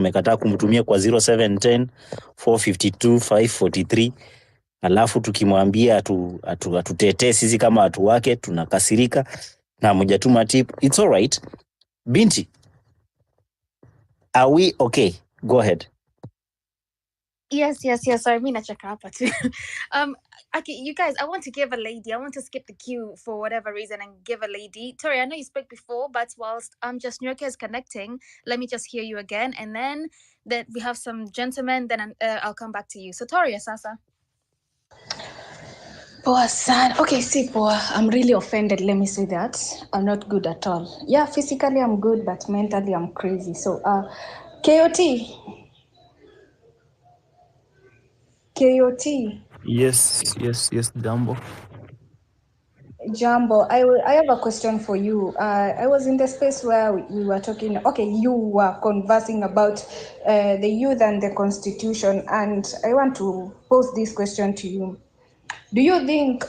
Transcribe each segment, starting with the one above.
Tumekataa kumtumia kwa 0710 452 543. Alafu tukimwambia atutetee sisi kama watu wake tunakasirika na mjatuma tip. It's all right. Binti, are we okay? Go ahead. Yes. Sorry, me not check up too. Okay, you guys, I want to give a lady. I want to skip the queue for whatever reason and give a lady. Tori, I know you spoke before, but whilst just Nyoka is connecting, let me just hear you again, and then that we have some gentlemen. Then I'll come back to you. So Tori, Sasa. Poor son. Okay, see, poor. I'm really offended. Let me say that. I'm not good at all. Yeah, physically I'm good, but mentally I'm crazy. So, KOT. Yes, Jambo. I have a question for you. I was in the space where we were talking. Okay, you were conversing about the youth and the constitution, and I want to pose this question to you. Do you think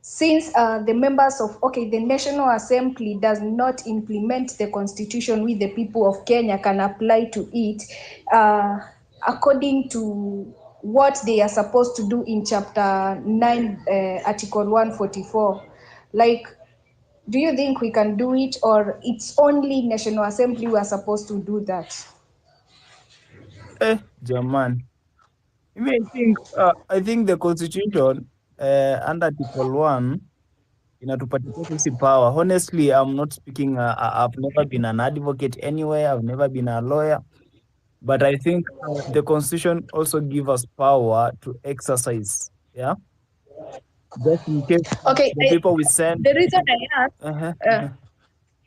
since the members of the National Assembly does not implement the constitution with the people of Kenya can apply to it according to what they are supposed to do in chapter 9 article 144? Like, do you think we can do it, or it's only National Assembly who are supposed to do that? German. I think the constitution under article 1 inatupatia sisi power. Honestly, I'm not speaking, I've never been an advocate anywhere, I've never been a lawyer, but I think the constitution also give us power to exercise. Yeah, just in case the people we send. The reason I asked,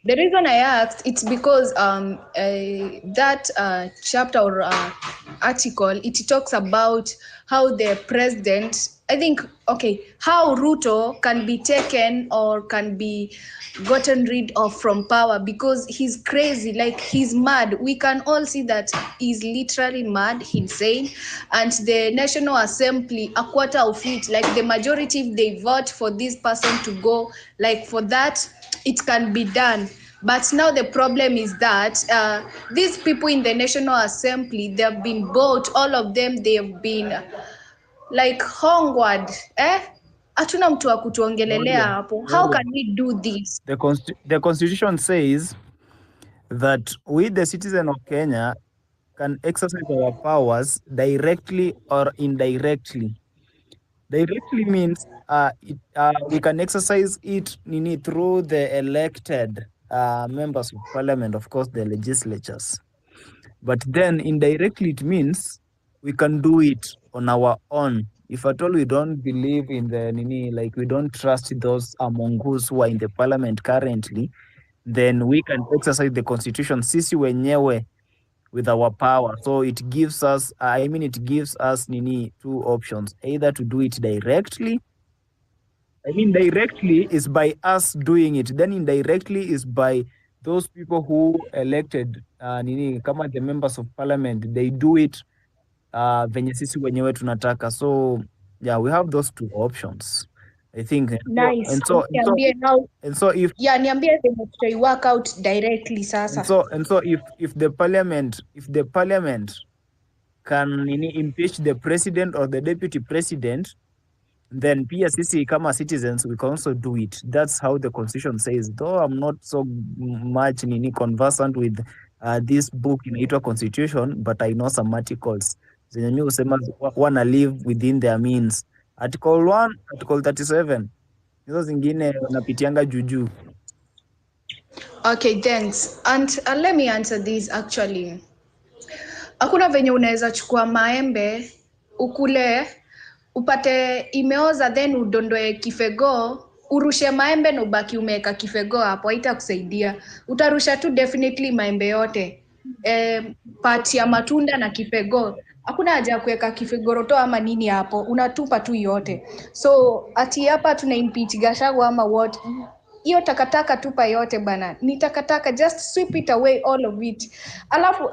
the reason I asked, it's because that chapter or article, it talks about how the president, I think, how Ruto can be taken or can be gotten rid of from power because he's crazy, like he's mad. We can all see that he's literally mad, insane, and the National Assembly, a quarter of it, like the majority, if they vote for this person to go, like for that, it can be done. But now the problem is that these people in the National Assembly, they have been bought, all of them, they have been like hongward. Hatuna mtu wa kutuongelelea hapo. How can we do this? The constitution says that we, the citizen of Kenya, can exercise our powers directly or indirectly. Directly means we can exercise it through the elected members of parliament, of course, the legislatures. But then indirectly it means we can do it on our own. If at all we don't believe in the we don't trust those among us who are in the parliament currently, then we can exercise the constitution sisi wenyewe with our power. So it gives us, two options, either to do it directly. Directly is by us doing it, then indirectly is by those people who elected kama the members of parliament, they do it venye sisi wenyewe tunataka. So yeah, we have those two options, I think. Nice. And so if niambie they work out directly sasa. And so if the parliament can impeach the president or the deputy president, then pia sisi kama citizens we can also do it. That's how the constitution says. Though I'm not so much conversant with this book inaitwa constitution, but I know some articles zenye mimi husema wana live within their means. Article 1, Article 37, hizo zingine wanapitianga juju. Okay, thanks. And let me answer this actually. Hakuna venye unaweza chukua maembe ukule upate imeoza then udondoe kifego urushe maembe na ubaki umeka kifego hapo, haitakusaidia. Utarusha tu definitely maembe yote, part ya matunda na kifego. Hakuna haja kuweka kifegoroto ama nini hapo, unatupa tu yote. So ati hapa tuna impeach Gachagua ama what? Hiyo takataka tupa yote bana, ni takataka, just sweep it away, all of it. Alafu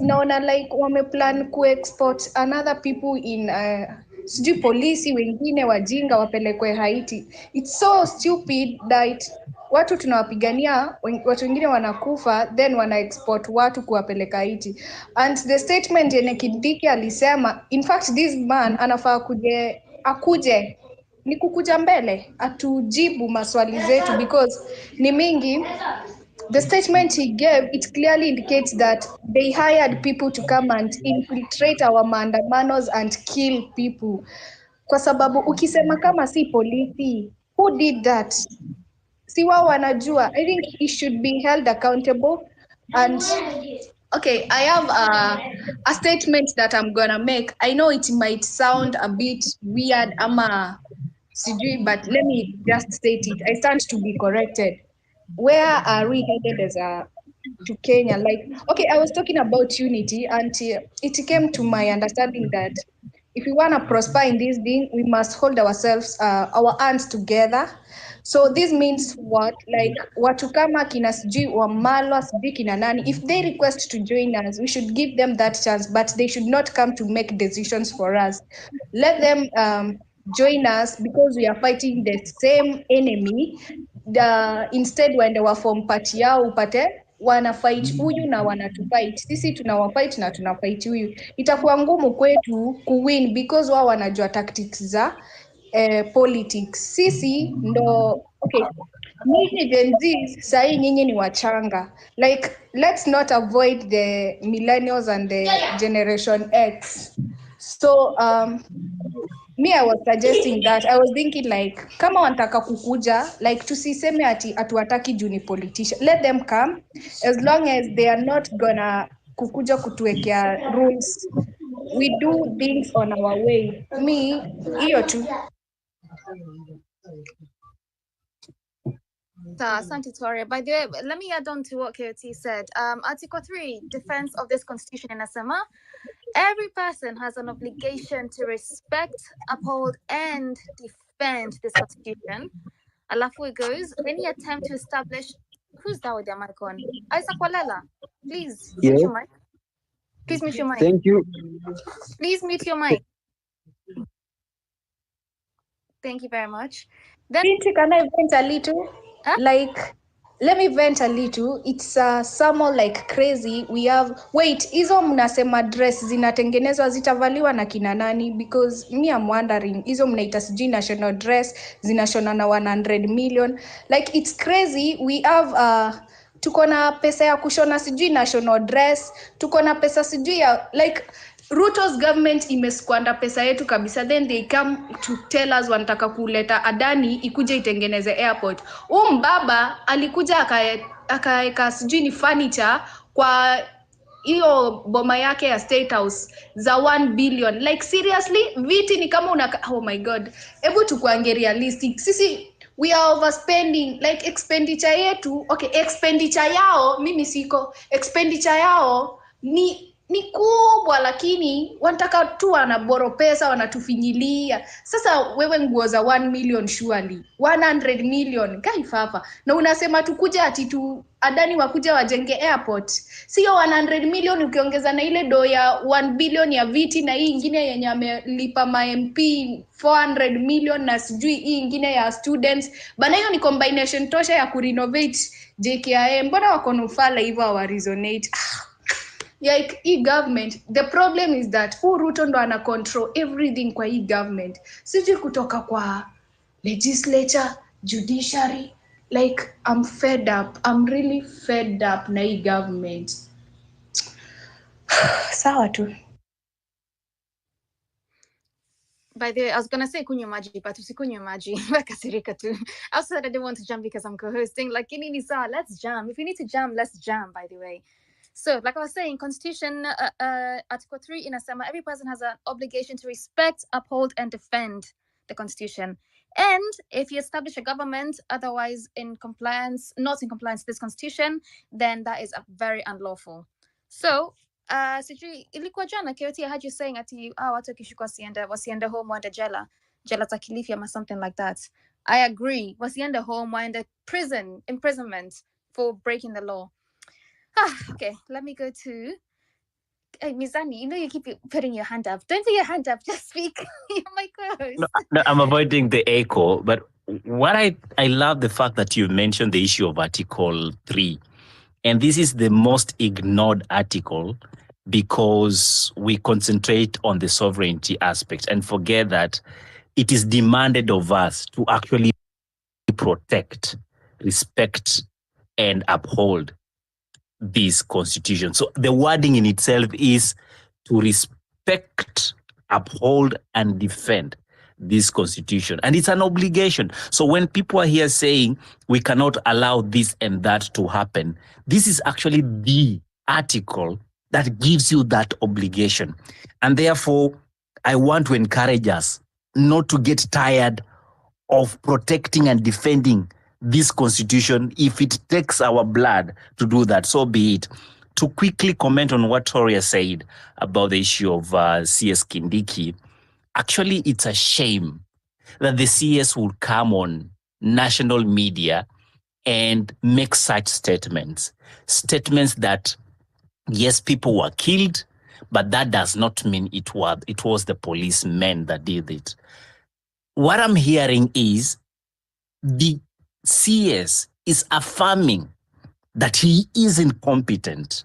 naona like wameplan ku-export another people in sijui polisi wengine wajinga wapelekwe Haiti. It's so stupid that watu tunawapigania, watu wengine wanakufa, then wana export watu kuwapeleka Haiti. And the statement yenye Kindiki alisema, in fact this man anafaa akuje ni kukuja mbele atujibu maswali zetu because ni mingi. The statement he gave, it clearly indicates that they hired people to come and infiltrate our maandamanos and kill people. Kwa sababu ukisema kama si polisi, who did that? Si wao wanajua. I think he should be held accountable. And okay, I have a statement that I'm gonna make. I know it might sound a bit weird, ama sijui, but let me just state it. I stand to be corrected. Where are we headed as to Kenya? Like, okay, I was talking about unity, and it came to my understanding that if we want to prosper in this thing, we must hold ourselves, our hands together. So this means what? Like, watu kama kina sijui Wamalwa, sijui kina nani, if they request to join us, we should give them that chance, but they should not come to make decisions for us. Let them join us because we are fighting the same enemy. Instead when they were from party yao upate wana fight huyu na wanatufight sisi, tunawafight na tunafight huyu, itakuwa ngumu kwetu kuwin because wao wanajua tactics za politics. Sisi ndo okay, nyinyi Gen Z sahi, nyinyi ni wachanga, like let's not avoid the millennials and the generation X. So me, I was suggesting that. I was thinking like, kama wanataka kukuja, like tusiseme ati atuwataki juu ni politician. Let them come as long as they are not gonna kukuja kutuwekea rules. We do things on our way. Me, hiyo tu. Asante Toria. By the way, let me add on to what KOT said. Article 3, defense of this constitution in Asama. Every person has an obligation to respect, uphold, and defend this constitution. Alafu it goes, any attempt to establish, who's that with their mic on? Isaac Walela, please mute your mic. Please mute your mic. Thank you. Please mute your mic. Thank you very much. Then, can I vent a little? Huh? Like, let me vent a little. It's somehow like crazy. We have, wait, hizo mnasema dress zinatengenezwa zitavaliwa na kina nani? Because me, I'm wondering, hizo mnaita sijui national dress zinashona na 100 million. Like, it's crazy. We have tuko na pesa ya kushona sijui national dress, tuko na pesa sijui ya, like Ruto's government imeskwanda pesa yetu kabisa, then they come to tell us wanataka kuleta Adani ikuje itengeneze airport. Mbaba alikuja akaeka sijui ni furniture kwa hiyo boma yake ya State House za 1 billion. Like seriously, viti ni kama oh my god. Hebu tukuange realistic. Sisi we are overspending, like expenditure yetu, okay, expenditure yao mimi siko, expenditure yao ni kubwa, lakini wanataka tu wanaboro pesa, wanatufinyilia. Sasa wewe nguo za 1 million surely 100 million kaifafa, na unasema tukuja ati tu Adani wakuja wajenge airport. Sio 100 million ukiongeza na ile do ya 1 billion ya viti, na hii ingine yenye amelipa ma MP 400 million, na sijui hii ingine ya students bana, hiyo ni combination tosha ya kurenovate JKIA. Mbona wako nufala hivyo wa resonate? Like e-government, the problem is that Ruto ndo ana control everything kwa e-government. Sijui kutoka kwa legislature, judiciary. Like, I'm fed up. I'm really fed up na e-government. Sawa tu. by the way, I was gonna say kunywa maji, but usikunywe maji. Kasirika tu. I also said I didn't want to jump because I'm co-hosting. Like, let's jam. If we need to jam, let's jam, by the way. So, like I was saying, Constitution, Article 3 inasema every person has an obligation to respect, uphold, and defend the Constitution. And if you establish a government otherwise not in compliance with this Constitution, then that is very unlawful. So, sijui ilikuwa jana KOT, I heard you saying ati watu wakishuka wasiende home waende jela za Kilifi or something like that. I agree. Wasiende home, waende imprisonment for breaking the law. Okay, let me go to Mizani. You know you keep putting your hand up. Don't put your hand up, just speak. You're my co-host. No, I'm avoiding the echo, but what I love the fact that you mentioned the issue of Article 3. And this is the most ignored article because we concentrate on the sovereignty aspect and forget that it is demanded of us to actually protect, respect, and uphold this constitution. So the wording in itself is to respect, uphold, and defend this constitution. And it's an obligation. So when people are here saying we cannot allow this and that to happen, this is actually the article that gives you that obligation. And therefore, I want to encourage us not to get tired of protecting and defending this constitution. If it takes our blood to do that, so be it. To quickly comment on what Toria said about the issue of CS Kindiki, actually, it's a shame that the CS will come on national media and make such statements. Statements that, yes, people were killed, but that does not mean it was the policemen that did it. What I'm hearing is the CS is affirming that he is incompetent,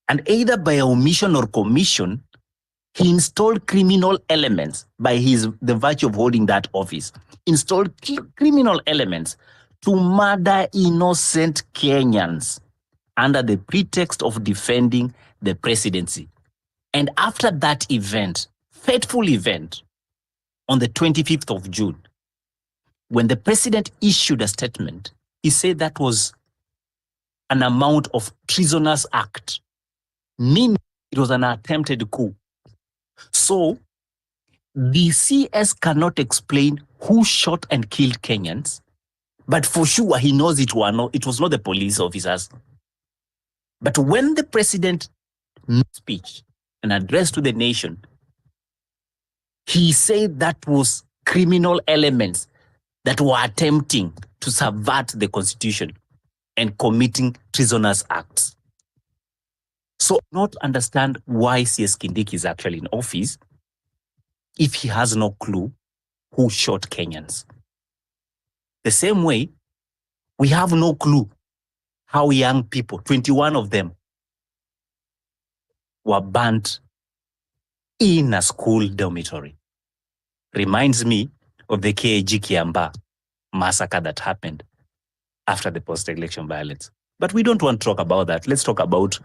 and either by omission or commission, he installed criminal elements by the virtue of holding that office, installed criminal elements to murder innocent Kenyans under the pretext of defending the presidency. And after that event, fateful event, on the 25th of June, when the president issued a statement, he said that was an amount of treasonous act, meaning it was an attempted coup. So the CS cannot explain who shot and killed Kenyans, but for sure he knows it was not the police officers. But when the president made speech and address to the nation, he said that was criminal elements that were attempting to subvert the constitution and committing treasonous acts. So not understand why CS Kindiki is actually in office if he has no clue who shot Kenyans. The same way, we have no clue how young people, 21 of them, were burnt in a school dormitory. Reminds me of the KAG Kiamba massacre that happened after the post-election violence. But we don't want to talk about that. Let's talk about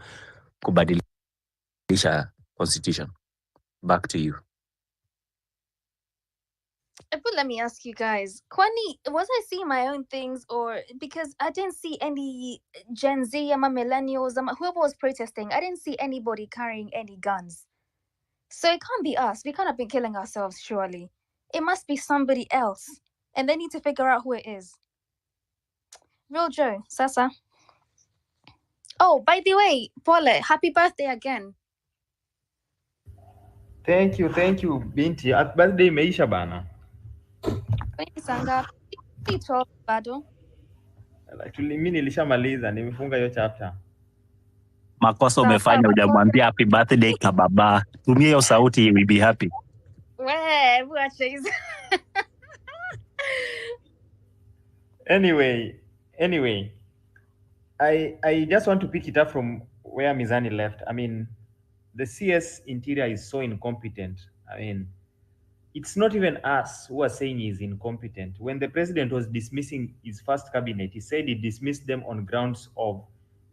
kubadilisha constitution. Back to you. But let me ask you guys, Kwani, was I seeing my own things, or because I didn't see any Gen Z, millennials, whoever was protesting, I didn't see anybody carrying any guns. So it can't be us. We can't have been killing ourselves, surely. It must be somebody else. And they need to figure out who it is. Real Joe, Sasa. Oh, by the way, Paule, happy birthday again. Thank you, Binti. At birthday imeisha bana. Kwani sanga 12 bado. Actually, mimi nilishamaliza, nimefunga hiyo chapter. Makosa umefanya, hujamwambia happy birthday kababa. Tumia hiyo sauti, we be happy. Anyway, I just want to pick it up from where Mizani left. I mean, the CS interior is so incompetent. I mean, it's not even us who are saying he's incompetent. When the president was dismissing his first cabinet, he said he dismissed them on grounds of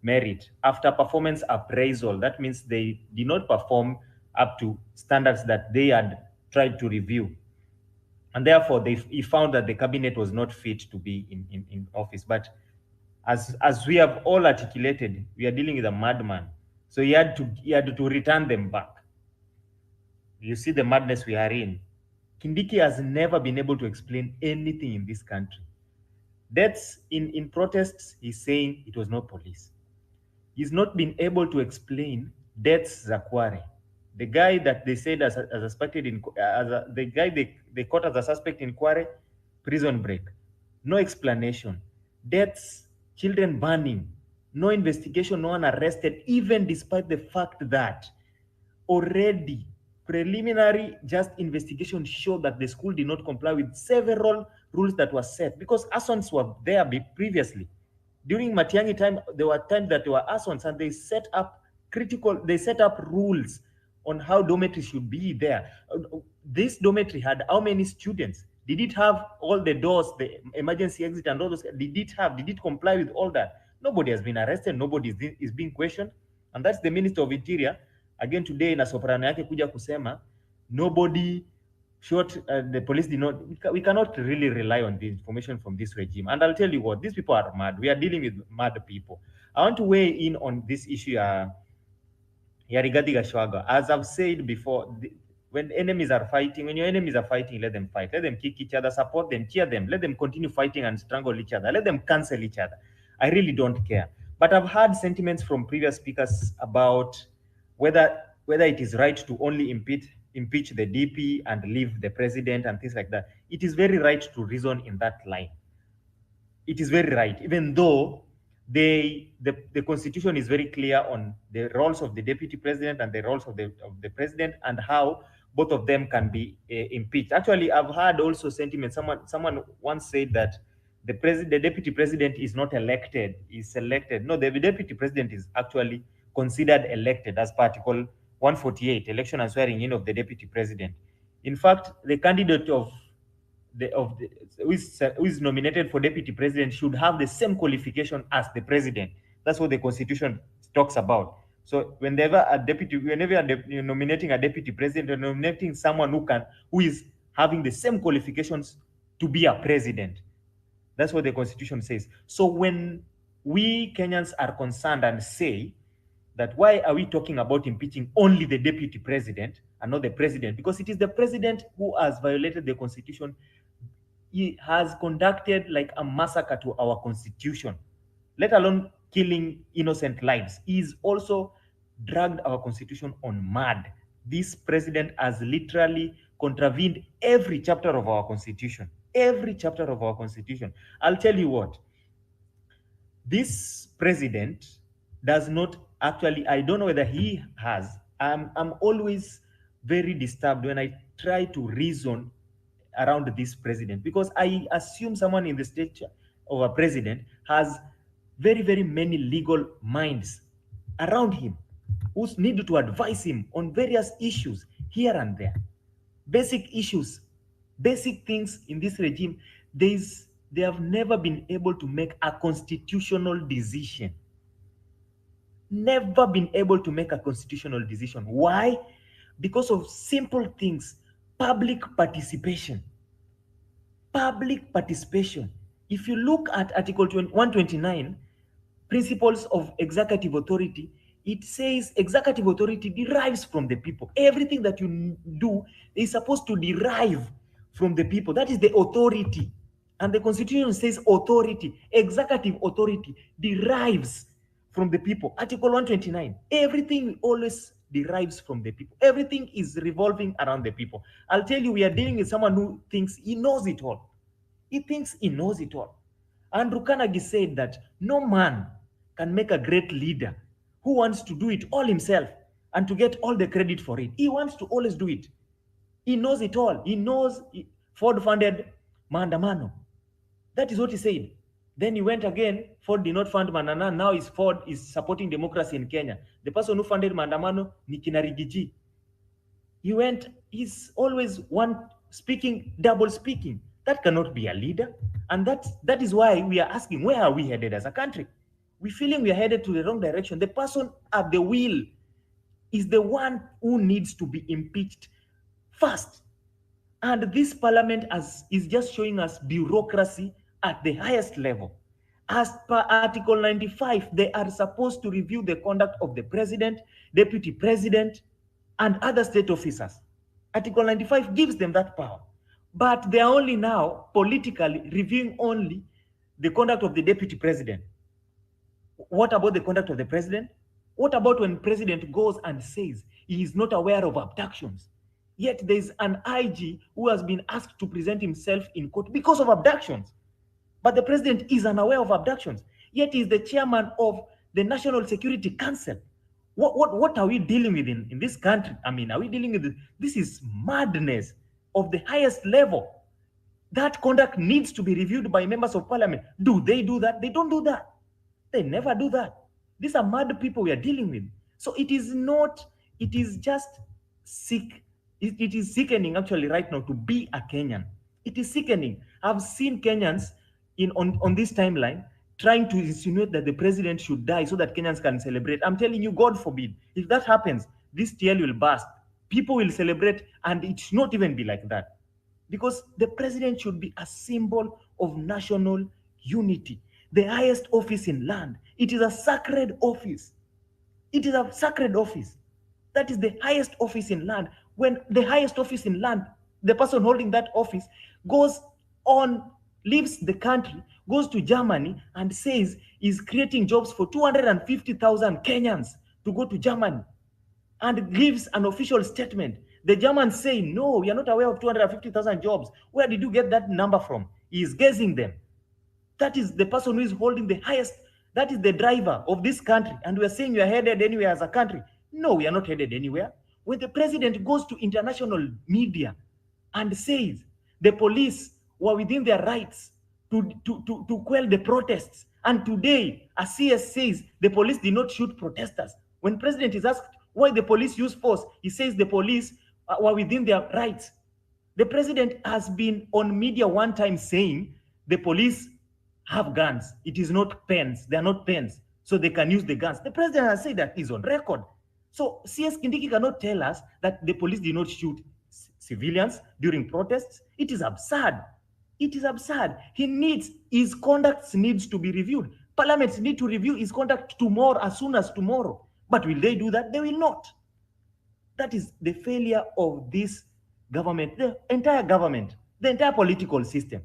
merit after performance appraisal. That means they did not perform up to standards that they had tried to review. And therefore, he found that the cabinet was not fit to be in office. But as we have all articulated, we are dealing with a madman. So he had to return them back. You see the madness we are in. Kindiki has never been able to explain anything in this country. Deaths in protests, he's saying it was not police. He's not been able to explain deaths Zakware. The guy that they said as suspected the guy they caught as a suspect in Kware, prison break. No explanation. Deaths, children burning, no investigation, no one arrested, even despite the fact that already preliminary just investigation showed that the school did not comply with several rules that were set, because Asons were there previously. During Matiang'i time, there were times that there were Asons, and they set up rules on how dormitory should be there. This dormitory had how many students? Did it have all the doors, the emergency exit and all those? Did it comply with all that? Nobody has been arrested. Nobody is being questioned. And that's the Minister of Interior. Again, today, na soprano yake kuja kusema, nobody the police did not, we cannot really rely on the information from this regime. And I'll tell you what, these people are mad. We are dealing with mad people. I want to weigh in on this issue, Rigathi Gachagua. As I've said before, when your enemies are fighting, let them fight. Let them kick each other, support them, cheer them. Let them continue fighting and strangle each other. Let them cancel each other. I really don't care. But I've heard sentiments from previous speakers about whether it is right to only impeach the DP and leave the president and things like that. It is very right to reason in that line. It is very right, even though the constitution is very clear on the roles of the deputy president and the roles of the president, and how both of them can be impeached. Actually, I've heard also sentiment. Someone once said that the deputy president is not elected, is selected. No, the deputy president is actually considered elected as per Article 148, election and swearing in of the deputy president. In fact, the candidate who is nominated for deputy president should have the same qualification as the president. That's what the constitution talks about. So whenever you're nominating a deputy president, you're nominating someone who is having the same qualifications to be a president. That's what the constitution says. So when we Kenyans are concerned and say that why are we talking about impeaching only the deputy president and not the president? Because it is the president who has violated the constitution. He has conducted like a massacre to our constitution, let alone killing innocent lives. He's also dragged our constitution on mad. This president has literally contravened every chapter of our constitution. Every chapter of our constitution. I'll tell you what, this president does not actually, I don't know whether he has, I'm always very disturbed when I try to reason around this president, because I assume someone in the stature of a president has very, very many legal minds around him who need to advise him on various issues here and there. Basic issues, basic things in this regime, they have never been able to make a constitutional decision. Never been able to make a constitutional decision. Why? Because of simple things. Public participation. Public participation. If you look at Article 129, Principles of Executive Authority, it says executive authority derives from the people. Everything that you do is supposed to derive from the people. That is the authority. And the Constitution says authority, executive authority derives from the people. Article 129, everything always derives from the people. Everything is revolving around the people. I'll tell you, we are dealing with someone who thinks he knows it all. He thinks he knows it all. Andrew Carnegie said that no man can make a great leader who wants to do it all himself and to get all the credit for it. He wants to always do it. He knows it all. He knows Ford funded Maandamano. That is what he said. Then he went again, Ford did not fund Maandamano. Now Ford is supporting democracy in Kenya. The person who funded Maandamano, ni kina Rigiji. He's always double speaking. That cannot be a leader. And that is why we are asking, where are we headed as a country? We're feeling we are headed to the wrong direction. The person at the wheel is the one who needs to be impeached first. And this parliament is just showing us bureaucracy at the highest level. As per Article 95, they are supposed to review the conduct of the president, deputy president, and other state officers. Article 95 gives them that power. But they are only now politically reviewing only the conduct of the deputy president. What about the conduct of the president? What about when president goes and says he is not aware of abductions? Yet there is an IG who has been asked to present himself in court because of abductions. But the president is unaware of abductions. Yet he is the chairman of the National Security Council. What are we dealing with in this country? I mean, are we dealing with this? This is madness of the highest level. That conduct needs to be reviewed by members of parliament. Do they do that? They don't do that. They never do that. These are mad people we are dealing with. So it is not, it is just sick. It is sickening actually right now to be a Kenyan. It is sickening. I've seen Kenyans on this timeline trying to insinuate that the president should die so that Kenyans can celebrate. I'm telling you, God forbid, if that happens, this TL will burst. People will celebrate, and it should not even be like that. Because the president should be a symbol of national unity. The highest office in land. It is a sacred office. It is a sacred office. That is the highest office in land. When the highest office in land, the person holding that office goes on, leaves the country, goes to Germany and says he's creating jobs for 250,000 Kenyans to go to Germany, and gives an official statement. The Germans say, no, we are not aware of 250,000 jobs. Where did you get that number from? He is guessing them. That is the person who is holding the highest, that is the driver of this country. And we are saying we are headed anywhere as a country. No, we are not headed anywhere. When the president goes to international media and says the police were within their rights to quell the protests, and today a CS says the police did not shoot protesters. When president is asked why the police use force, he says the police were within their rights. The president has been on media one time saying the police have guns. It is not pens. They are not pens, so they can use the guns. The president has said that is on record. So CS Kindiki cannot tell us that the police did not shoot civilians during protests. It is absurd. It is absurd. His conduct needs to be reviewed. Parliament need to review his conduct tomorrow, as soon as tomorrow. But will they do that? They will not. That is the failure of this government, the entire government, the entire political system.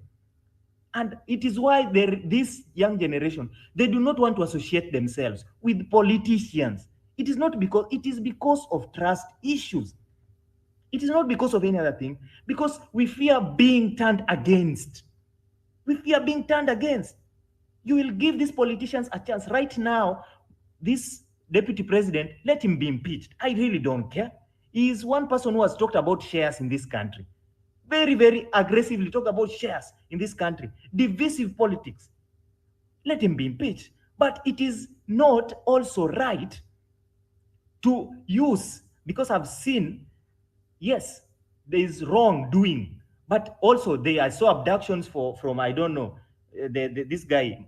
And it is why this young generation, they do not want to associate themselves with politicians. It is because of trust issues. It is not because of any other thing, because we fear being turned against. We fear being turned against. You will give these politicians a chance. Right now, this deputy president, let him be impeached. I really don't care. He is one person who has talked about shares in this country. Very, very aggressively talk about shares in this country. Divisive politics. Let him be impeached. But it is not also right to use, because I've seen, yes, there is wrongdoing, but also I saw abductions from I don't know, this guy,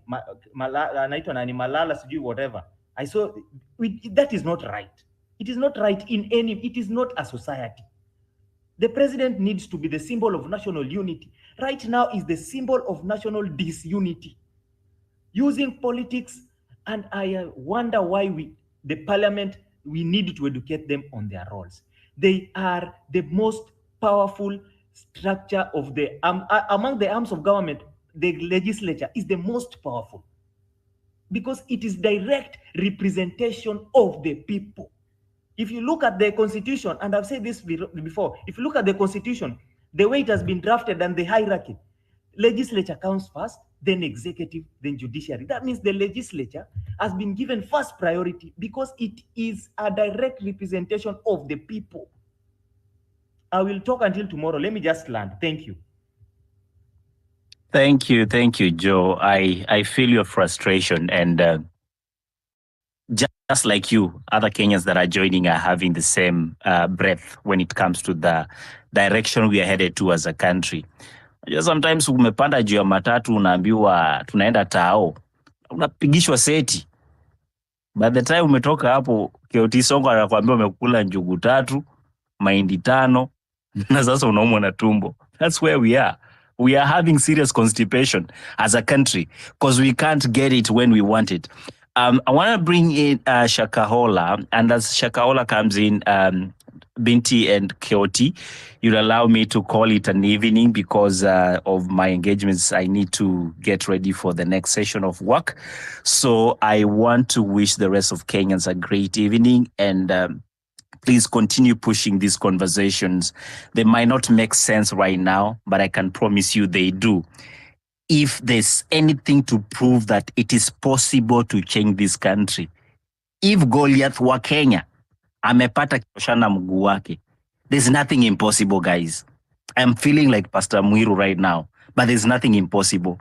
Malala, whatever. I saw, that is not right. It is not right it is not a society. The president needs to be the symbol of national unity. Right now is the symbol of national disunity. Using politics, and I wonder why the parliament, we need to educate them on their roles. They are the most powerful structure of among the arms of government. The legislature is the most powerful because it is direct representation of the people. If you look at the constitution, and I've said this before, if you look at the constitution, the way it has been drafted and the hierarchy, legislature comes first, then executive, then judiciary. That means the legislature has been given first priority because it is a direct representation of the people. I will talk until tomorrow. Let me just land. Thank you. Thank you, Joe. I feel your frustration, and just like you, other Kenyans that are joining are having the same breath when it comes to the direction we are headed to as a country. Sometimes umepanda juu ya matatu unaambiwa tunaenda tao, unapigishwa seti. By the time umetoka hapo, Keoti Sonko anakuambia umekula njugu 3, mahindi 5, na sasa unaumwa na tumbo. That's where we are. We are having serious constipation as a country because we can't get it when we want it. I want to bring in Shakahola, and as Shakahola comes in, Binti and Keoti, you'll allow me to call it an evening because of my engagements. I need to get ready for the next session of work. So I want to wish the rest of Kenyans a great evening, and please continue pushing these conversations. They might not make sense right now, but I can promise you they do. If there's anything to prove that it is possible to change this country, if Goliath wa Kenya amepata kushana mguu wake, there's nothing impossible, guys. I'm feeling like Pastor Muiru right now. but there's nothing impossible.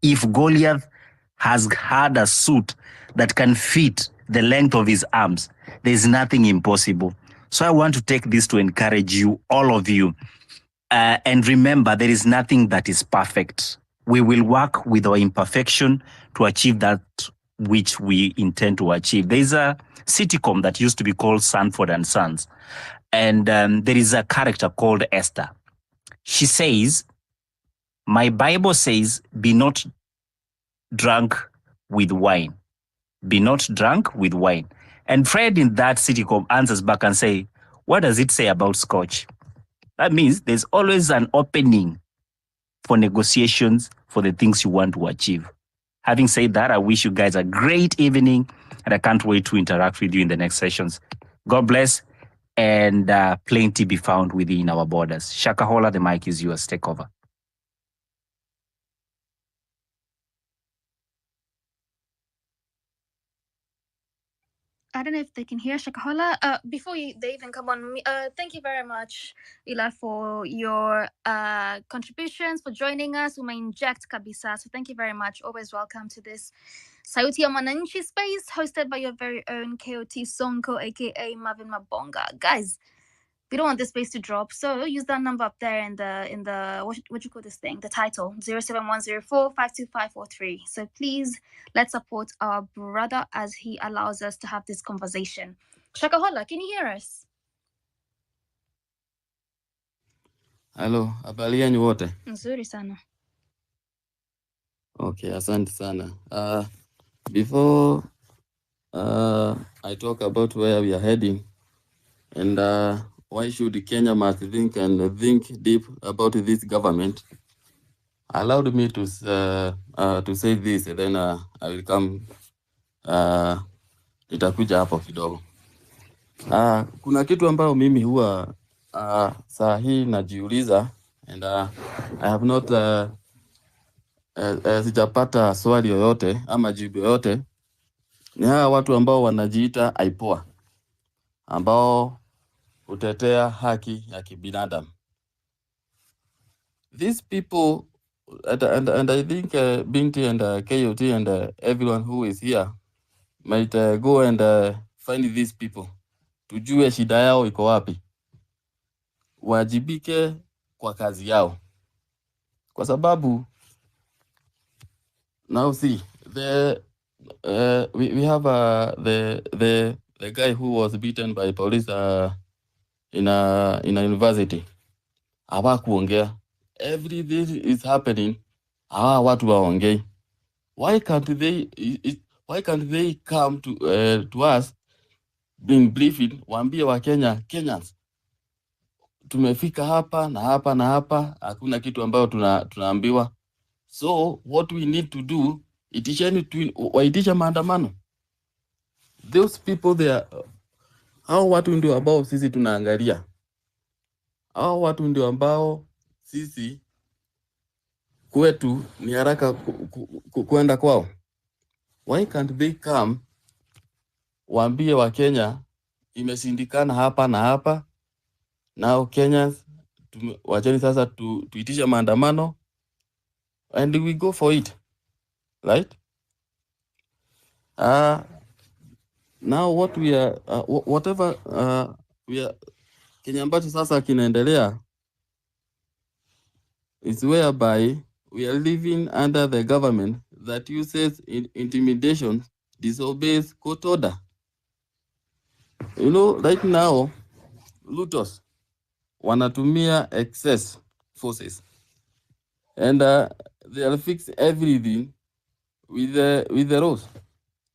If Goliath has had a suit that can fit the length of his arms, there's nothing impossible. So I want to take this to encourage you, all of you. And remember, there is nothing that is perfect. We will work with our imperfection to achieve that which we intend to achieve. There's a sitcom that used to be called Sanford and Sons. And there is a character called Esther. She says, my Bible says, be not drunk with wine. Be not drunk with wine. And Fred in that sitcom answers back and say, what does it say about scotch? That means there's always an opening for negotiations for the things you want to achieve. Having said that, I wish you guys a great evening, and I can't wait to interact with you in the next sessions. God bless, and plenty be found within our borders. Shakahola, the mic is yours. Take over. I don't know if they can hear Shakahola. Before they even come on, thank you very much, Ila, for your contributions, for joining us. We may inject kabisa. So thank you very much. Always welcome to this Sauti ya Mwananchi space, hosted by your very own KOT Sonko, aka Marvin Mabonga. Guys, we don't want this space to drop, so use that number up there in the what you call this thing, the title 07104-52543. So please, let's support our brother as he allows us to have this conversation. Shakahola, can you hear us? Hello, habari yenu wote? Nzuri sana. Okay, asante sana. Before I talk about where we are heading and why should Kenya must think deep about this government, allowed me to say this, and then I will come nitakuja hapo kidogo. Kuna kitu ambayo mimi huwa saa hii najiuliza, and I have not sijapata swali yoyote ama jibu yoyote. Ni hawa watu ambao wanajiita IPOA, ambao hutetea haki ya kibinadamu. These people, and I think Binti and KOT and everyone who is here might go and find these people. Tujue shida yao iko wapi. Wajibike kwa kazi yao. Kwa sababu, now see, we have the guy who was beaten by police in a university. Hawakuongea. Everything is happening. Watu waongei. Why can't they come to us being briefing, waambie wa Kenyans, tumefika hapa na hapa na hapa, hakuna kitu ambayo tunaambiwa. So what we need to do, waitisha maandamano. Those people there, hao watu ndio ambao sisi tunaangalia. Hao watu ndio ambao sisi kwetu ni haraka kwenda kwao. Why can't they come, waambie wa Kenya imeshindikana hapa na hapa, now Kenyans wacheni sasa tuitisha maandamano and we go for it, right? Now what we are whatever we are, Kenya ambacho sasa kinaendelea is whereby we are living under the government that uses intimidation, disobeys court order. You know, right now, Lutos wanatumia excess forces, and they are fix everything with the laws.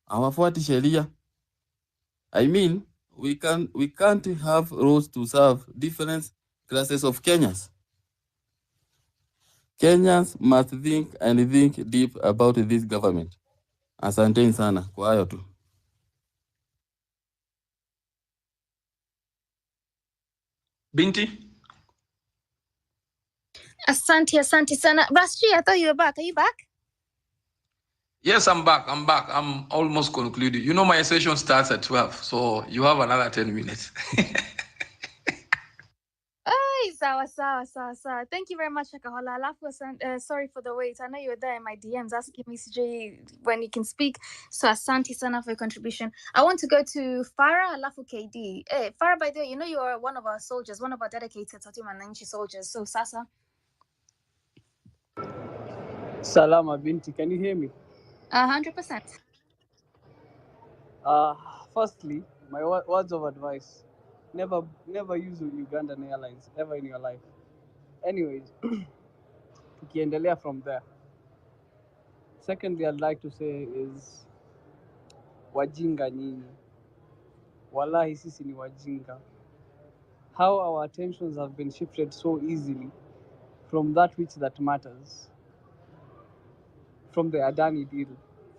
Hawafuati sheria. I mean, we can't have laws to serve different classes of Kenyans. Kenyans must think deep about this government. Asanteni sana kwa hayo tu. Binti? Asante sana. Rashid, I thought you were back. Are you back? Yes, I'm back. I'm almost concluded. You know, my session starts at 12, so you have another 10 minutes. sawa. Thank you very much, Shakahola. Alafu, sorry for the wait. I know you were there in my DMs asking me, CJ, when you can speak. So asante sana for your contribution. I want to go to Farah Alafu KD. Hey, Farah, by the way, you know you are one of our soldiers, one of our dedicated Tati Mananchi soldiers. So Sasa. Salama Binti, can you hear me? 100%. Firstly, my words of advice: never use Ugandan Airlines ever in your life. Anyways, tukiendelea from there. Secondly, I'd like to say is wajinga nyinyi. Wallahi sisi ni wajinga. How our attentions have been shifted so easily from that which that matters. From the Adani deal,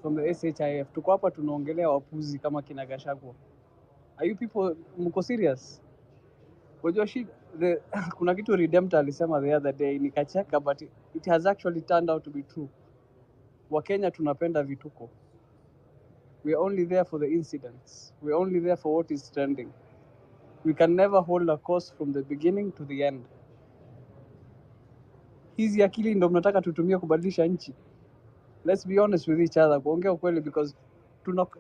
from the SHIF. Tuko hapa tunaongelea wapuzi kama kina Gachagua. Are you people mko serious? Wajua kuna kitu Redemptor alisema the other day nikacheka, but it has actually turned out to be true. Wakenya tunapenda vituko. We are only there for the incidents. We are only there for what is trending. We can never hold a course from the beginning to the end. Hizi akili ndo mnataka tutumie kubadilisha nchi. Let's be honest with each other, kuongea ukweli, because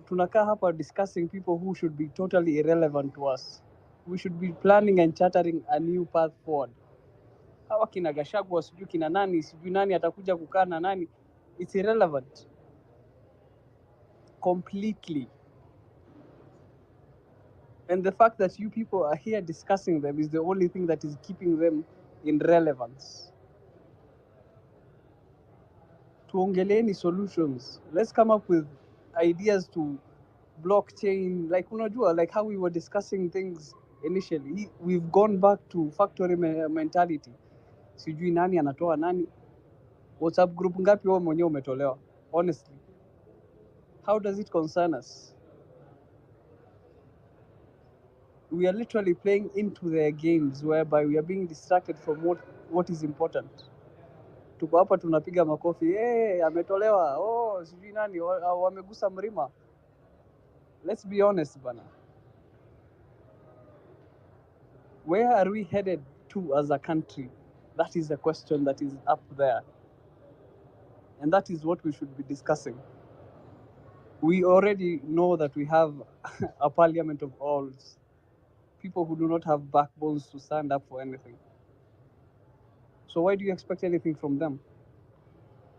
tunakaa hapa discussing people who should be totally irrelevant to us. We should be planning and chartering a new path forward. Hawa kina Gachagua, sijui kina nani, sijui nani atakuja kukaa na nani. It's irrelevant. Completely. And the fact that you people are here discussing them is the only thing that is keeping them in relevance. Tuongeleeni solutions. Let's come up with ideas to blockchain, like unajua, like how we were discussing things initially. We've gone back to factory mentality. Sijui nani anatoa nani. WhatsApp group ngapi wewe mwenyewe umetolewa? Honestly, how does it concern us? We are literally playing into their games whereby we are being distracted from what is important. Tuko hapa tunapiga makofi, ametolewa, sijui nani wamegusa mlima. Let's be honest bana. Where are we headed to as a country? That is the question that is up there. And that is what we should be discussing. We already know that we have a parliament of alls. People who do not have backbones to stand up for anything. So why do you expect anything from them?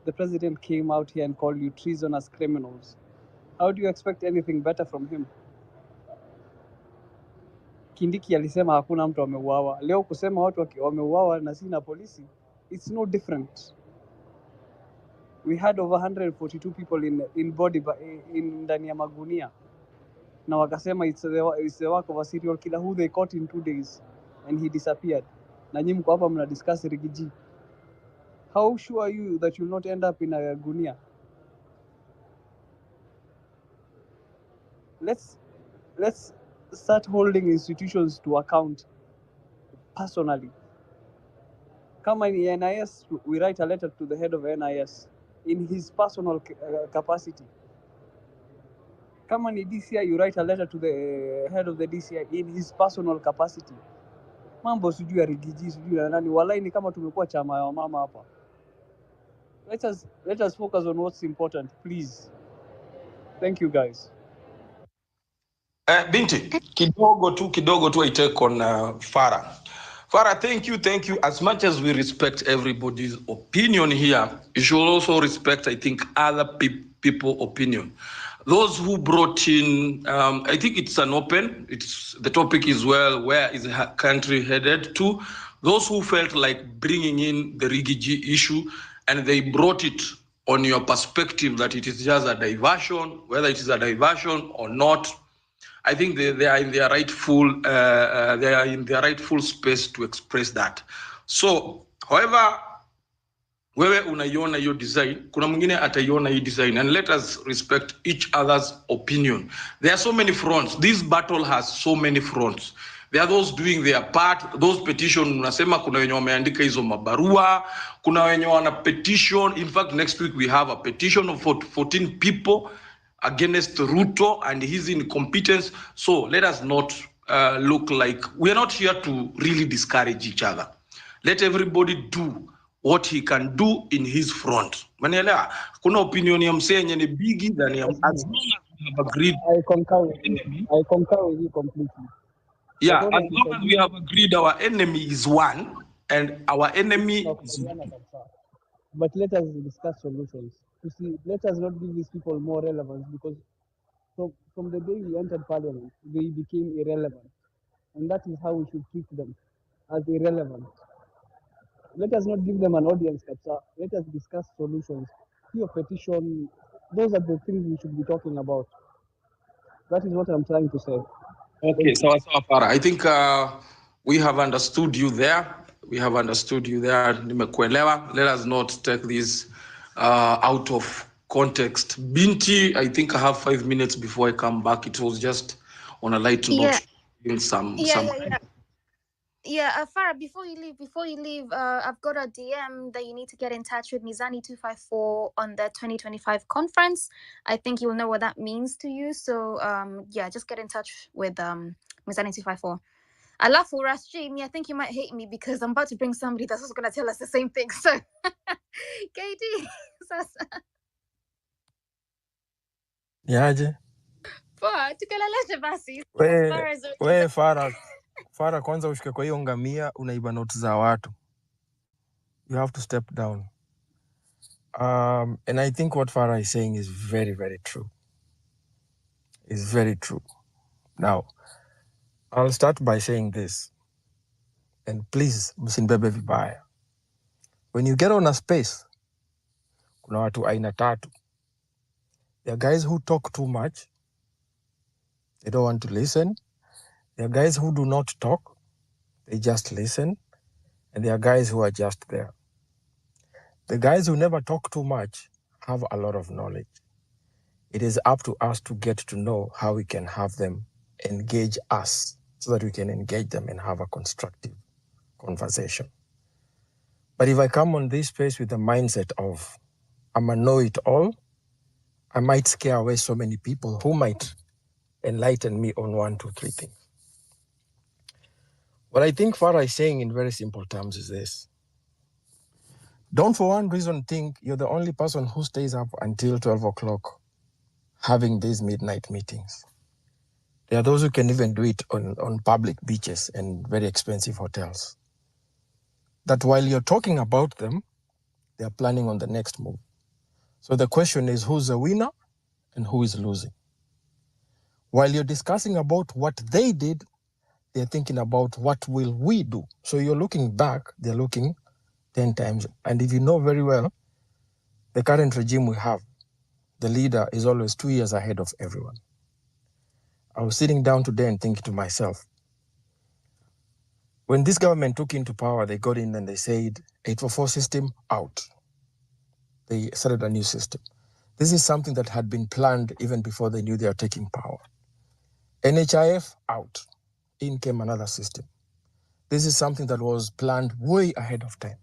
The president came out here and called you treasonous criminals. How do you expect anything better from him? Kindiki alisema hakuna mtu ameuawa. Leo kusema watu wameuawa na sina polisi, it's no different. We had over 142 people in body in ndani ya magunia. Na wakasema it's the work of a serial killer who they caught in 2 days and he disappeared. Na nyinyi mko hapa mna discuss Rigiji. How sure are you that you'll not end up in a gunia? Let's start holding institutions to account personally. Kama in NIS, we write a letter to the head of NIS in his personal capacity. Kama ni DCI, you write a letter to the head of the DCI in his personal capacity. Mambo sijui ya Rigiji, sijui ya nani, walai ni kama tumekuwa chama ya mama hapa. Let us focus on what's important, please. Thank you guys. Binti, kidogo tu I take on Farah. Farah, thank you. As much as we respect everybody's opinion here, you should also respect, I think, other people's opinion. Those who brought in, I think it's an open, the topic is, well, where is the country headed to? Those who felt like bringing in the Rigiji issue and they brought it on your perspective that it is just a diversion, whether it is a diversion or not, I think they are in their rightful space to express that. So, however, wewe unaiona hiyo design, kuna mwingine ataiona hii design, and let us respect each other's opinion. There are so many fronts. This battle has so many fronts. There are those doing their part. Those petition, unasema kuna wenye wameandika hizo mabarua, kuna wenye wana petition. In fact, next week we have a petition of 14 people against Ruto and his incompetence. So let us not look like, we are not here to really discourage each other. Let everybody do what he can do in his front. Manielewa? Kuna opinion ya msee yenye ni biggie than ya, Yes, as long as we have agreed I concur with you. enemy. I concur with you completely. Yeah, Whatever as long as we have agreed our enemy is one and our enemy is tunakubaliana kabisa. But let us discuss solutions. You see, let us not give these people more relevance because from the day we entered parliament, they became irrelevant. And that is how we should treat them, as irrelevant. Let us not give them an audience, Kapsa. Let us discuss solutions. Your petition, those are the things we should be talking about. That is what I'm trying to say. okay. So Farah, I think we have understood you there. We have understood you there. Nimekuelewa. Let us not take this out of context. Binti, I think I have 5 minutes before I come back. It was just on a light Yeah, note. In some. yeah. Farah, before you leave, I've got a DM that you need to get in touch with Mizani 254 on the 2025 conference. I think you'll know what that means to you. So yeah, just get in touch with Mizani 254. I laugh for us, Jamie. I think you might hate me because I'm about to bring somebody that's also gonna tell us the same thing. So KD, sasa. Niaje? Poa, tukalalaje basi. We, Farah is we Farah kwanza ushike kwa hiyo ngamia unaiba notes za watu. You have to step down. And I think what Farah is saying is very, very true. It's very true. Now, I'll start by saying this. And please, msinibebe vibaya. When you get on a space, kuna watu aina tatu. There are guys who talk too much. They don't want to listen. There are guys who do not talk. They just listen. And there are guys who are just there. The guys who never talk too much have a lot of knowledge. It is up to us to get to know how we can have them engage us so that we can engage them and have a constructive conversation. But if I come on this space with the mindset of I'm a know-it-all, I might scare away so many people who might enlighten me on 1, 2, 3 things. What I think Farah is saying in very simple terms is this. Don't for one reason think you're the only person who stays up until 12 o'clock having these midnight meetings. There are those who can even do it on public beaches and very expensive hotels. That while you're talking about them, they are planning on the next move. So the question is, who's the winner and who is losing? While you're discussing about what they did, they're thinking about what will we do. So you're looking back, they're looking 10 times. And if you know very well, the current regime we have, the leader is always 2 years ahead of everyone. I was sitting down today and thinking to myself, when this government took into power, they got in and they said, 844 system out. They started a new system. This is something that had been planned even before they knew they were taking power. NHIF out. In came another system. This is something that was planned way ahead of time.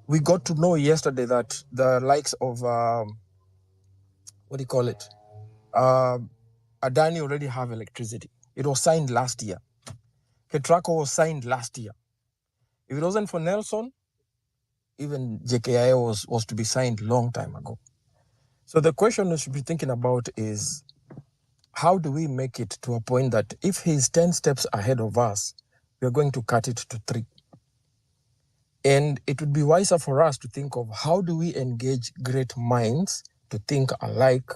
We got to know yesterday that the likes of, Adani already have electricity. It was signed last year. Ketraco was signed last year. If it wasn't for Nelson, even JKIA was to be signed long time ago. So the question we should be thinking about is, how do we make it to a point that if he's 10 steps ahead of us, we're going to cut it to 3? And it would be wiser for us to think of how do we engage great minds to think alike,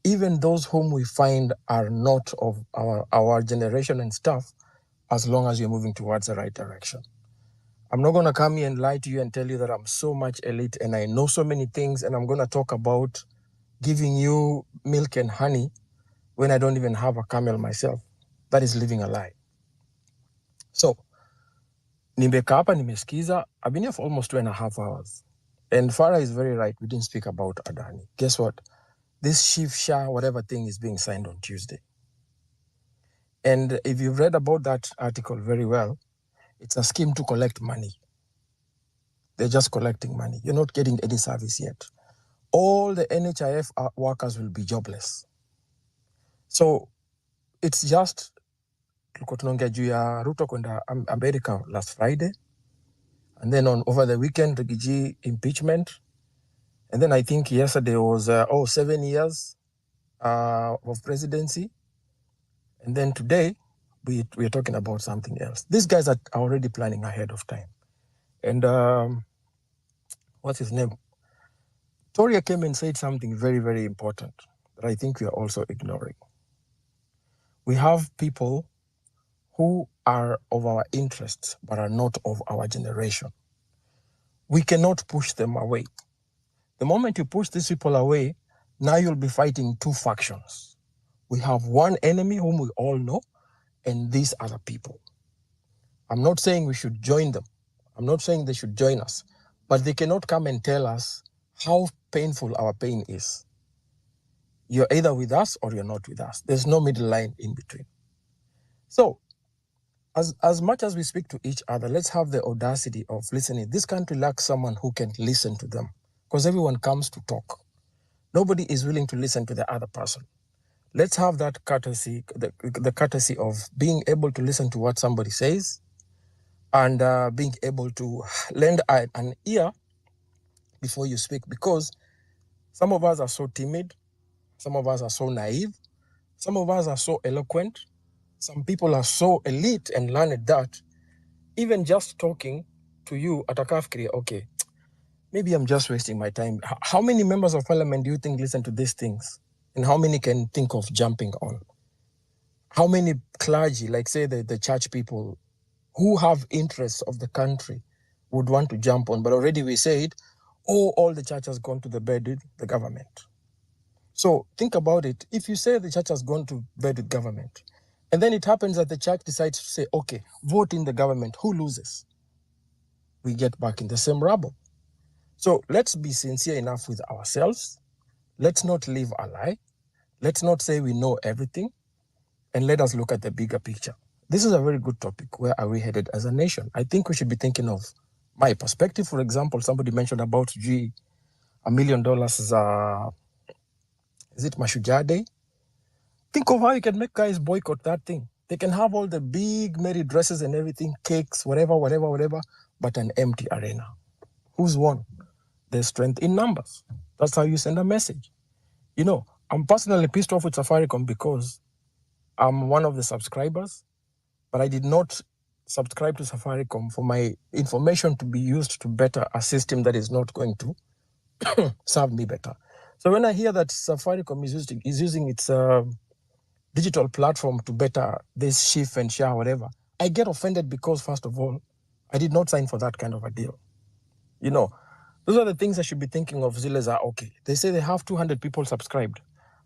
even those whom we find are not of our generation and stuff, as long as you're moving towards the right direction. I'm not going to come here and lie to you and tell you that I'm so much elite and I know so many things and I'm going to talk about giving you milk and honey when I don't even have a camel myself. That is living a lie. So, nimekaa hapa nimesikiza. I've been here for almost 2.5 hours. And Farah is very right. We didn't speak about Adani. Guess what? This Shiv Shah, whatever thing is being signed on Tuesday. And if you've read about that article very well, it's a scheme to collect money. They're just collecting money. You're not getting any service yet. All the NHIF workers will be jobless. So it's just, tulikuwa tunaongea juu ya Ruto kwenda America last Friday. And then over the weekend, Rigiji impeachment. And then I think yesterday was 7 years of presidency. And then today, we are talking about something else. These guys are already planning ahead of time. And what's his name? Toria came and said something very, very important that I think we are also ignoring. We have people who are of our interests, but are not of our generation. We cannot push them away. The moment you push these people away, now you'll be fighting two factions. We have one enemy whom we all know, and these other people. I'm not saying we should join them. I'm not saying they should join us, but they cannot come and tell us how painful our pain is. You're either with us or you're not with us. There's no middle line in between. So, as much as we speak to each other, let's have the audacity of listening. This country lacks someone who can listen to them, because everyone comes to talk. Nobody is willing to listen to the other person. Let's have that courtesy, the courtesy of being able to listen to what somebody says and being able to lend an ear before you speak, because some of us are so timid, some of us are so naive, some of us are so eloquent, some people are so elite and learned that even just talking to you at a cafeteria, okay, maybe I'm just wasting my time. How many members of parliament do you think listen to these things? And how many can think of jumping on? How many clergy, like say the church people, who have interests of the country would want to jump on? But already we said, all the church has gone to the bed with the government. So think about it. If you say the church has gone to bed with government, and then it happens that the church decides to say, okay, vote in the government, who loses? We get back in the same rubble. So let's be sincere enough with ourselves. Let's not live a lie. Let's not say we know everything. And let us look at the bigger picture. This is a very good topic. Where are we headed as a nation? I think we should be thinking of my perspective. For example, somebody mentioned about $1 million. Is it Mashujaa Day? Think of how you can make guys boycott that thing. They can have all the big merry dresses and everything, cakes, whatever, but an empty arena. Who's won? There's strength in numbers. That's how you send a message. You know, I'm personally pissed off with Safaricom because I'm one of the subscribers, but I did not subscribe to Safaricom for my information to be used to better a system that is not going to serve me better. So when I hear that Safaricom is using its digital platform to better this shift and share, whatever, I get offended because, first of all, I did not sign for that kind of a deal. You know, those are the things I should be thinking of. Ziles are okay. They say they have 200 people subscribed.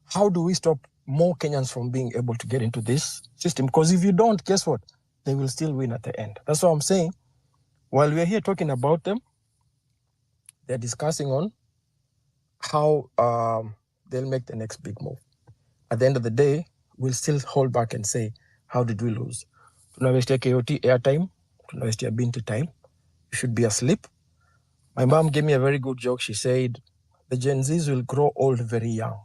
How do we stop more Kenyans from being able to get into this system? Because if you don't, guess what? They will still win at the end. That's what I'm saying. While we're here talking about them, they're discussing on how they'll make the next big move. At the end of the day, we'll still hold back and say, how did we lose? Tunawestia KOT airtime, tunawestia Binti time. You should be asleep. My mom gave me a very good joke. She said, the Gen Zs will grow old very young.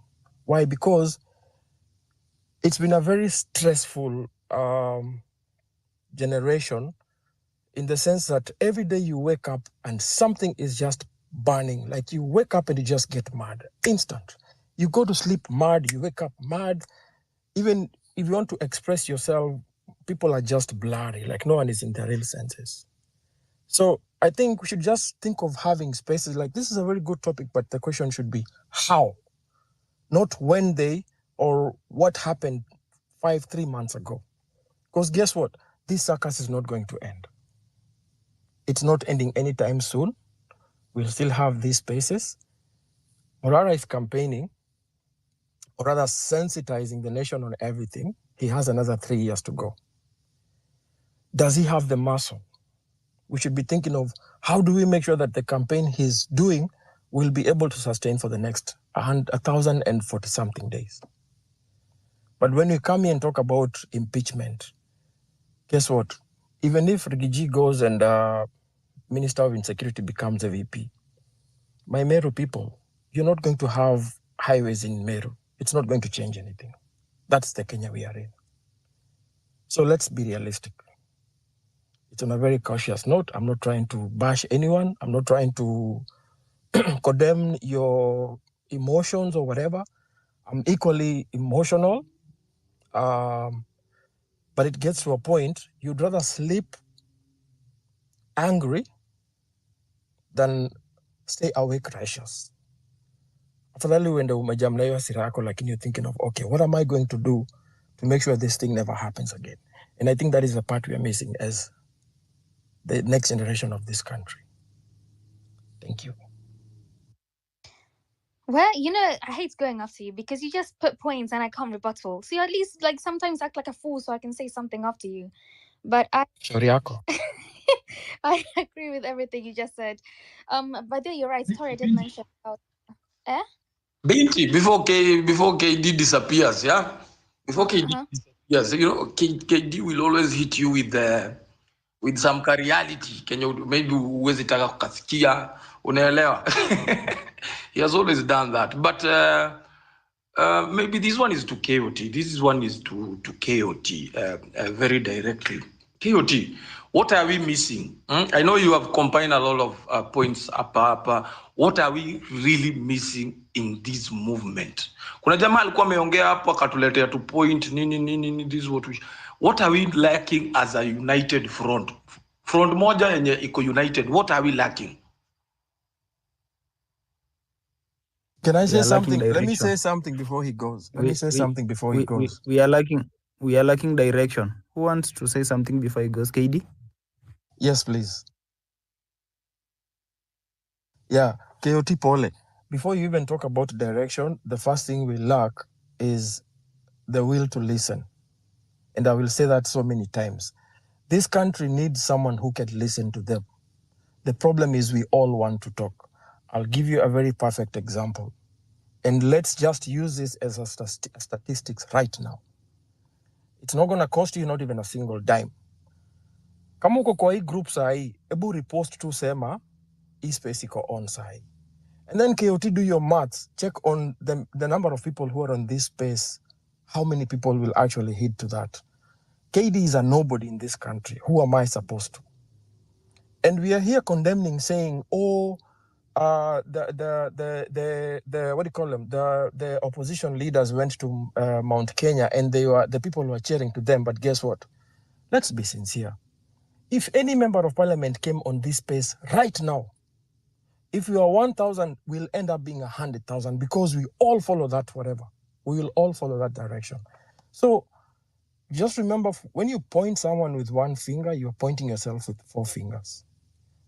Why? Because it's been a very stressful generation, in the sense that every day you wake up and something is just burning. Like you wake up and you just get mad, instant. You go to sleep mad, you wake up mad. Even if you want to express yourself, people are just blurry, like no one is in their real senses. So I think we should just think of having spaces like this. Is a very good topic, but the question should be how, not when they or what happened 3 months ago. Because guess what? This circus is not going to end. It's not ending anytime soon. We'll still have these spaces. Morara is campaigning, or rather sensitizing the nation on everything. He has another 3 years to go. Does he have the muscle? We should be thinking of how do we make sure that the campaign he's doing will be able to sustain for the next 1,040 something days. But when we come here and talk about impeachment, guess what? Even if Rigiji goes and Minister of Insecurity becomes a VP, my Meru people, you're not going to have highways in Meru. It's not going to change anything. That's the Kenya we are in. So let's be realistic. It's It's on a very cautious note. I'm not trying to bash anyone. I'm not trying to condemn your emotions or whatever. I'm equally emotional. But it gets to a point you'd rather sleep angry than stay awake righteous. Afadhali uende umejam na hiyo hasira yako, lakini you're thinking of, okay, what am I going to do to make sure this thing never happens again? And I think that is the part we are missing as the next generation of this country. Thank you. Well, you know, I hate going after you because you just put points and I can't rebuttal. So you at least like sometimes act like a fool so I can say something after you. But Shauri yako. I agree with everything you just said. By the way, you're right. Sorry, I did mention about Binti, before KD disappears, yeah? Before KD disappears, you know, KD will always hit you with some reality. Can you maybe uwezi taka kukasikia, unaelewa? He has always done that. But maybe this one is to KOT. This one is to KOT very directly. KOT, what are we missing? I know you have combined a lot of points up. What are we really missing in this movement? Kuna jamaa alikuwa ameongea hapo akatuletea tu point nini this what are we lacking as a united front? Front moja yenye iko united. What are we lacking? Can I say We are lacking something? Let me direction. say something before he goes. Let me say something before he goes. We are lacking direction. Who wants to say something before he goes? KD? Yes, please. Yeah, KOT Pole. Before you even talk about direction, the first thing we lack is the will to listen. And I will say that so many times. This country needs someone who can listen to them. The problem is we all want to talk. I'll give you a very perfect example. And let's just use this as a statistics right now. It's not going to cost you not even a single dime. Kama uko kwa hii group sahi, ebu repost tu sema, hii space iko on sahi. And then KOT, do your maths. Check on the number of people who are on this space. How many people will actually hit to that? KD is a nobody in this country. Who am I supposed to? And we are here condemning, saying, oh, the what do you call them? The opposition leaders went to Mount Kenya and the people were cheering to them. But guess what? Let's be sincere. If any member of parliament came on this space right now, if we are 1,000, we'll end up being 100,000 because we all follow that whatever. We will all follow that direction. So just remember, when you point someone with one finger, you're pointing yourself with 4 fingers.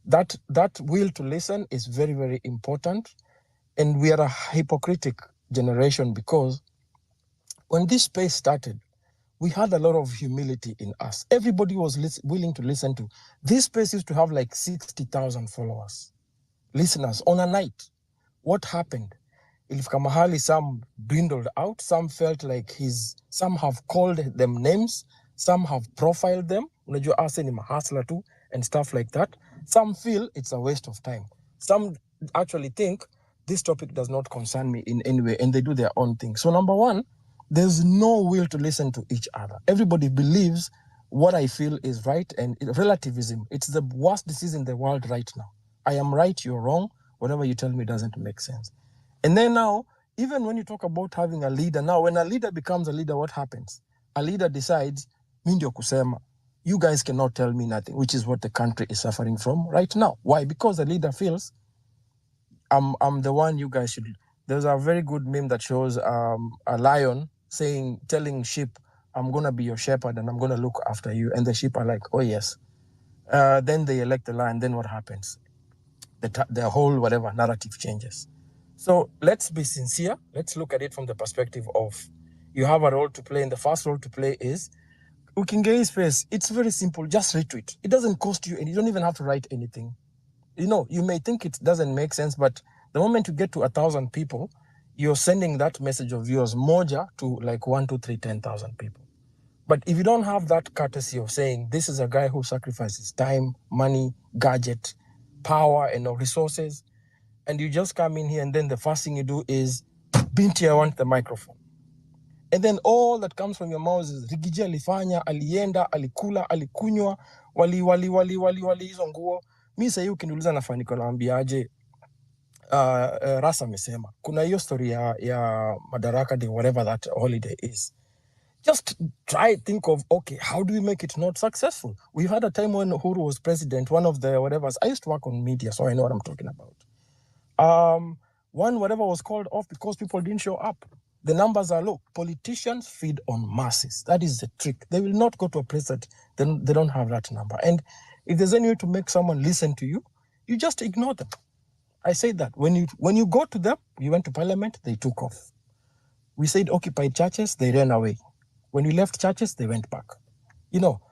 That will to listen is very, very important. And we are a hypocritic generation because when this space started, we had a lot of humility in us. Everybody was willing to listen to. This space used to have like 60,000 followers, listeners on a night. What happened? Ilifika mahali, some dwindled out, some felt like some have called them names, some have profiled them, unajua ase ni mahasla tu, and stuff like that. Some feel it's a waste of time. Some actually think this topic does not concern me in any way, and they do their own thing. So number one, there's no will to listen to each other. Everybody believes what I feel is right, and relativism, it's the worst disease in the world right now. I am right, you're wrong. Whatever you tell me doesn't make sense. And then now, even when you talk about having a leader, now when a leader becomes a leader, what happens? A leader decides, mi ndio kusema, you guys cannot tell me nothing, which is what the country is suffering from right now. Why? Because the leader feels, I'm the one you guys should. There's a very good meme that shows a lion telling sheep, I'm going to be your shepherd and I'm going to look after you. And the sheep are like, oh yes. Then they elect the lion. Then what happens? The whole whatever narrative changes. So let's be sincere. Let's look at it from the perspective of you have a role to play. And the first role to play is Ukingei space. It's very simple. Just retweet. It doesn't cost you, and you don't even have to write anything. You know, you may think it doesn't make sense, but the moment you get to 1,000 people, you're sending that message of yours moja to like 1, 2, 3, 10,000 people. But if you don't have that courtesy of saying, this is a guy who sacrifices time, money, gadget, power, and resources, and you just come in here and then the first thing you do is, Binti, I want the microphone. And then all that comes from your mouth is, Rigiji alifanya, alienda, alikula, alikunywa, wali hizo nguo. Mi sahii ukiniuliza nafaniko naambiaje, Rasa amesema kuna hiyo story ya Madaraka Day, whatever that holiday is. Just try think of, okay, how do we make it not successful? We had a time when Uhuru was president, one of the whatevers. I used to work on media, so I know what I'm talking about. One whatever was called off because people didn't show up. The numbers are low. Politicians feed on masses. That is the trick. They will not go to a place that they don't have that number. And if there's any way to make someone listen to you, you just ignore them. I say that when you go to them, you went to parliament, they took off. We said occupied churches, they ran away. When we left churches, they went back.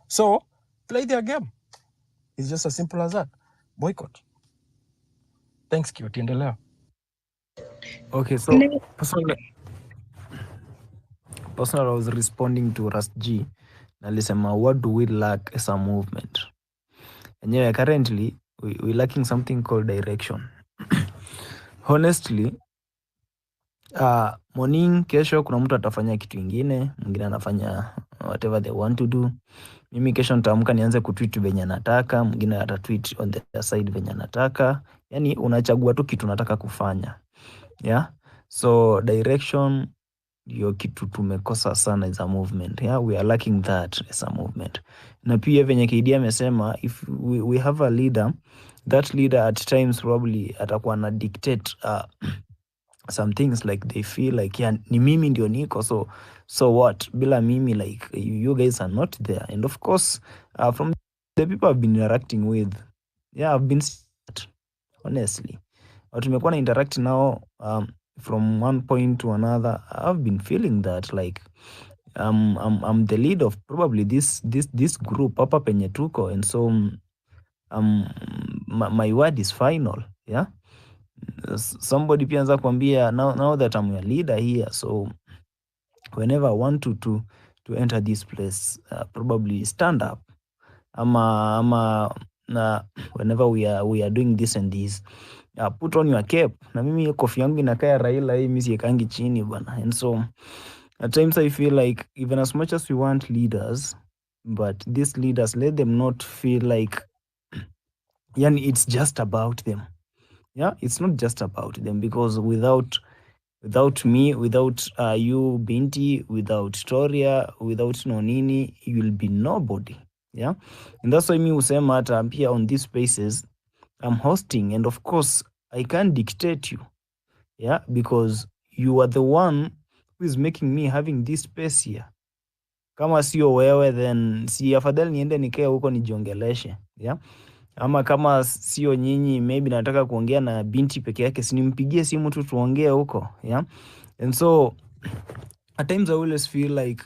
So play their game. It's just as simple as that. Boycott. Thanks, Kioti. Endelea. Okay, so personally, I was responding to Ras G. Nalisema, what do we lack as a movement? And yeah, currently, we're lacking something called direction. Honestly, morning, kesho, kuna mtu atafanya kitu ingine, mwingine anafanya whatever they want to do. Mimi kesho nitaamka nianze kutweet venye nataka, mwingine atatweet on the side venye nataka. Yani unachagua tu kitu nataka kufanya. Yeah, so direction ndio kitu tumekosa sana as a movement. Yeah, we are lacking that as a movement. Na pia venye KD amesema, if we have a leader, that leader at times probably atakuwa na dictate some things like they feel like, yeah, ni mimi ndio niko, so what, bila mimi, like you guys are not there. And of course, from the people I've been interacting with, yeah, I've been honestly, but tumekuwa na interact now from one point to another. I've been feeling that like I'm the lead of probably this group hapa penye tuko, and so my word is final. Yeah, somebody pia anza kuambia now that I'm a leader here, so whenever I want to enter this place, probably stand up ama whenever we are doing this and this, put on your cape. Na mimi kofi yangu inakaa Raila, hii mimi siekangi chini bwana. And so at times I feel like even as much as we want leaders, but these leaders, let them not feel like yani it's just about them. Yeah, it's not just about them, because without me, without you Binti, without Toria, without Nonini, you'll be nobody. Yeah, and that's why me usema hata I'm here on these spaces, I'm hosting, and of course I can't dictate you. Yeah, because you are the one who is making me having this space here. Kama sio wewe, then si afadhali niende nikae huko nijiongeleshe. Yeah, ama kama sio nyinyi, maybe nataka kuongea na Binti peke yake, sinimpigie simu tu tuongee huko. Yeah, and so at times I always feel like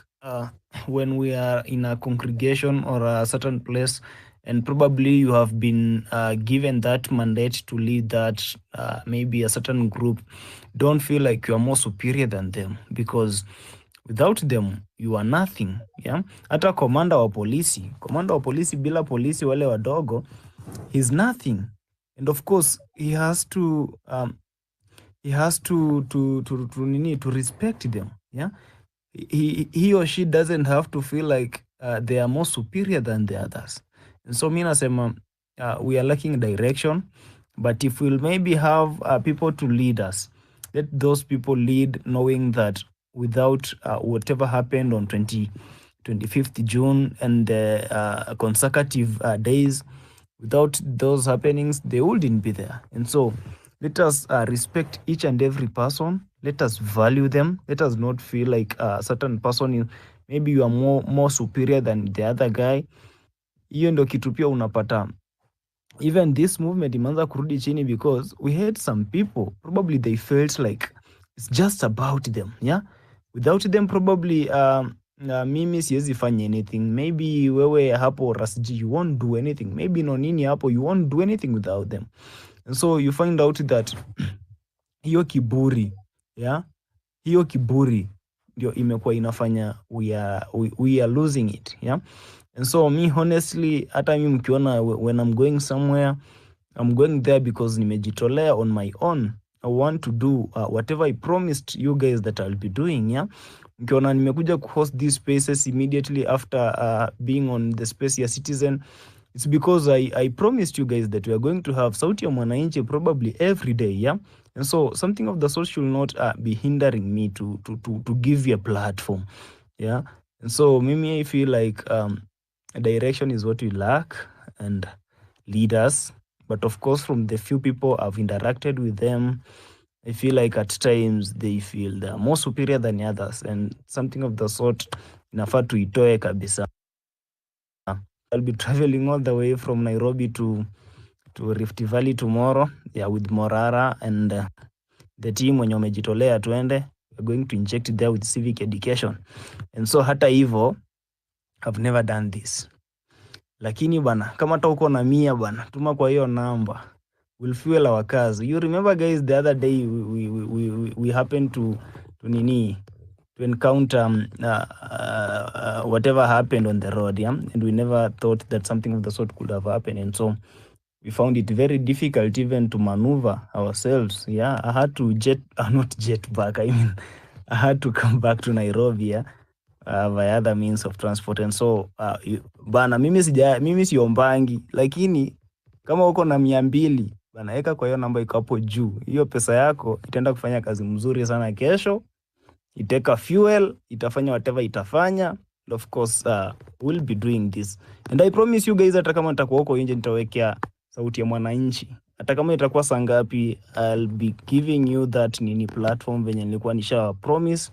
when we are in a congregation or a certain place, and probably you have been given that mandate to lead that maybe a certain group, don't feel like you are more superior than them, because without them you are nothing. Yeah, hata commander wa polisi bila polisi wale wadogo, he's nothing. And of course he has to respect them. Yeah, he or she doesn't have to feel like they are more superior than the others. And so mina sema, we are lacking direction, but if we'll maybe have people to lead us, let those people lead, knowing that without whatever happened on 25th June and the consecutive days, without those happenings, they wouldn't be there. And so let us respect each and every person. Let us value them. Let us not feel like a certain person, maybe you are more superior than the other guy. Hiyo ndo kitu pia unapata. Even this movement imeanza kurudi chini because we had some people, probably they felt like it's just about them. Yeah, without them probably mimi siwezi fanya anything. Maybe wewe hapo Rasji, you won't do anything. Maybe Nonini hapo, you won't do anything without them. And so you find out that hiyo kiburi, yeah, hiyo kiburi ndio imekuwa inafanya we are losing it. Yeah, and so me honestly, hata mimi mkiona when I'm going somewhere, I'm going there because nimejitolea on my own. I want to do whatever I promised you guys that I'll be doing. Yeah, mkiona nimekuja kuhost these spaces immediately after being on the space ya Citizen, It's because I promised you guys that we are going to have Sauti ya Mwananchi probably every day, yeah? And so something of the sort should not be hindering me to give you a platform, yeah? And so Mimi, I feel like direction is what we lack and leaders. But of course, from the few people I've interacted with them, I feel like at times they feel they're more superior than others, and something of the sort inafaa tuitoe kabisa. I'll be traveling all the way from Nairobi to Rift Valley tomorrow, yeah, with Morara and the team wenye wamejitolea tuende. We're going to inject there with civic education. And so hata hivyo, I've never done this. Lakini bana, kama hata uko na 100 bana, tuma kwa hiyo namba. We'll fuel our cars. You remember guys, the other day we happened to encounter whatever happened on the road, yeah? And we never thought that something of the sort could have happened. And so we found it very difficult even to maneuver ourselves. Yeah, I had to not jet back. I mean, I had to come back to Nairobi, yeah, via other means of transport. And so, bana, mimi siombangi, lakini kama uko na 200 bana, eka kwa hiyo namba iko hapo juu. Hiyo pesa yako itaenda kufanya kazi mzuri sana kesho. Iteka fuel, itafanya whatever itafanya. And of course, we'll be doing this. And I promise you guys, hata kama nitakuwa huko nje nitawekea Sauti ya Mwananchi. Hata kama itakuwa saa ngapi, I'll be giving you that platform venye nilikuwa nisha promise.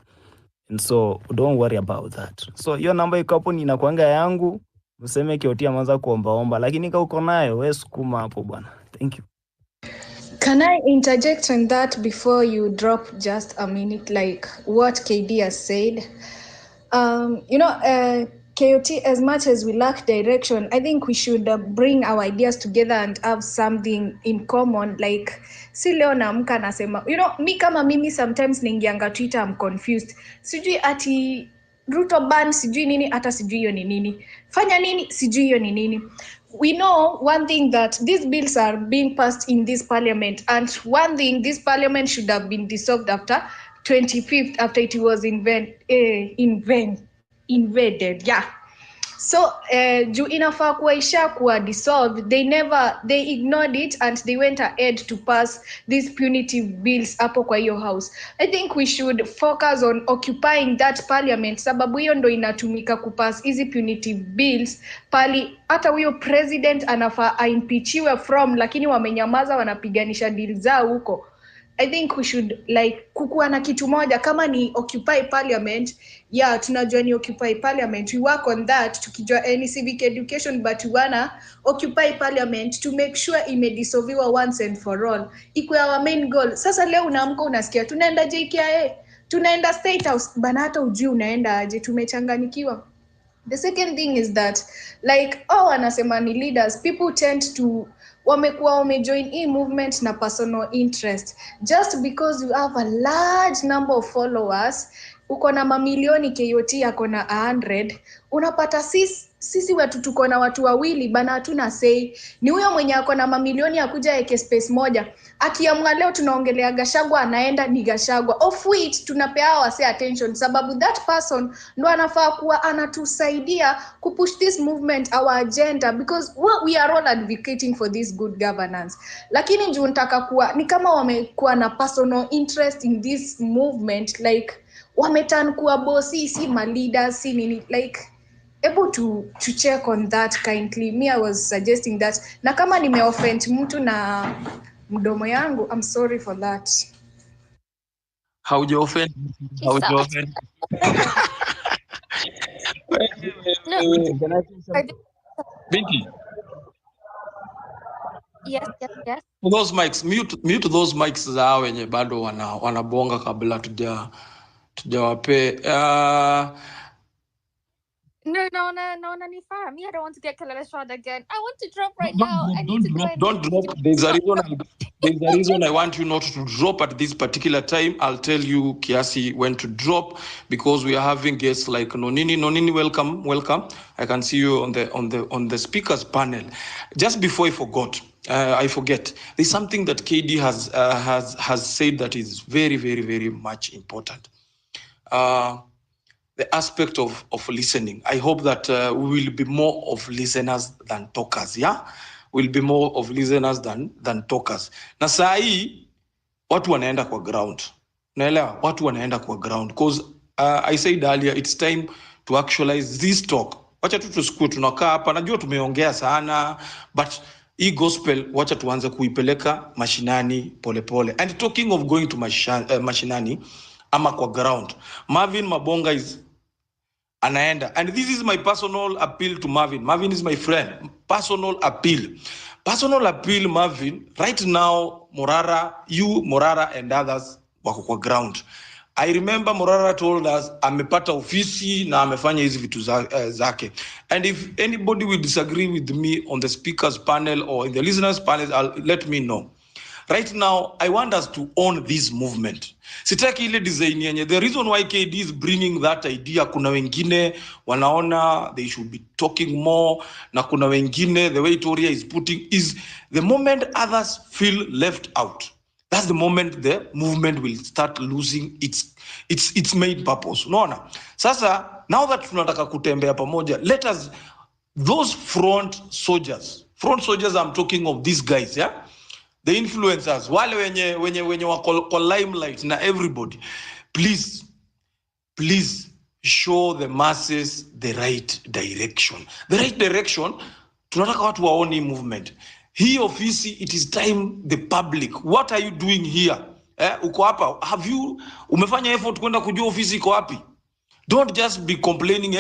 And so don't worry about that. So hiyo namba iko hapo, inakuanga yangu. Useme Kioti ameanza kuomba, lakini kama uko nayo wewe sukuma hapo bwana. Thank you. Can I interject on that before you drop just a minute, like what KD has said? KOT, as much as we lack direction, I think we should bring our ideas together and have something in common. Like, si leo naamka nasema, mi kama mimi sometimes ningianga Twitter, I'm confused. Sijui ati Ruto ban, sijui nini, hata sijui hiyo ni nini. Fanya nini, sijui hiyo ni nini. We know one thing, that these bills are being passed in this parliament, and one thing, this parliament should have been dissolved after 25th, after it was invaded, yeah. So juu inafaa kuwa isha kuwa dissolved, they ignored it and they went ahead to pass these punitive bills hapo kwa hiyo house. I think we should focus on occupying that parliament, sababu hiyo ndo inatumika kupass hizi punitive bills pali hata huyo president anafaa aimpeachiwe from, lakini wamenyamaza, wanapiganisha deal zao huko. I think we should kukuwa na kitu moja kama ni occupy parliament. Yeah, tunajua ni occupy parliament. We work on that tukijua any civic education, but we wanna occupy parliament to make sure imedissolviwa once and for all. Iko our main goal. Sasa leo unaamka unasikia tunaenda JKIA, tunaenda State House, bana hata ujui unaenda aje, tumechanganikiwa. The second thing is that wanasema ni leaders, people tend to wamekuwa wamejoin hii movement na personal interest. Just because you have a large number of followers, uko na mamilioni, KOT yako na 100, unapata sisi watu tuko na watu wawili bana, hatuna say. Ni huyo mwenye ako na mamilioni akuja eke space moja, akiamua leo tunaongelea Gachagua, anaenda ni Gachagua, of which tunapea wase attention, sababu that person ndo anafaa kuwa anatusaidia kupush this movement, our agenda, because we are all advocating for this good governance. Lakini juu nataka kuwa ni kama wamekuwa na personal interest in this movement, wametan kuwa bossi, si ma leaders, si nini, able to check on that kindly. Me, I was suggesting that. Na kama nimeoffend mtu na mdomo yangu, I'm sorry for that. Haujaoffend. Binti. Yes. Those mics, mute those mics za wenye bado wanabonga kabla tujawape. No, Nifara. Me, I don't want to get Kalala shot again. I want to drop right now. Don't drop. There's a reason I want you not to drop at this particular time. I'll tell you, Kiasi, when to drop, because we are having guests like Nonini. Nonini, welcome. I can see you on the speakers panel. Just before I forget. There's something that KD has said that is very, very, very much important. the aspect of listening. I hope that we will be more of listeners than talkers. Yeah, we'll be more of listeners than talkers. Na saa hii watu wanaenda kwa ground. Naelewa watu wanaenda kwa ground because I said earlier it's time to actualize this talk. Wacha tu tusikue tunakaa hapa, najua tumeongea sana, but hii gospel wacha tuanze kuipeleka mashinani polepole. And talking of going to mashinani ama kwa ground, Marvin Mabonga is anaenda, and this is my personal appeal to Marvin. Marvin is my friend. Personal appeal, Marvin. Right now, Morara and others wako kwa ground. I remember Morara told us amepata ofisi na amefanya hizi vitu zake. And if anybody will disagree with me on the speakers panel or in the listeners panel, let me know. Right now, I want us to own this movement. Sitaki ile design yenye. The reason why KD is bringing that idea, kuna wengine wanaona they should be talking more, na kuna wengine the way Toria is putting is the moment others feel left out. That's the moment the movement will start losing its main purpose. Unaona? Sasa, now that tunataka kutembea pamoja, let us, those front soldiers, I'm talking of these guys, yeah? The influencers, wale wenye wako limelight na everybody, please show the masses the right direction. The right direction, tunataka watu waone movement. Hii ofisi, it is time the public, what are you doing here? Uko hapa, umefanya effort kwenda kujua ofisi iko wapi? Don't just be complaining,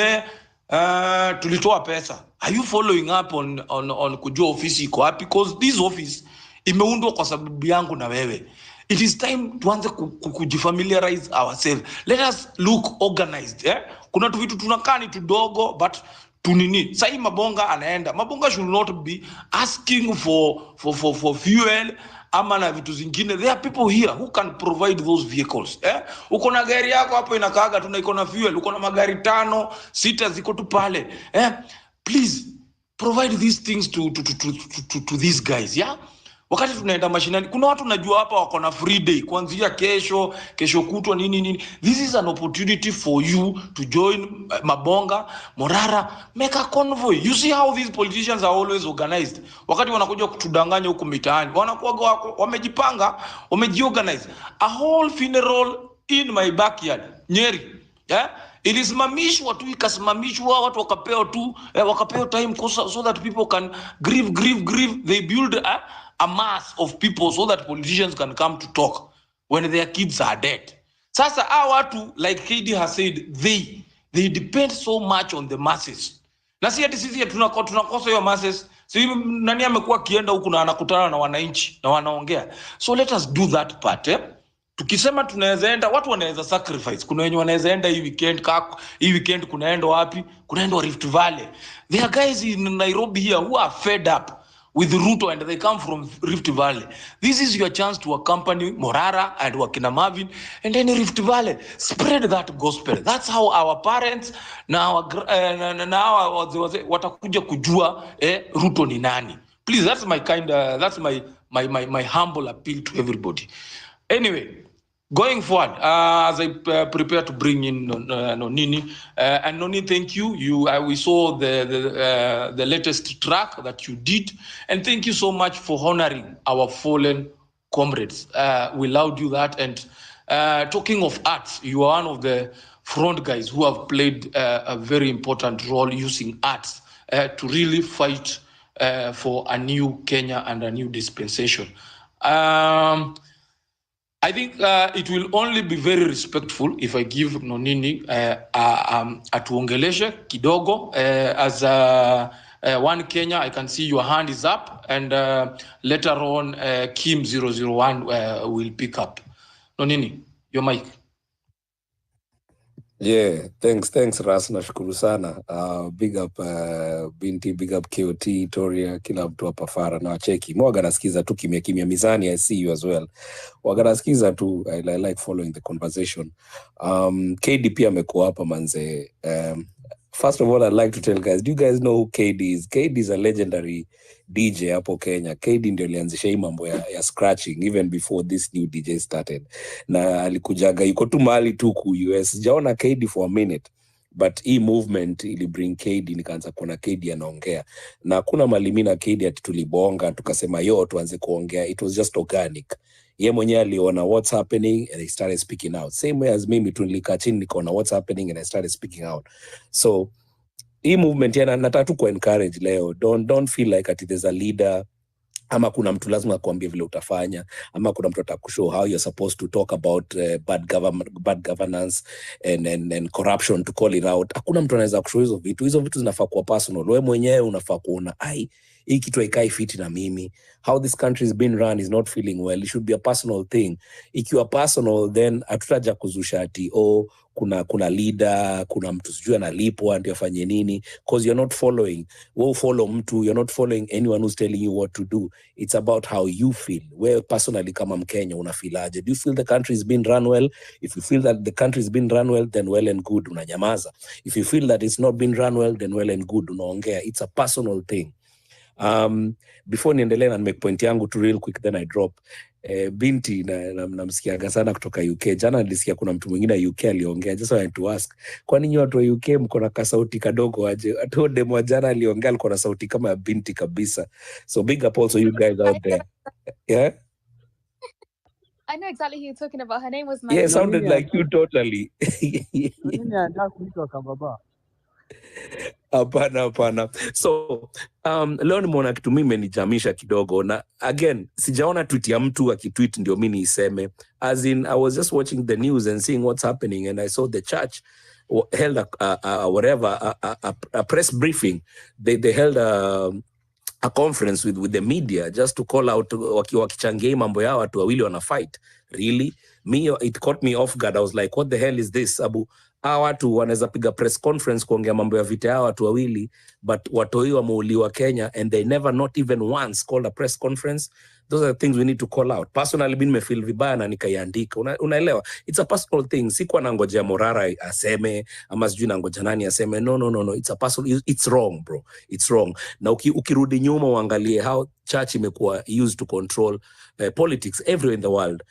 tulitoa pesa. Are you following up on kujua ofisi iko wapi? Because this office imeundwa kwa sababu yangu na wewe. It is time tuanze kujifamiliarize ourselves. Let us look organized. Kuna tu vitu tunakaa ni tudogo, but tunini. Sai Mabonga anaenda. Mabonga should not be asking for fuel ama na vitu zingine. There are people here who can provide those vehicles. Uko na gari yako hapo inakaaga tu na iko na fuel. Uko na magari 5, 6 ziko tu pale. Please provide these things to these guys, yeah? Wakati tunaenda mashinani, kuna watu najua hapa wako na free day kuanzia kesho kutwa nini. This is an opportunity for you to join Mabonga, Morara, make a convoy. You see how these politicians are always organized. Wakati wanakuja kutudanganya huko mitaani, wanakuwa wamejipanga, wamejiorganize. A whole funeral in my backyard, Nyeri. Ilisimamishwa tu, ikasimamishwa, watu wakapewa time so that people can grieve. They build a mass of people so that politicians can come to talk when their kids are dead. Sasa watu, like KD has said, they depend so much on the masses. Na si ati sisi tunakosa hiyo masses. Si nani amekuwa kienda huku na anakutana na wananchi na wanaongea. So let us do that part. Tukisema tunaweza enda, watu wanaweza sacrifice. Kuna wenye wanaweza enda hii weekend kunaenda wapi? Kunaenda Rift Valley. There are guys in Nairobi here who are fed up with Ruto and they come from Rift Valley. This is your chance to accompany Morara and Wakina Marvin and then Rift Valley. Spread that gospel. That's how our parents now watakuja kujua Ruto ni nani. Please, that's my humble appeal to everybody. Anyway, going forward, as I prepare to bring in Nonini, and Noni, thank you. We saw the latest track that you did, and thank you so much for honoring our fallen comrades. We allowed you that. And talking of arts, you are one of the front guys who have played a very important role using arts to really fight for a new Kenya and a new dispensation. I think it will only be very respectful if I give Nonini atuongeleshe kidogo. As One Kenya, I can see your hand is up, and later on Kim 001 will pick up. Nonini, your mic. Yeah, thanks Ras, nashukuru sana. Big up Binti, big up KOT, Toria, kila mtu hapa Fara na wacheki. Mwaga nasikiza tu kimya Mizani, I see you as well. Mwaga nasikiza tu, I like following the conversation. KD pia amekuwa hapa manze. First of all, I'd like to tell guys, do you guys know who KD is? KD is a legendary DJ hapo Kenya. KD ndio alianzisha hii mambo ya scratching even before this new DJ started. Na alikujaga yuko tu mahali tu ku US. Sijaona KD for a minute. but hii movement ili bring KD, nikaanza kuona KD anaongea, na kuna malimi na KD ati tulibonga tukasema yo tuanze kuongea. It was just organic. Ye mwenyewe aliona what's happening and he started speaking out, same way as mimi tulikaa chini nikaona what's happening and I started speaking out. So hii movement yana nataka tu ku encourage leo, don't feel like ati there's a leader ama kuna mtu lazima kuambia vile utafanya, ama kuna mtu atakushow how you're supposed to talk about bad governance and corruption to call it out. Hakuna mtu anaweza kushow hizo vitu. Hizo vitu zinafaa kuwa personal. Wewe mwenyewe unafaa kuona hii kitu haikai fiti na mimi. How this country is being run is not feeling well. It should be a personal thing. Ikiwa personal, then hatutaja kuzusha ati kuna leader, kuna mtu sijui analipwa ndio afanye nini, because you're not following. Wewe follow mtu, you're not following anyone who's telling you what to do. It's about how you feel. Wewe personally kama Mkenya unafeel aje? Do you feel the country is being run well? If you feel that the country is being run well, then well and good, unanyamaza. If you feel that it's not being run well, then well and good, unaongea. It's a personal thing. Before niendelee na make point yangu tu real quick, then I drop. Binti namsikiaga sana kutoka UK. Jana nilisikia kuna mtu mwingine UK aliongea. Just wanted to ask, kwa nini watu wa UK mko na kasauti kadogo aje? Atode mwa jana aliongea alikuwa na sauti kama ya binti kabisa. So big up also you guys out there. Yeah? I know exactly who you're talking about. Her name was Yeah, sounded like you totally. Nini anataka kuitwa kababa? Hapana. So leo nimeona kitu mimi imenijamisha kidogo, na again sijaona tweet ya mtu akitweet ndio mimi niiseme. As in, I was just watching the news and seeing what's happening, and I saw the church held a press briefing. They held a conference with the media just to call out wakichangia mambo yao watu wawili wana fight. Really? It caught me off guard. I was like, what the hell is this? Abu, hawa watu wanaweza piga press conference kuongea mambo ya vita yao watu wawili, but watoi wameuliwa Kenya and they never not even once called a press conference. Those are the things we need to call out. Personally, mimi nimefeel vibaya na nikaiandika. Unaelewa? It's a personal thing. Sikuwa nangojea Morara aseme, ama sijui nangoja nani aseme. No. It's a personal. It's wrong, bro. It's wrong. Na ukirudi nyuma uangalie how church imekuwa used to control politics everywhere in the world.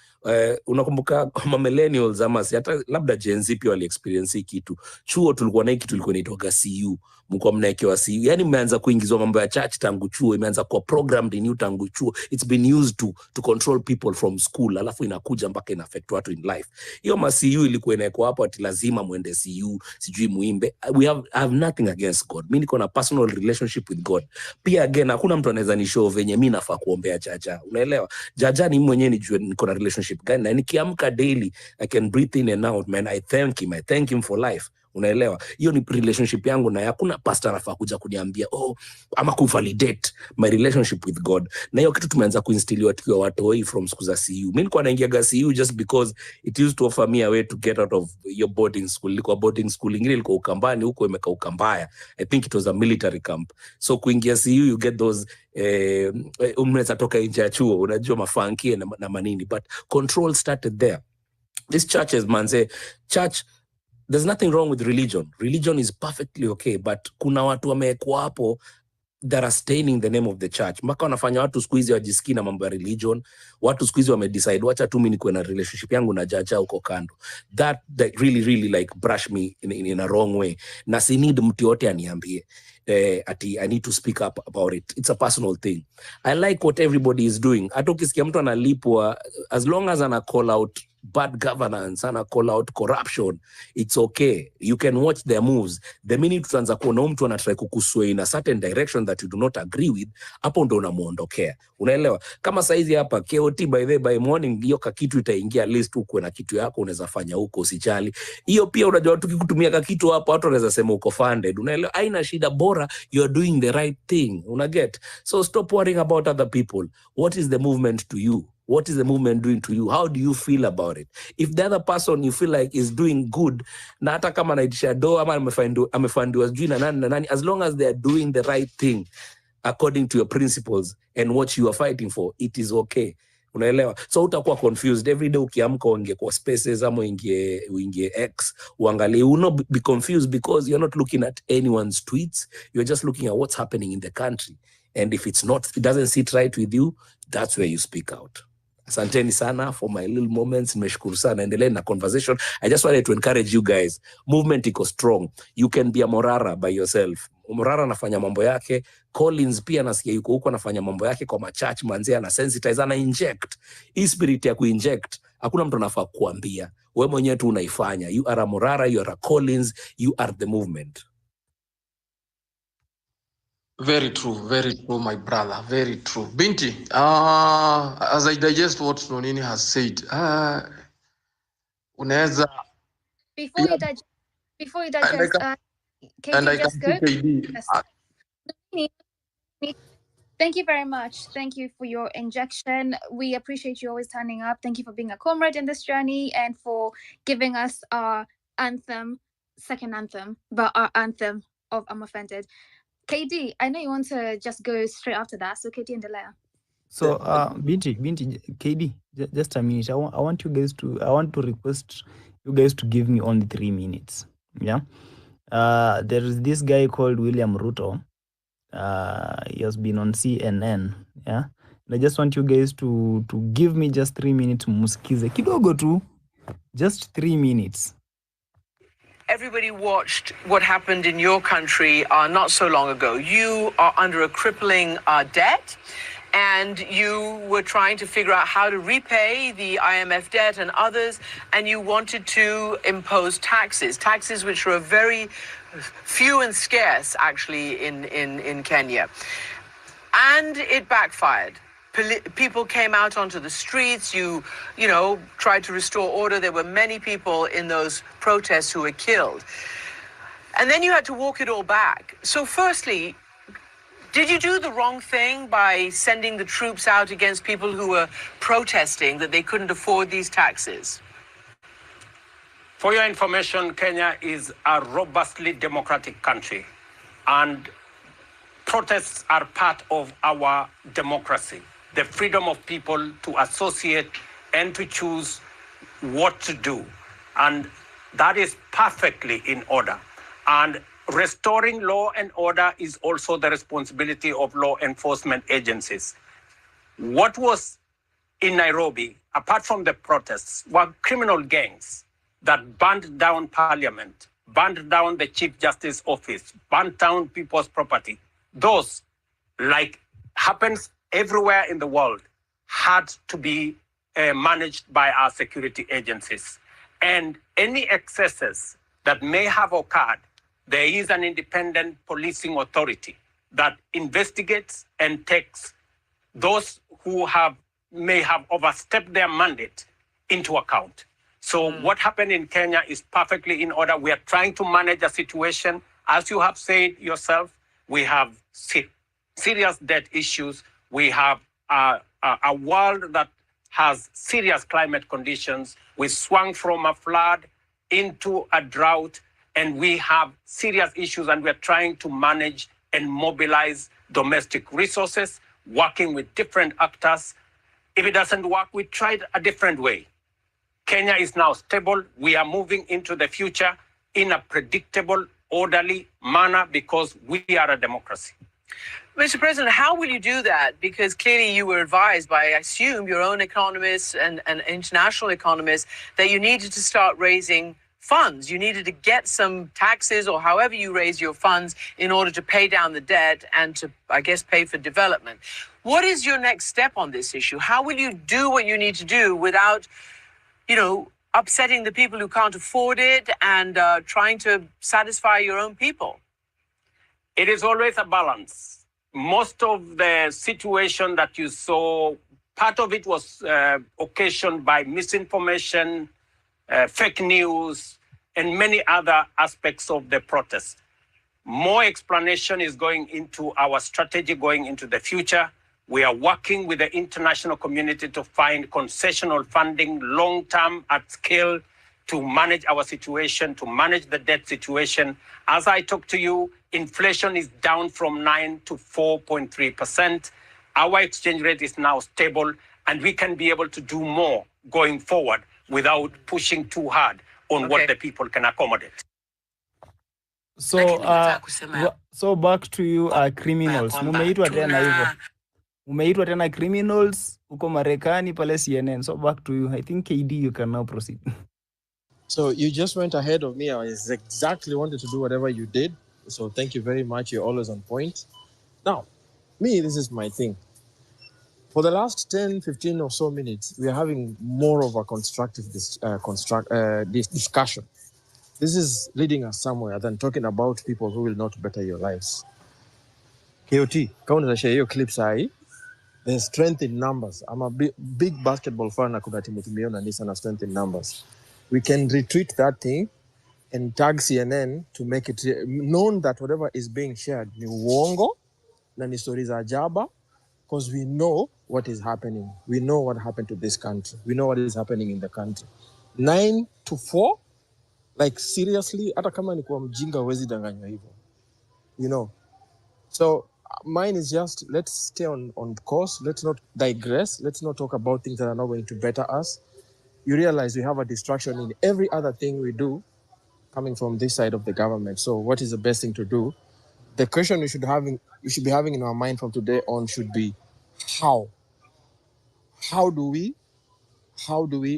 Unakumbuka millennials ama hata labda Gen Z pia wali experience hii kitu. Chuo tulikuwa na hii kitu tulikuwa inaitwa CU. Mko mnaekewa CU. Yani mmeanza kuingizwa mambo ya church tangu chuo, imeanza kuwa programmed in you tangu chuo. It's been used to control people from school, alafu inakuja mpaka ina affect watu in life. Hiyo CU ilikuwa inaekwa hapo ati lazima muende CU, sijui muimbe. I have nothing against God. Mimi niko na personal relationship with God. Pia again hakuna mtu anaweza ni show venye mimi nafaa kuombea Jaja. Unaelewa? Jaja ni mwenyewe nijue niko na relationship gani, na nikiamka daily I can breathe in and out, man. I thank him for life. Unaelewa? Hiyo ni relationship yangu, na hakuna pastor anafaa kuja kuniambia ama kuvalidate my relationship with God. Na hiyo kitu tumeanza kuinstiliwa tukiwa watoi from siku za CU. Mimi nilikuwa naingia CU just because it used to offer me a way to get out of your boarding school. Ilikuwa boarding school ingine ilikuwa Ukambani, huko imekauka mbaya. I think it was a military camp. So kuingia CU you get those umnaweza toka nje ya chuo, unajua mafankie na manini, but control started there. These churches, man, say church, there's nothing wrong with religion. Religion is perfectly okay, but kuna watu wamekuwa hapo that are staining the name of the church. Mpaka wanafanya watu siku hizi wajisikii na mambo ya religion. Watu siku hizi wamedecide wacha tu mimi nikuwe na relationship yangu na Jaja huko kando. That really like brush me in a wrong way. Na si need mtu yote aniambie. Ati I need to speak up about it. It's a personal thing. I like what everybody is doing. Hata ukisikia mtu analipwa, as long as ana call out bad governance, ana call out corruption, it's okay. You can watch their moves. The minute tutaanza kuona mtu anatry kukusway in a certain direction that you do not agree with, hapo ndo unamuondokea. Unaelewa? Kama saizi hapa KOT by morning hiyo kitu itaingia, list uko na kitu yako unaweza fanya huko, usijali. Hiyo pia unajua tukikutumia kitu hapo watu wanaweza sema uko funded. Unaelewa? Haina shida, bora you are doing the right thing. Unaget? So stop worrying about other people. What is the movement to you? What is the movement doing to you? How do you feel about it? If the other person you feel like is doing good, na hata kama anaitisha do ama amefandiwa sijui na nani, as long as they are doing the right thing according to your principles and what you are fighting for, it is okay. Unaelewa? So utakuwa confused every day ukiamka uingie kwa spaces ama uingie X uangalie, you will not be confused because you're not looking at anyone's tweets. You're just looking at what's happening in the country. And if it doesn't sit right with you, that's where you speak out. Asanteni sana for my little moments. Nimeshukuru sana. Endelee na conversation. I just wanted to encourage you guys. Movement iko strong. You can be a Morara by yourself. Morara anafanya mambo yake. Collins pia nasikia yuko huko anafanya mambo yake kwa machurch, manzee ana sensitize, ana inject. Hii spirit ya kuinject, hakuna mtu anafaa kuambia. Wewe mwenyewe tu unaifanya. You are a Morara, you are a Collins, you are the movement. Very true, my brother. Very true. Binti, as I digest what Nonini has said, unaweza Before you digest, can and you I just can go? see KD. Yes. Thank you very much. Thank you for your injection. We appreciate you always turning up. Thank you for being a comrade in this journey and for giving us our anthem, second anthem, but our anthem of I'm Offended. KD, I know you want to just go straight after that. So KD and Delaya. So, Binti, KD, just a minute. I want to request you guys to give me only 3 minutes. Yeah. There is this guy called William Ruto. He has been on CNN. Yeah. And I just want you guys to give me just 3 minutes. Musikize kidogo tu. Just 3 minutes. Everybody watched what happened in your country not so long ago. You are under a crippling debt, and you were trying to figure out how to repay the IMF debt and others, and you wanted to impose taxes which are very few and scarce, actually, in Kenya. And it backfired. People came out onto the streets. You tried to restore order. There were many people in those protests who were killed. And then you had to walk it all back. So firstly, did you do the wrong thing by sending the troops out against people who were protesting that they couldn't afford these taxes? For your information, Kenya is a robustly democratic country, and protests are part of our democracy. The freedom of people to associate and to choose what to do. And that is perfectly in order. And restoring law and order is also the responsibility of law enforcement agencies. What was in Nairobi, apart from the protests, were criminal gangs that burned down parliament, burned down the Chief Justice office, burned down people's property. Those, like happens everywhere in the world, had to be managed by our security agencies. And any excesses that may have occurred, there is an independent policing authority that investigates and takes those who may have overstepped their mandate into account. So what happened in Kenya is perfectly in order. We are trying to manage a situation. As you have said yourself, we have serious debt issues. We have a world that has serious climate conditions. We swung from a flood into a drought, and we have serious issues, and we're trying to manage and mobilize domestic resources, working with different actors. If it doesn't work, we tried a different way. Kenya is now stable. We are moving into the future in a predictable, orderly manner because we are a democracy. Mr. President, how will you do that? Because clearly you were advised by, I assume, your own economists and international economists that you needed to start raising funds. You needed to get some taxes or however you raise your funds in order to pay down the debt and to, I guess, pay for development. What is your next step on this issue? How will you do what you need to do without, upsetting the people who can't afford it and trying to satisfy your own people? It is always a balance. Most of the situation that you saw, part of it was occasioned by misinformation, fake news, and many other aspects of the protest. More explanation is going into our strategy going into the future. We are working with the international community to find concessional funding long-term at scale to manage our situation, to manage the debt situation. As I talk to you, inflation is down from 9 to 4.3%. Our exchange rate is now stable, and we can be able to do more going forward without pushing too hard on what the people can accommodate. So, so back to you, criminals. Mumeitwa tena hivyo. Umeitwa tena criminals huko Marekani pale CNN. So back to you. I think KD, you can now proceed. So you just went ahead of me. I was exactly wanted to do whatever you did. So thank you very much. You're always on point. Now, me, this is my thing. For the last 10, 15 or so minutes, we are having more of a constructive discussion. This is leading us somewhere than talking about people who will not better your lives. KOT, kama unaweza share hiyo clip sahi. There's strength in numbers. I'm a big basketball fan. Kuna timu tumeona ni sana strength in numbers. We can retweet that thing and tag CNN to make it known that whatever is being shared ni uongo na ni stories za ajaba, because we know what is happening. We know what happened to this country. We know what is happening in the country. 9 to 4, like seriously, hata kama ni kwa mjinga huwezi danganywa hivyo. You know. So mine is just, let's stay on course. Let's not digress. Let's not talk about things that are not going to better us. You realize we have a distraction in every other thing we do coming from this side of the government. So what is the best thing to do? The question we should be having in our mind from today on should be how? How do we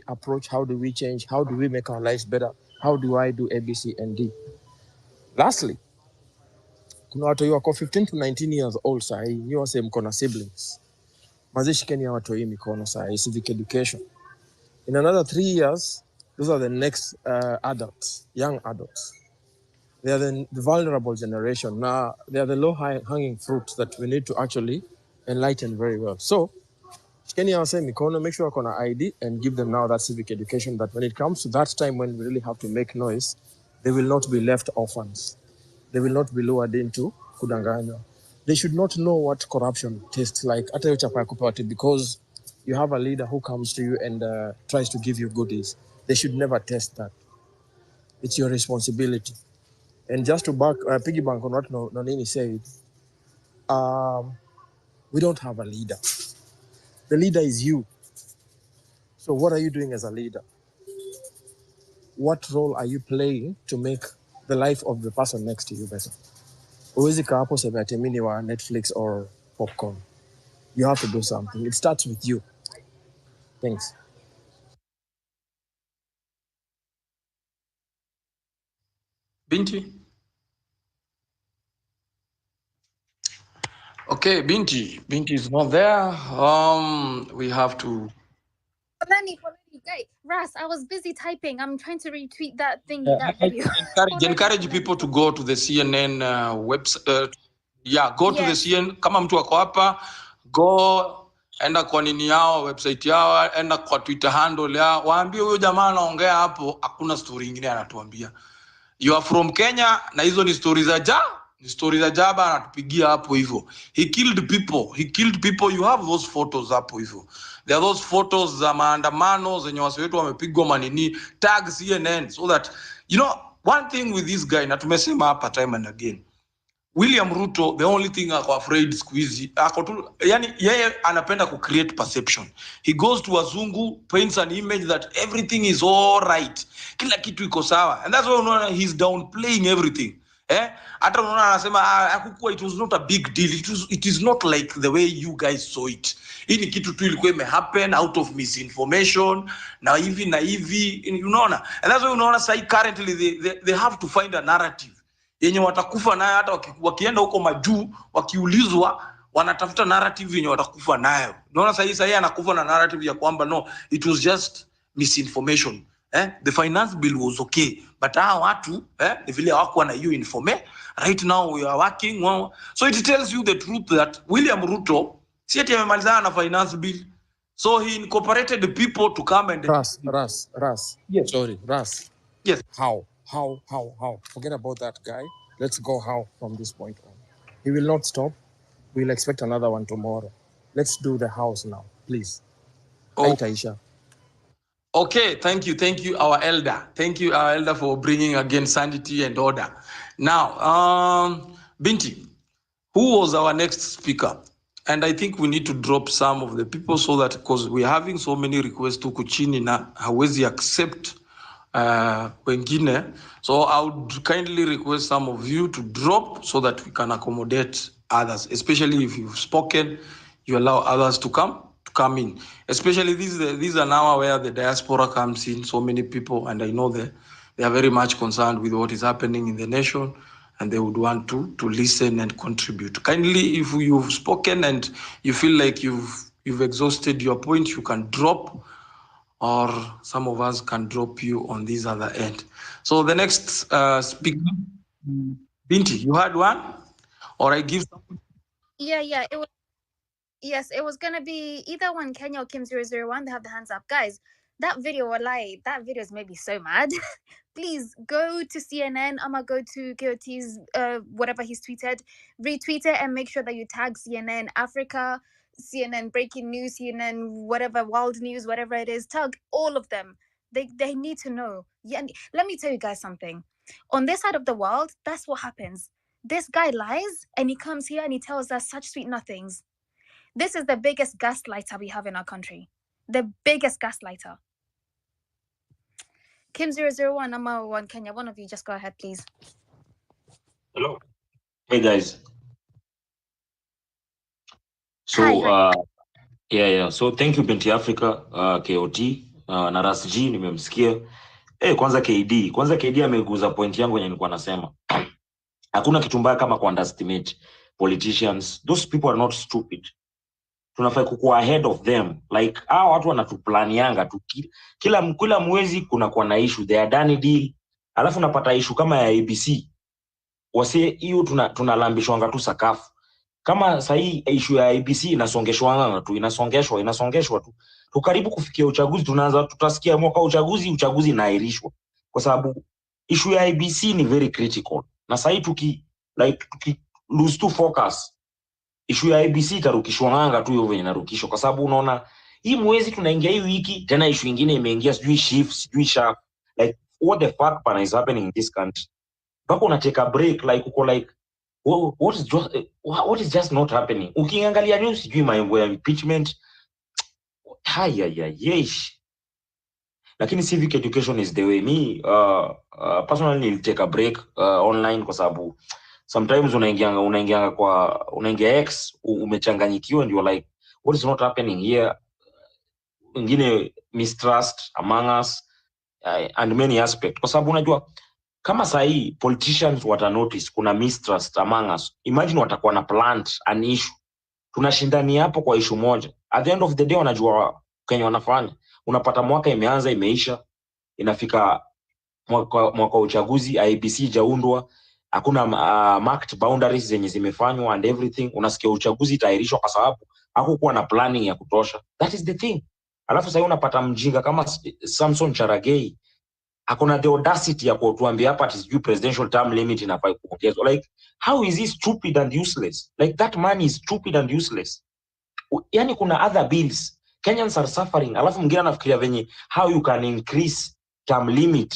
approach? How do we change? How do we make our lives better? How do I do A, B, C, and D? Lastly, kuna watu wako 15 to 19 years old sahi, ni wase mko na siblings. Mazishikeni ya watu hii mikono sahi, civic education. In another 3 years, those are the next adults, young adults. They are the vulnerable generation. Now, they are the low-hanging fruits that we need to actually enlighten very well. So, shikeni ya wase mikono, make sure wako na ID and give them now that civic education that when it comes to that time when we really have to make noise, they will not be left orphans. They will not be lured into kudanganywa. They should not know what corruption tastes like. Hata hiyo chapa ya kupewa because you have a leader who comes to you and tries to give you goodies. They should never taste that. It's your responsibility. And just to piggyback on what Nonini said, we don't have a leader. The leader is you. So what are you doing as a leader? What role are you playing to make the life of the person next to you better? Huwezi kaa hapo sema ati mimi ni wa Netflix or popcorn. You have to do something. It starts with you. Thanks. Binti? Okay, Binti is not there. We have to. Polani, guys, Ras, I was busy typing. I'm trying to retweet that thing, that video. Encourage people to go to the CNN website. Go to the CNN. Kama mtu wako hapa, go enda kwa nini yao, website yao, enda kwa Twitter handle yao. Waambie huyo jamaa anaongea hapo, hakuna story nyingine anatuambia. You are from Kenya na hizo ni stories za jaba anatupigia hapo hivyo. He killed people. You have those photos hapo hivyo. There are those photos za maandamano zenye wase wetu wamepigwa manini, tag CNN so that one thing with this guy na tumesema hapa time and again. William Ruto, the only thing ako afraid squeeze yani yeye anapenda ku create perception. He goes to wazungu, paints an image that everything is all right. Kila kitu iko sawa. And that's why unaona he's downplaying everything. Hata unaona anasema hakukuwa, it was not a big deal. It is not like the way you guys saw it. Hii ni kitu tu ilikuwa imehappen out of misinformation na hivi unaona. And that's why unaona sai currently they have to find a narrative yenye watakufa nayo. Hata wakienda huko majuu wakiulizwa wanatafuta narrative yenye watakufa nayo. Unaona sasa anakufa na narrative ya kwamba no, it was just misinformation. The finance bill was okay, but watu ni vile hawakuwa na hiyo informe. Right now we are working so it tells you the truth that William Ruto si ati amemalizana na finance bill, so he incorporated the people to come and Ras. Yes. Sorry, Ras. Yes. How? Forget about that guy. Let's go how from this point on. He will not stop. We'll expect another one tomorrow. Let's do the house now, please. Aisha. Okay, thank you, our elder. Thank you, our elder, for bringing again sanity and order. Now, Binti, who was our next speaker? And I think we need to drop some of the people so that, because we're having so many requests to kuchini na hawezi accept wengine. So I would kindly request some of you to drop so that we can accommodate others, especially if you've spoken, you allow others to come in. Especially these are now where the diaspora comes in, so many people, and I know they are very much concerned with what is happening in the nation, and they would want to listen and contribute. Kindly, if you've spoken and you feel like you've exhausted your point, you can drop, or some of us can drop you on this other end. So the next speaker, Binti, you had one? Or I give someone? Yeah, it was. Yes, it was gonna be either one, Kenya or Kim 001. They have the hands up, guys. That video, wallahi, that video has made me so mad. Please go to CNN. I'ma go to KOT's whatever he's tweeted, retweet it, and make sure that you tag CNN Africa, CNN Breaking News, CNN whatever Wild News, whatever it is. Tag all of them. They need to know. Yeah, let me tell you guys something. On this side of the world, that's what happens. This guy lies and he comes here and he tells us such sweet nothings. This is the biggest gaslighter we have in our country. The biggest gaslighter. Kim 001, number 1 Kenya. One of you just go ahead, please. Hello. Hey guys. So Hi. yeah. So thank you Binti Africa, KOT, na Ras G nimemsikia. Kwanza KD ameguza point yangu yenye nilikuwa nasema. Hakuna kitu mbaya kama ku underestimate politicians. Those people are not stupid. Tunafai kukuwa ahead of them. Like hao watu wanatuplanianga tu kila mwezi kuna kwa na issue, they are done deal. Alafu unapata issue kama ya ABC. Wase hiyo tunalambishwanga tu sakafu. Kama sahi issue ya ABC inasongeshwa tu. Tukaribu kufikia uchaguzi tutasikia mwaka uchaguzi inaahirishwa. Kwa sababu issue ya ABC ni very critical. Na sahi tuki lose to focus. Issue ya ABC itarukishwa tu hivyo venye narukishwa, kwa sababu unaona hii mwezi tunaingia hii wiki tena issue nyingine imeingia, sijui shift. Like what the fuck is happening in this country? Bako una take a break, like uko like what is just not happening? Ukiangalia news sijui mambo ya impeachment. Yesh. Lakini civic education is the way. Me personally I'll take a break online, kwa sababu sometimes unaingia X umechanganyikiwa and you're like what is not happening here. Wengine mistrust among us and many aspects, kwa sababu unajua kama sahi politicians wata notice kuna mistrust among us, imagine watakuwa na plant an issue, tunashindani hapo kwa issue moja, at the end of the day wanajua Kenya wanafanya. Unapata mwaka imeanza imeisha, inafika mwaka uchaguzi, IEBC jaundwa, hakuna marked boundaries zenye zimefanywa and everything. Unasikia uchaguzi itaahirishwa kwa sababu hakukuwa na planning ya kutosha. That is the thing. Alafu sasa unapata mjinga kama Samson Cherargei hakuna the audacity ya kutuambia hapa ati sijui presidential term limit inafai kuongezwa. Like how is he stupid and useless? Like that man is stupid and useless. Yani kuna other bills Kenyans are suffering, alafu mwingine anafikiria venye how you can increase term limit.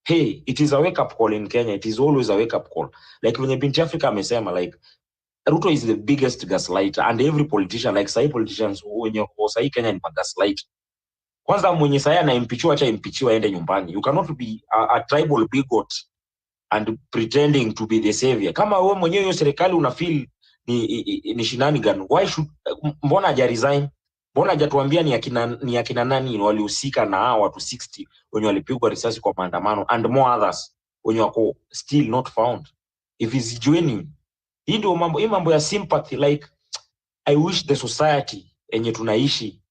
Hey, it is a wake up call in Kenya. It is always a wake up call. Like when Binti Africa amesema, like Ruto is the biggest gaslighter, and every politician, like sahi politicians wenye sahi Kenya ni magaslight. Kwanza mwenye sahi anaimpichiwa acha impichiwa aende nyumbani. You cannot be a tribal bigot and pretending to be the savior. Kama wewe mwenyewe hiyo serikali una feel ni shenanigan, why should mbona haja resign? Mbona hajatuambia ni akina nani walihusika na hao watu 60 wenye walipigwa risasi kwa maandamano and more others wenye wako still not found? If is genuine, hii ndio mambo ya sympathy. Like I wish the society enye tunaishi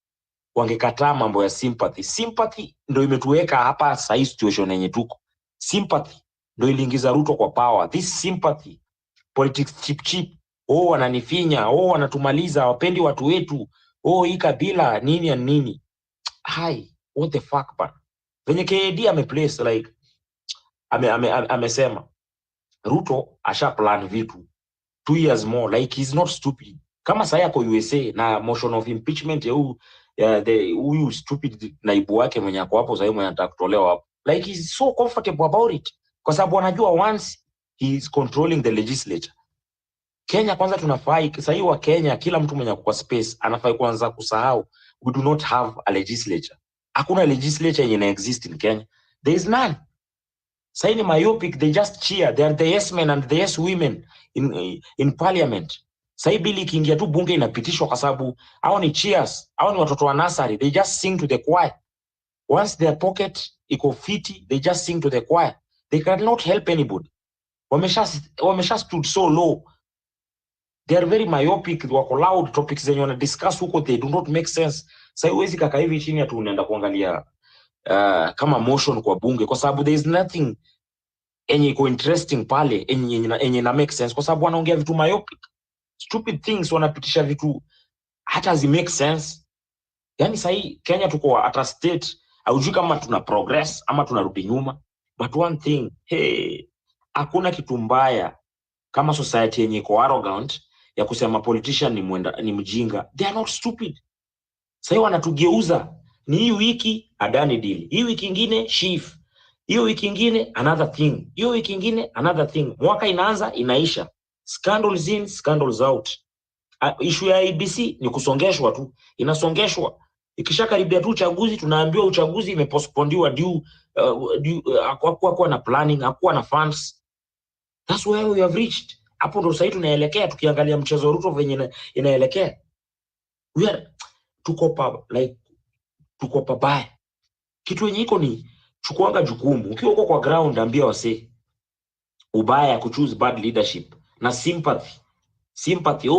wangekataa mambo ya sympathy. Sympathy ndio imetuweka hapa sasa situation yenye tuko. Sympathy ndio iliingiza Ruto kwa power. This sympathy politics cheap. Wananifinya, wanatumaliza, wapendi watu wetu, hii kabila nini. Hai, what the fuck man. Venye KD ameplace like amesema Ruto asha plan vitu 2 years more, like he's not stupid. Kama saya kwa USA na motion of impeachment ya huyu stupid naibu wake mwenye ako hapo sasa mwenye anataka kutolewa hapo, like he's so comfortable about it, kwa sababu anajua once he is controlling the legislature. Kenya kwanza tunafai sasa wa Kenya, kila mtu mwenye kwa space anafai kwanza kusahau we do not have a legislature. Hakuna legislature yenye exist in Kenya. There is none. Sasa ni myopic, they just cheer. They are the yes men and the yes women in parliament. Sasa bili ikiingia tu bunge inapitishwa kwa sababu hao ni cheers, hao ni watoto wa nursery, they just sing to the choir. Once their pocket iko fiti, they just sing to the choir. They cannot help anybody. Wamesha stood so low. They are very myopic, wako loud, topics zenye wana discuss huko they do not make sense. Sasa huwezi kaka hivi chini atu unaenda kuangalia kama motion kwa bunge kwa sababu there is nothing enye iko interesting pale enye na make sense kwa sababu wanaongea vitu myopic. Stupid things, wanapitisha vitu hata zi make sense. Yani sahi Kenya tuko at a state haujui kama tuna progress ama tunarudi nyuma. But one thing, hey, hakuna kitu mbaya kama society yenye iko arrogant ya kusema politician ni mjinga. They are not stupid. Sasa wanatugeuza. Ni hii wiki Adani deal. Hii wiki nyingine Chief. Hiyo wiki nyingine another thing. Hiyo wiki nyingine another thing. Mwaka inaanza inaisha. Scandals in, scandals out. Issue ya IEBC ni kusongeshwa tu. Inasongeshwa. Ikishakaribia tu uchaguzi tunaambiwa uchaguzi imepostponediwa due hakuwa na planning, hakuwa na funds. That's where we have reached. Hapo ndo sasa tunaelekea tukiangalia mchezo Ruto venye inaelekea. We are tuko pabaya. Kitu yenye iko ni chukuanga jukumu. Ukiwa uko kwa ground ambia wase ubaya kuchoose bad leadership na sympathy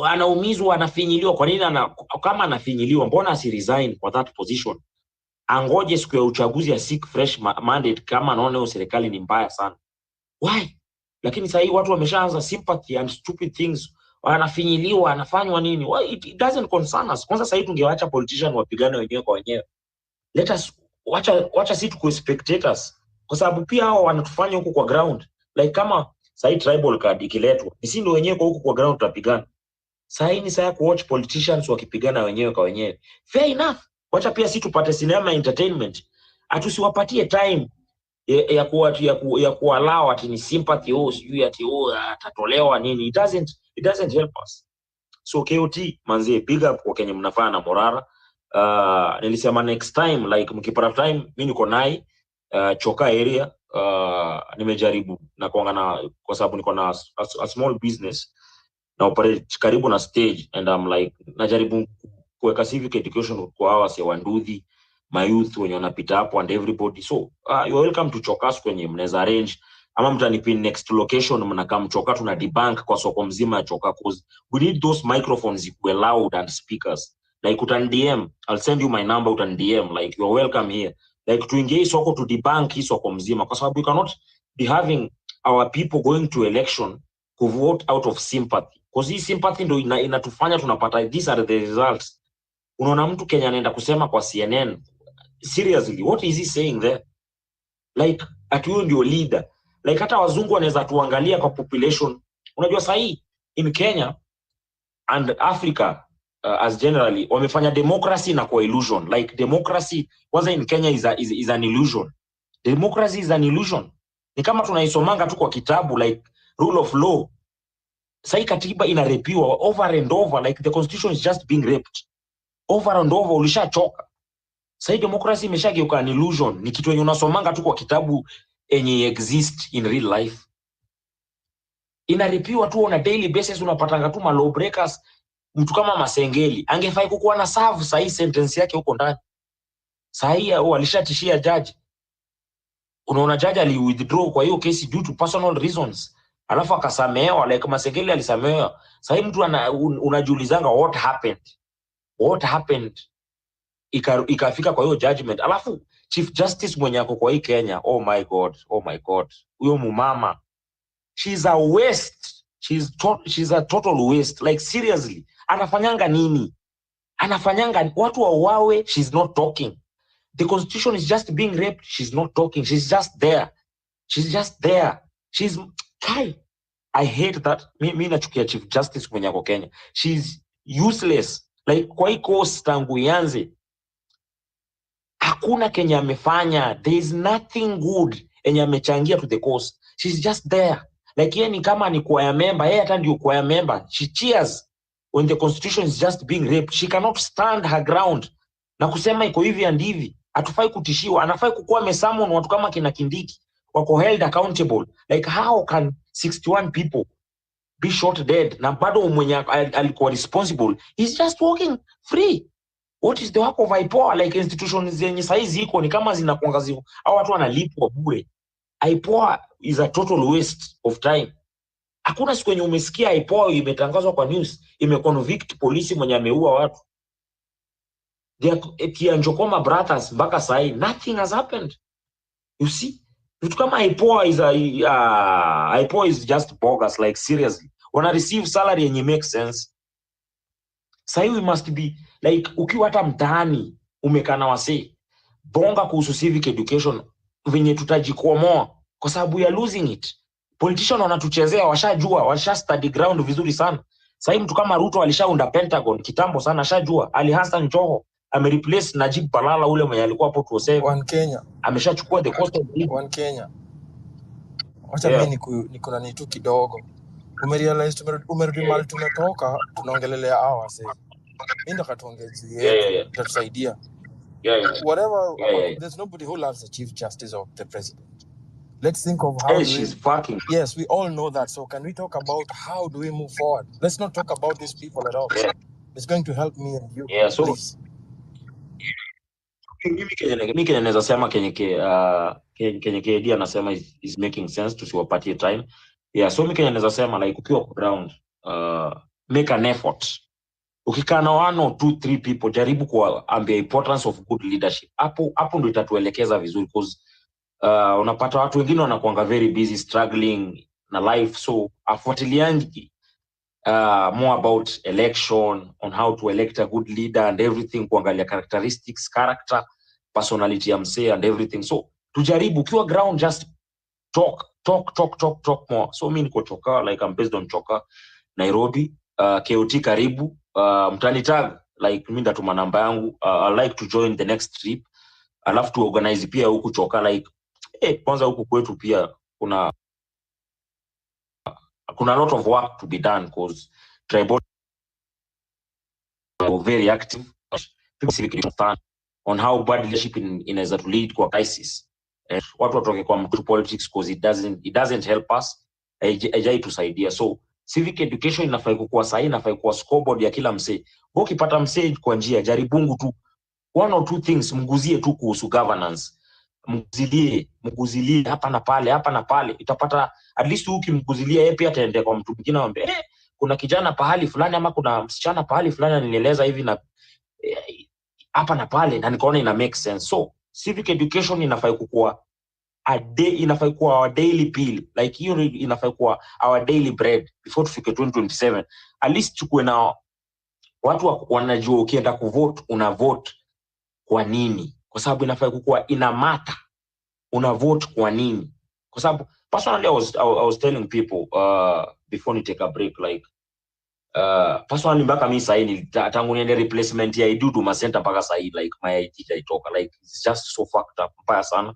anaumizwa, anafinyiliwa. Kwa nini kama anafinyiliwa mbona asiresign for that position? Angoje siku ya uchaguzi ya seek fresh mandate kama anaona serikali ni mbaya sana. Why? Lakini sasa watu wameshaanza sympathy and stupid things. Anafinyiliwa, anafanywa nini? Why? It doesn't concern us. Kwanza sasa tungewaacha politician wapigane wenyewe kwa wenyewe. Let us wacha sisi tuko spectators. Kwa sababu pia hao wanatufanya huko kwa ground. Like kama sasa tribal card ikiletwa, sisi ndio wenyewe kwa huko kwa ground tutapigana. Sasa ni saa ya kuwatch politicians wakipigana wenyewe kwa wenyewe. Fair enough. Wacha pia sisi tupate cinema entertainment. Atusiwapatie time ya kuallow ati ni sympathy sijui ati atatolewa nini. It doesn't help us. So KOT manze, big up kwa Kenya mnafanya na Morara. Nilisema next time like mkipata time mimi niko nai Choka area nimejaribu na kuangana kwa sababu niko na a small business na operate karibu na stage and I'm like najaribu kuweka civic education kwa hawa si wanduthi my youth wenye wanapita hapo and everybody. So you're welcome to Chokas kwenye mnaweza arrange ama mtanipin next location mnakaa Choka tuna debunk kwa soko mzima ya Choka cause we need those microphones equal loud and speakers. Like utan DM, I'll send you my number, utan DM, like you're welcome here. Like tuingie soko to debunk hii soko mzima kwa sababu we cannot be having our people going to election to vote out of sympathy. Because hii sympathy ndo inatufanya tunapata these are the results. Unaona mtu Kenya anaenda kusema kwa CNN, seriously, what is he saying there? Like ati huyo ndio leader. Like hata wazungu wanaweza tuangalia kwa population. Unajua sahi in Kenya and Africa as generally wamefanya democracy na kwa illusion. Like democracy kwanza in Kenya is an illusion. Democracy is an illusion. Ni kama tunaisomanga tu kwa kitabu like rule of law. Sahi katiba inarepiwa over and over, like the constitution is just being raped over and over. Ulishachoka. Sahi democracy imeshageuka an illusion. Ni kitu yenye unasomanga tu kwa kitabu enye exist in real life. Inarepiwa tu on a daily basis. Unapatanga tu ma law breakers. Mtu kama Masengeli angefai kukuwa na serve sahi sentence yake huko ndani. Sahi alishatishia judge. Unaona judge ali withdraw kwa hiyo kesi due to personal reasons. Alafu akasamehewa, like Masengeli alisamehewa. Sahi mtu unajiulizanga what happened ikafika kwa hiyo judgment. Alafu Chief Justice mwenye ako kwa hii Kenya, oh my god, huyo mumama, she's a waste. She's a total waste. Like seriously, anafanyanga nini? Watu wawe, she's not talking. The constitution is just being raped, she's not talking. She's just there. I hate that. Mimi nachukia Chief Justice mwenye ako Kenya. She's useless. Like kwa hii course tangu ianze hakuna Kenya amefanya. There is nothing good enye amechangia to the cause. She's just there. Like yeye ni kama ni choir member, yeye hata ndio choir member. She cheers when the constitution is just being raped. She cannot stand her ground na kusema iko hivi and hivi. Hatufai kutishiwa. Anafai kukuwa mesummon watu kama kina Kindiki wako held accountable. Like how can 61 people be shot dead na bado mwenye alikuwa responsible is just walking free. What is the work of IPOA? Like institutions zenye saizi iko ni kama zinakuangazia au watu wanalipwa bure. IPOA is a total waste of time. Hakuna siku yenye umesikia IPOA imetangazwa kwa news imeconvict polisi mwenye ameua watu. Kia Njokoma brothers mpaka sahi nothing has happened. You see, vitu kama IPOA is just bogus, like seriously. Wana receive salary yenye make sense. Sahi we must be like, ukiwa hata mtaani umekana wase bonga kuhusu civic education venye tutajikomoa kwa sababu ya losing it. Politician wanatuchezea, washajua, washa study ground vizuri sana. Sahi mtu kama Ruto alishaunda Pentagon kitambo sana, ashajua. Ali Hassan Joho amereplace Najib Balala ule mwenye alikuwa hapo 2007. One Kenya. Ameshachukua the cost of living. One Kenya. Wacha mimi niko na tu kidogo. Umerealize umerudi mali tumetoka, tunaongelelea hawa sasa. Mimi ndo katuongezie tutasaidia. Whatever, there's nobody who loves the Chief Justice or the President. Let's think of how she's fucking. Yes, we all know that. So can we talk about how do we move forward? Let's not talk about these people at all. It's going to help me and you. Yeah, so please. Mimi kenye naweza sema kenye KD anasema is making sense, tusiwapatie time. Yeah, so mimi kenye naweza sema like ukiwa kwa ground, make an effort. Ukikaa na 1 or 2 3 people, jaribu kuambia importance of good leadership. Hapo ndio itatuelekeza vizuri, because unapata watu wengine wanakuanga very busy struggling na life, so afuatiliangi more about election, on how to elect a good leader and everything, kuangalia characteristics, character, personality ya msee and everything. So tujaribu ukiwa ground, just talk more. So mimi niko Choka, like I'm based on Choka, Nairobi. KOT karibu, mtanitag, like mimi ndatuma namba yangu. I like to join the next trip. Alafu to organize pia huku Choka, like kwanza huku kwetu pia kuna a lot of work to be done, because tribal are very active. People on how bad leadership inaweza to lead kwa crisis. Watu watoke kwa mtu politics, because it doesn't help us. Haijai tusaidia. So civic education inafai kuwa sahi, inafai kuwa scoreboard ya kila msee. Ukipata msee kwa njia, jaribungu tu 1 or 2 things, mguzie tu kuhusu governance. Mguzilie hapa na pale, itapata at least ukimguzilia yeye pia ataende kwa mtu mwingine ambaye kuna kijana pahali fulani ama kuna msichana pahali fulani ananieleza hivi na hapa na pale, na nikaona ina make sense. So civic education inafai kuwa inafai kuwa our daily pill, like hiyo inafai kuwa our daily bread before tufike 2027. At least tukue na watu wanajua ukienda kuvote una vote kwa nini, kwa sababu inafai kuwa ina matter una vote kwa nini. Kwa sababu personally I was telling people before we take a break, like personally mpaka mimi sahi ni tangu niende replacement ya Huduma Center mpaka sahi, like my ID haitoka, like it's just so fucked up, mbaya sana.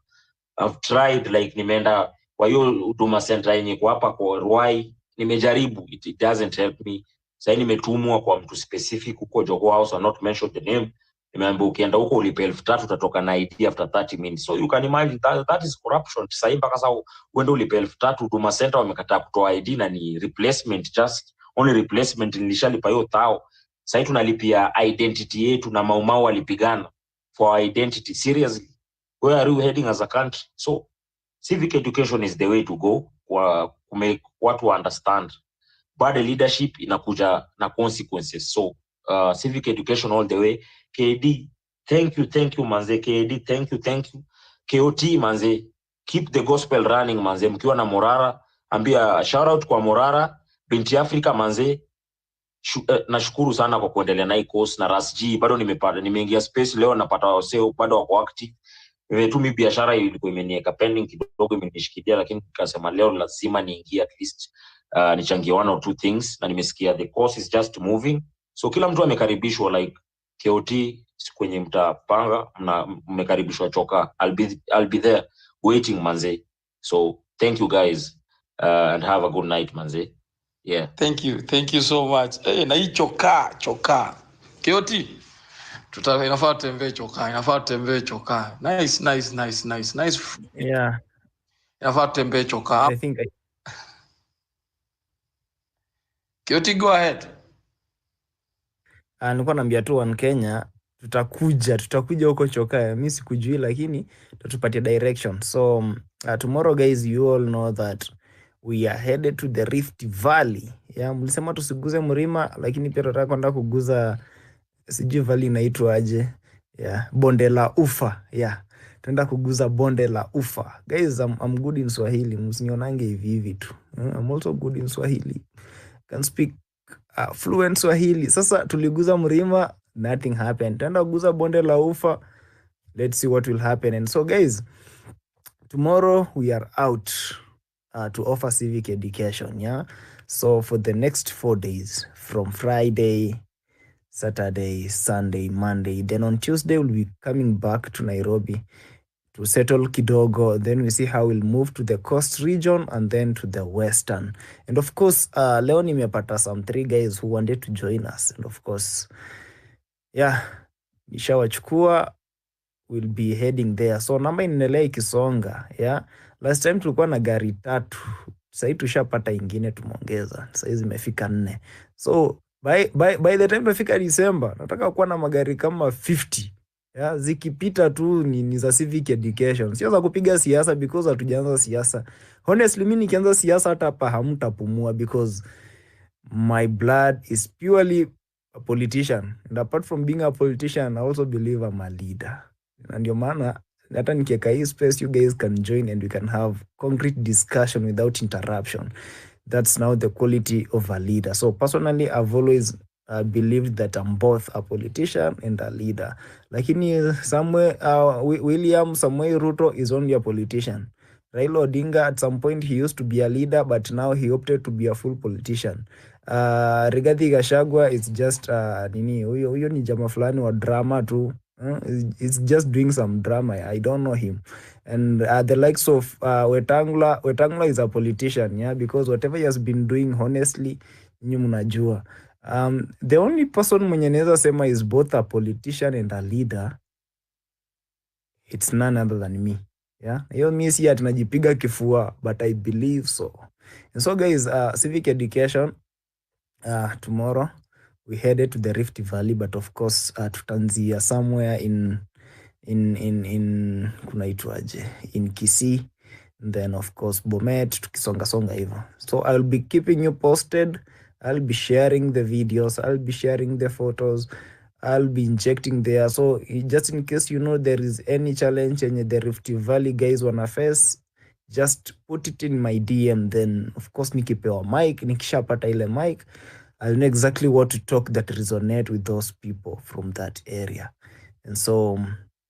I've tried, like nimeenda kwa hiyo Huduma Center yenye kwa hapa kwa Ruai, nimejaribu, it doesn't help me. Sahi nimetumwa kwa mtu specific huko Jogoo House, I'll not mention the name. Nimeambia ukienda huko ulipe 3,000 utatoka na ID after 30 minutes. So you can imagine that is corruption. Sahi mpaka sasa uende ulipe 3,000, Huduma Center wamekataa kutoa ID na ni replacement, just only replacement. Nilishalipa hiyo 1,000. Sahi tunalipia identity yetu na Maumau walipigana for identity. Seriously, where are we heading as a country? So civic education is the way to go, make watu understand bad leadership inakuja na consequences. So civic education all the way. KD, thank you manze. KD, thank you. KOT manze, keep the gospel running manze. Mkiwa na Morara, ambia shout out kwa Morara, Binti Africa manze. Nashukuru sana kwa kuendelea na hii course, na Ras G bado nimeingia space leo, napata waseo bado wako active. Tumi biashara ilikuwa imenieka pending kidogo, imenishikilia, lakini nikasema leo lazima niingie at least nichangie 1 or 2 things, na nimesikia the course is just moving. So kila mtu amekaribishwa, like KOT kwenye mtapanga na mmekaribishwa Choka. I'll be there waiting manze. So thank you guys and have a good night manze. Yeah, Thank you so much. Na hii Choka KOT inafaa tembee Choka. Nice. Yeah, Inafaa tembee Choka. I think Kioti, go ahead. Nilikuwa naambia tu One Kenya tutakuja huko Chokaa. Mimi sikujui lakini tutupatie direction. So tomorrow guys, you all know that we are headed to the Rift Valley. Yeah, mlisema tusiguze mlima lakini pia tunataka kwenda kuguza sijui valley inaitwa aje. Yeah, Bonde la Ufa. Yeah. Tuenda kuguza Bonde la Ufa. Guys, I'm good in Swahili. Msinionange hivi tu. I'm also good in Swahili. Can speak fluent Swahili. Sasa tuliguza mlima, nothing happened. Tuenda kuguza Bonde la Ufa. Let's see what will happen. And so guys, tomorrow we are out to offer civic education, yeah? So for the next 4 days, from Friday, Saturday, Sunday, Monday, then on Tuesday we'll be coming back to Nairobi to settle kidogo. Then we see how we'll move to the coast region and then to the western. And of course, leo nimepata some 3 guys who wanted to join us. And of course, yeah, nishawachukua, we'll be heading there. So namba inaendelea ikisonga, yeah. Last time tulikuwa na gari 3. Sasa tushapata ingine tumeongeza. Sasa zimefika 4. So by the time tunafika December, nataka kuwa na magari kama 50. Yeah, zikipita tu ni za civic education. Sio za kupiga siasa because hatujaanza siasa. Honestly, mimi nikianza siasa hata hapa hamtapumua because my blood is purely a politician. And apart from being a politician, I also believe I'm a leader. Na ndio maana hata nikiweka hii space, you guys can join and we can have concrete discussion without interruption. That's now the quality of a leader. So personally, I've always believed that I'm both a politician and a leader. Lakini William Samoei Ruto is only a politician. Raila Odinga, at some point, he used to be a leader, but now he opted to be a full politician. Rigathi Gachagua is just huyo ni jamaa fulani wa drama tu. It's just doing some drama. I don't know him. And the likes of Wetangula is a politician, yeah, because whatever he has been doing, honestly, nyinyi mnajua. The only person mwenye naweza sema is both a politician and a leader, it's none other than me. Yeah, hiyo mimi si atinajipiga kifua, but I believe so. And so guys, civic education, tomorrow we headed to the Rift Valley, but of course tutanzia somewhere in kunaitwaje, in Kisii, and then of course Bomet, tukisonga hivyo. So I'll be keeping you posted. I'll be sharing the videos, I'll be sharing the photos, I'll be injecting there. So just in case there is any challenge and the Rift Valley guys wanna face, just put it in my DM. Then of course nikipewa mic, nikishapata ile mic, I'll know exactly what to talk that resonate with those people from that area. And so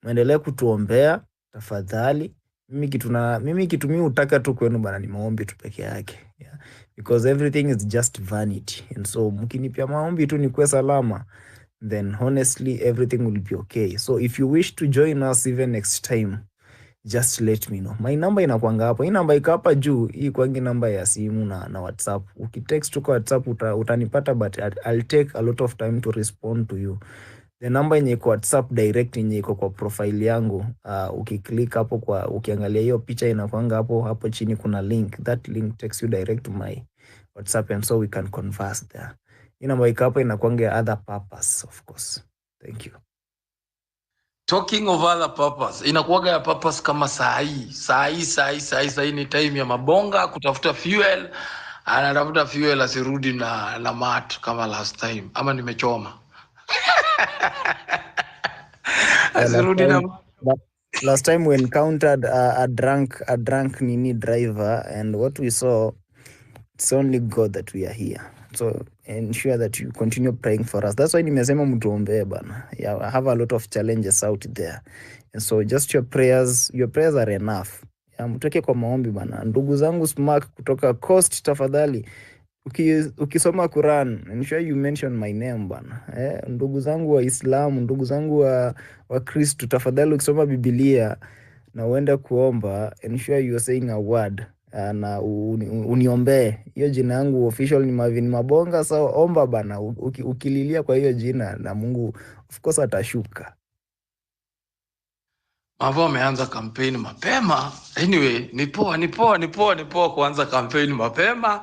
muendelee kutuombea tafadhali. Mimi kitu mimi utaka tu kwenu bana ni maombi tu peke yake. Yeah. Because everything is just vanity. And so mkinipia maombi tu ni kwa salama, then honestly everything will be okay. So if you wish to join us even next time, just let me know. My number inakuanga hapo. Hii namba iko hapa juu. Hii kwangi namba ya simu na WhatsApp. Ukitext kwa WhatsApp utanipata, but I'll take a lot of time to respond to you. The number yenye iko WhatsApp direct yenye iko kwa profile yangu, ukiklik hapo ukiangalia hiyo picha inakuanga hapo chini kuna link. That link takes you direct to my WhatsApp, and so we can converse there. Hii namba iko hapo inakuanga other purpose, of course. Thank you. Talking of other purpose, inakuwaga ya purpose kama saa hii ni time ya mabonga kutafuta fuel. Anatafuta fuel asirudi na mat kama last time, ama nimechoma. Asirudi na last time we encountered a drunk driver, and what we saw, it's only God that we are here. So ensure that you continue praying for us. That's why nimesema mtuombee bana. Yeah, I have a lot of challenges out there. And so just your prayers are enough. Yeah, mtoke kwa maombi bana. Ndugu zangu Smack kutoka Coast, tafadhali ukisoma Quran, ensure you mention my name bana. Ndugu zangu wa Islam, ndugu zangu wa Kristo, tafadhali ukisoma Biblia na uende kuomba, ensure you are saying a word. Na uniombee. Hiyo jina yangu official ni Marvin Mabonga. So omba bana, ukililia kwa hiyo jina na Mungu of course atashuka. Mavo ameanza campaign mapema. Anyway, ni poa kuanza campaign mapema.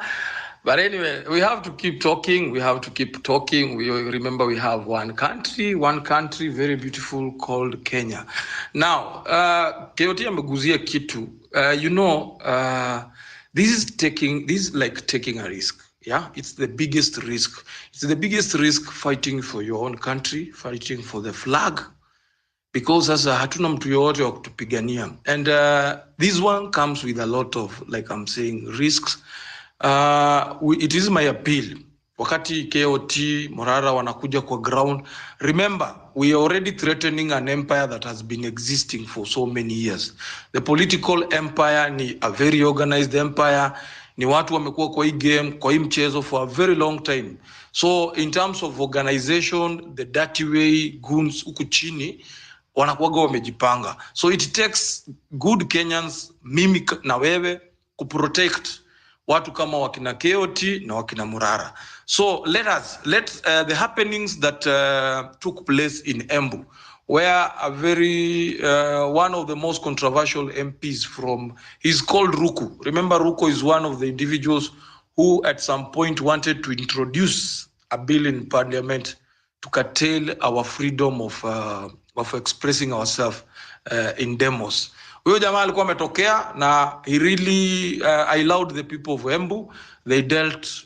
But anyway, we have to keep talking. We have to keep talking. We remember we have one country, very beautiful, called Kenya. Now, Keoti ameguzia kitu. This is like taking a risk. Yeah, it's the biggest risk. It's the biggest risk fighting for your own country, fighting for the flag, because sasa hatuna mtu yoyote wa kutupigania. And this one comes with a lot of, like I'm saying, risks. It is my appeal. Wakati KOT, Morara wanakuja kwa ground, remember, we are already threatening an empire that has been existing for so many years. The political empire ni a very organized empire. Ni watu wamekuwa kwa hii game, kwa hii mchezo for a very long time. So in terms of organization, the dirty way, goons huku chini, wanakuwaga wamejipanga. So it takes good Kenyans, mimi na wewe, kuprotect watu kama wakina KOT na wakina Murara. So let the happenings that took place in Embu, where a very one of the most controversial MPs he's called Ruku. Remember, Ruku is one of the individuals who at some point wanted to introduce a bill in parliament to curtail our freedom of expressing ourselves in demos. Huyo jamaa alikuwa ametokea na he really allowed the people of Embu. They dealt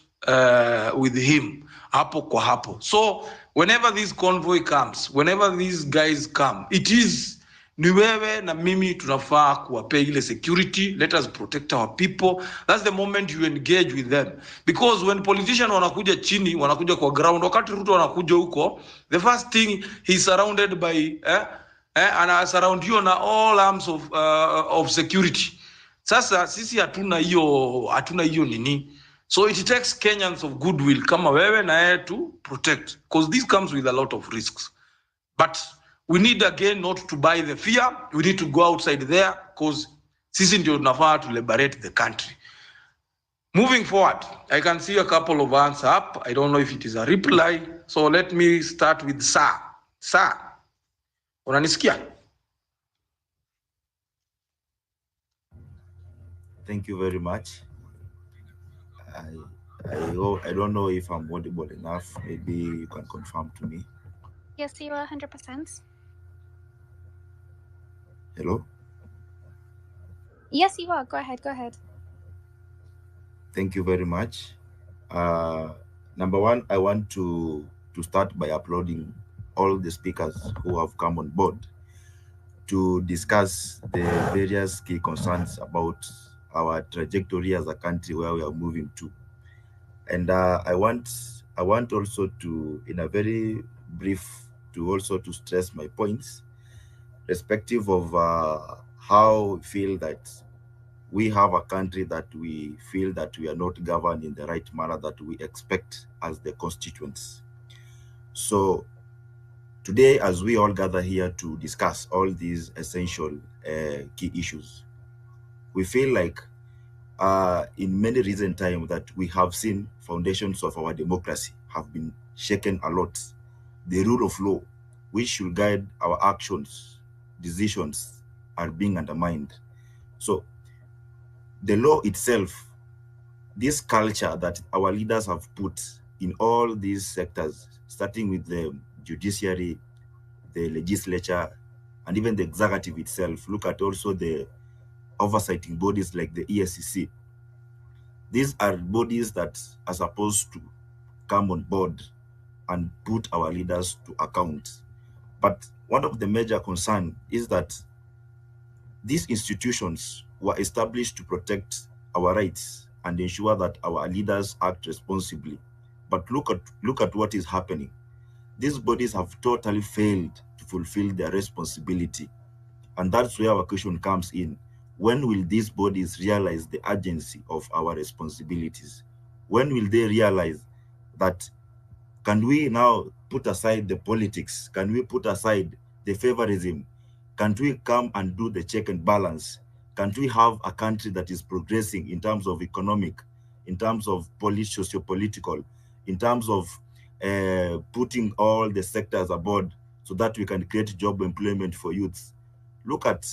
with him hapo kwa hapo. So whenever this convoy comes, whenever these guys come, it is ni wewe na mimi tunafaa kuwapea ile security. Let us protect our people. That's the moment you engage with them, because when politicians wanakuja chini, wanakuja kwa ground, wakati Ruto wanakuja huko, the first thing he's surrounded by and surround you na all arms of security. Sasa sisi hatuna hiyo nini. So it takes Kenyans of goodwill kama wewe na yeye to protect, because this comes with a lot of risks. But we need again not to buy the fear. We need to go outside there, because sisi ndio tunafaa to liberate the country. Moving forward, I can see a couple of hands up. I don't know if it is a reply. So let me start with Sir. Sir, unanisikia? Thank you very much. I don't know if I'm audible enough. Maybe you can confirm to me. Yes, you are 100%. Hello? Yes, you are. Go ahead. Thank you very much. Number one, I want to start by applauding all the speakers who have come on board to discuss the various key concerns about our trajectory as a country, where we are moving to. And I want also to, in a very brief, to stress my points, respective of how we feel that we have a country that we feel that we are not governed in the right manner that we expect as the constituents. So today, as we all gather here to discuss all these essential key issues, we feel like in many recent times that we have seen foundations of our democracy have been shaken a lot. The rule of law, which should guide our actions, decisions, are being undermined. So the law itself, this culture that our leaders have put in all these sectors, starting with the judiciary, the legislature, and even the executive itself. Look at also the oversighting bodies like the ESCC. These are bodies that are supposed to come on board and put our leaders to account. But one of the major concerns is that these institutions were established to protect our rights and ensure that our leaders act responsibly. But look at what is happening. These bodies have totally failed to fulfill their responsibility. And that's where our question comes in. When will these bodies realize the urgency of our responsibilities? When will they realize that, can we now put aside the politics? Can we put aside the favorism? Can't we come and do the check and balance? Can't we have a country that is progressing in terms of economic, in terms of socio-political, in terms of putting all the sectors aboard so that we can create job employment for youths? Look at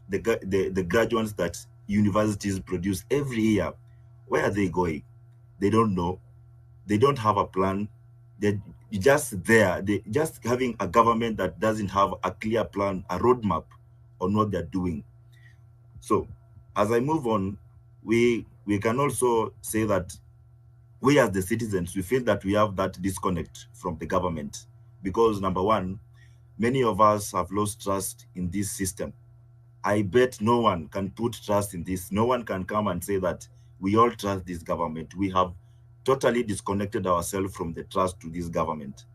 the graduates that universities produce every year. Where are they going? They don't know. They don't have a plan. They're just there. They just having a government that doesn't have a clear plan, a roadmap on what they're doing. So as I move on, we can also say that we as the citizens, we feel that we have that disconnect from the government because number one, many of us have lost trust in this system. I bet no one can put trust in this. No one can come and say that we all trust this government. We have totally disconnected ourselves from the trust to this government.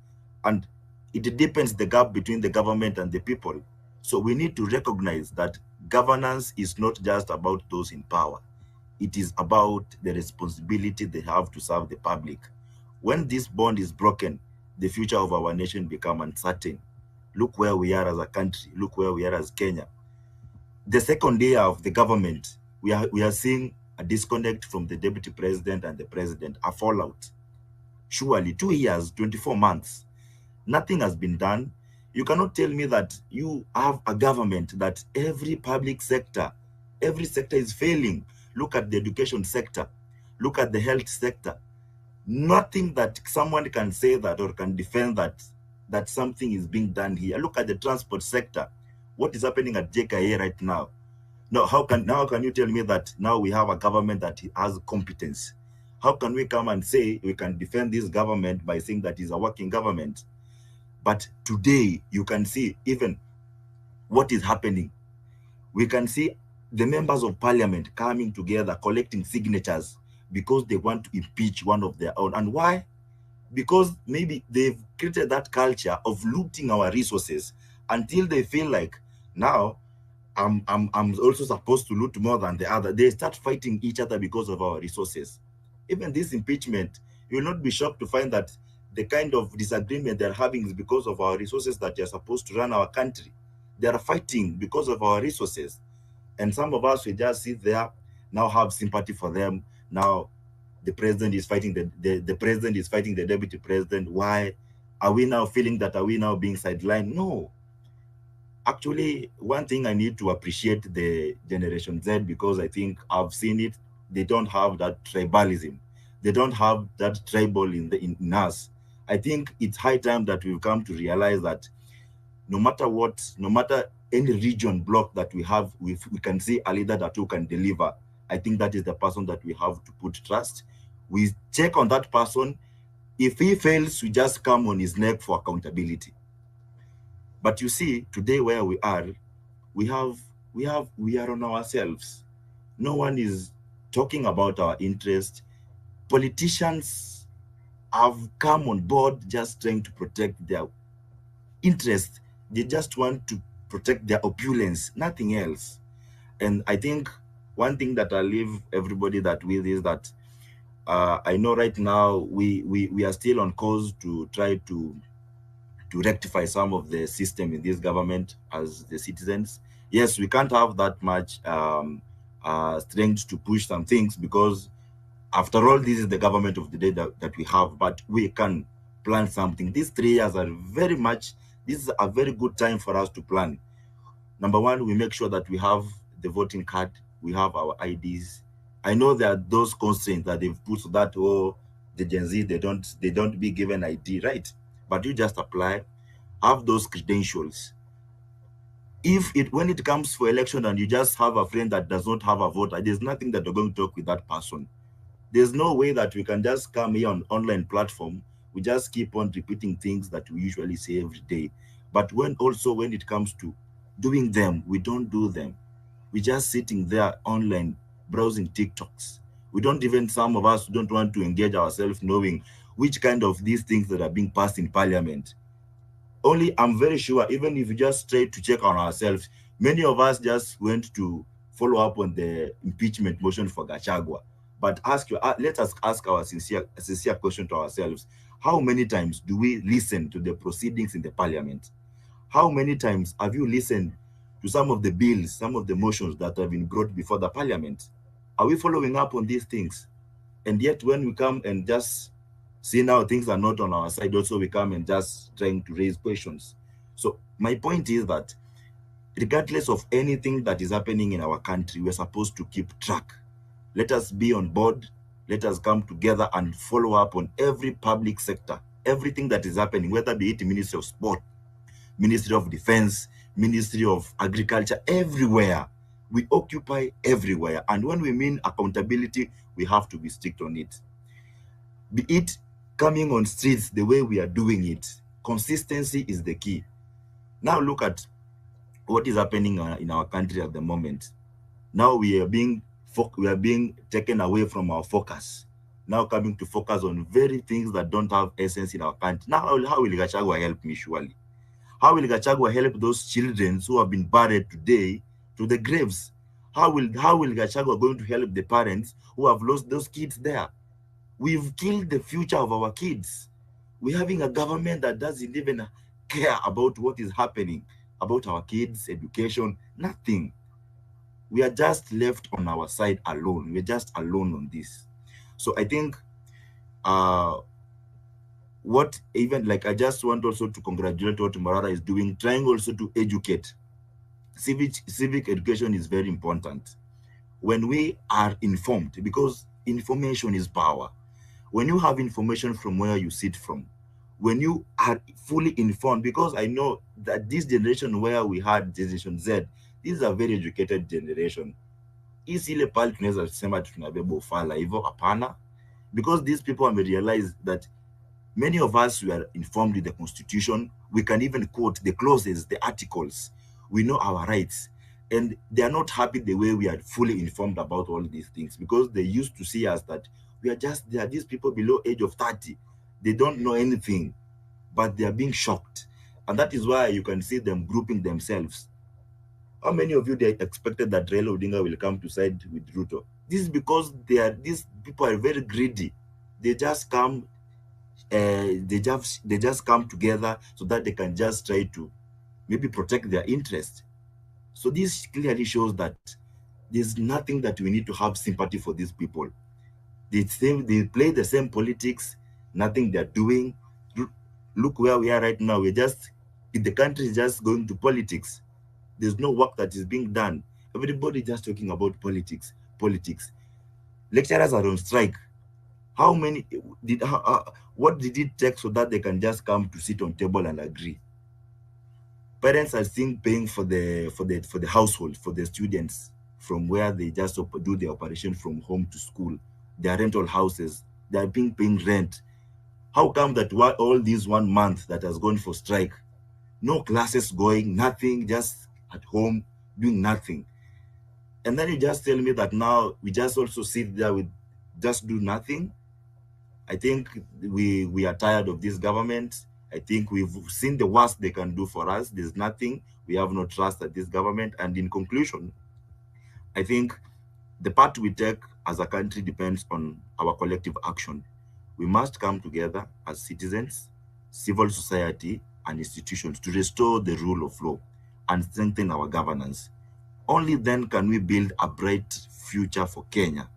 And it deepens the gap between the government and the people. So we need to recognize that governance is not just about those in power. It is about the responsibility they have to serve the public. When this bond is broken, the future of our nation becomes uncertain. Look where we are as a country. Look where we are as Kenya. The second year of the government, we are seeing a disconnect from the deputy president and the president, a fallout. Surely 2 years, 24 months, nothing has been done. You cannot tell me that you have a government that every public sector, every sector is failing. Look at the education sector. Look at the health sector. Nothing that someone can say that or can defend that something is being done here. Look at the transport sector. What is happening at JKA right now? Now, how can you tell me that now we have a government that has competence? How can we come and say we can defend this government by saying that it's a working government? But today, you can see even what is happening. We can see the members of parliament coming together, collecting signatures because they want to impeach one of their own. And why? Because maybe they've created that culture of looting our resources until they feel like now I'm also supposed to loot more than the other. They start fighting each other because of our resources. Even this impeachment, you will not be shocked to find that the kind of disagreement they're having is because of our resources that they're supposed to run our country. They are fighting because of our resources. And some of us will just sit there, now have sympathy for them. Now the president is fighting the president is fighting the deputy president. Why? Are we now feeling that? Are we now being sidelined? No. Actually, one thing I need to appreciate the Generation Z, because I think I've seen it, they don't have that tribalism. They don't have that tribal in us. I think it's high time that we've come to realize that no matter what, no matter any region block that we have, we can see a leader that who can deliver. I think that is the person that we have to put trust. We check on that person. If he fails, we just come on his neck for accountability. But you see, today where we are, we are on ourselves. No one is talking about our interest. Politicians have come on board just trying to protect their interest. They just want to protect their opulence, nothing else. And I think one thing that I'll leave everybody that with is that I know right now we are still on course to try to rectify some of the system in this government as the citizens. Yes, we can't have that much strength to push some things because after all, this is the government of the day that we have, but we can plan something. These 3 years are this is a very good time for us to plan. Number one, we make sure that we have the voting card, we have our IDs. I know there are those constraints that they've put so that, oh, the Gen Z, they don't be given ID, right? But you just apply, have those credentials. When it comes for election and you just have a friend that does not have a voter, there's nothing that you're going to talk with that person. There's no way that we can just come here on online platform. We just keep on repeating things that we usually say every day. But when it comes to doing them, we don't do them. We're just sitting there online browsing TikToks. Some of us don't want to engage ourselves knowing which kind of these things that are being passed in parliament. Only I'm very sure, even if you just try to check on ourselves, many of us just went to follow up on the impeachment motion for Gachagua. But let us ask our sincere question to ourselves. How many times do we listen to the proceedings in the parliament? How many times have you listened to some of the bills, some of the motions that have been brought before the parliament? Are we following up on these things? And yet when we come and just see now things are not on our side, also we come and just trying to raise questions. So my point is that regardless of anything that is happening in our country, we're supposed to keep track. Let us be on board. Let us come together and follow up on every public sector, everything that is happening, whether be it Ministry of Sport, Ministry of Defense, Ministry of Agriculture, everywhere. We occupy everywhere. And when we mean accountability, we have to be strict on it. Be it coming on streets the way we are doing it, consistency is the key. Now look at what is happening in our country at the moment. Now we are being taken away from our focus. Now coming to focus on very things that don't have essence in our country. Now how will Gachagua help me, surely? How will Gachagua help those children who have been buried today to the graves? How will Gachagua going to help the parents who have lost those kids there? We've killed the future of our kids. We're having a government that doesn't even care about what is happening, about our kids' education, nothing. We are just left on our side alone. We're just alone on this. So I think I just want also to congratulate what Marara is doing, trying also to educate. Civic education is very important. When we are informed, because information is power. When you have information from where you sit from, when you are fully informed, because I know that this generation where we had Generation Z, this is a very educated generation. Is ile pale tunaweza kusema tunabeba ufala hivyo? Hapana, because these people have realized that many of us were informed with the Constitution. We can even quote the clauses, the articles. We know our rights, and they are not happy the way we are fully informed about all these things, because they used to see us that they are these people below age of 30. They don't know anything, but they are being shocked, and that is why you can see them grouping themselves. How many of you they expected that Raila Odinga will come to side with Ruto? This is because these people are very greedy. They just come, they just come together so that they can just try to maybe protect their interest. So this clearly shows that there's nothing that we need to have sympathy for these people. They play the same politics, nothing they're doing. Look where we are right now. The country is just going to politics. There's no work that is being done. Everybody just talking about politics. Lecturers are on strike. What did it take so that they can just come to sit on table and agree? Parents are still paying for the household, for the students, from where they just do the operation from home to school. Their rental houses, they are paying rent. How come that all these 1 month that has gone for strike, no classes going, nothing, just at home doing nothing? And then you just tell me that now we just also sit there with just do nothing? I think we are tired of this government. I think we've seen the worst they can do for us. There's nothing. We have no trust at this government. And in conclusion, I think the part we take as a country depends on our collective action. We must come together as citizens, civil society, and institutions to restore the rule of law and strengthen our governance. Only then can we build a bright future for Kenya.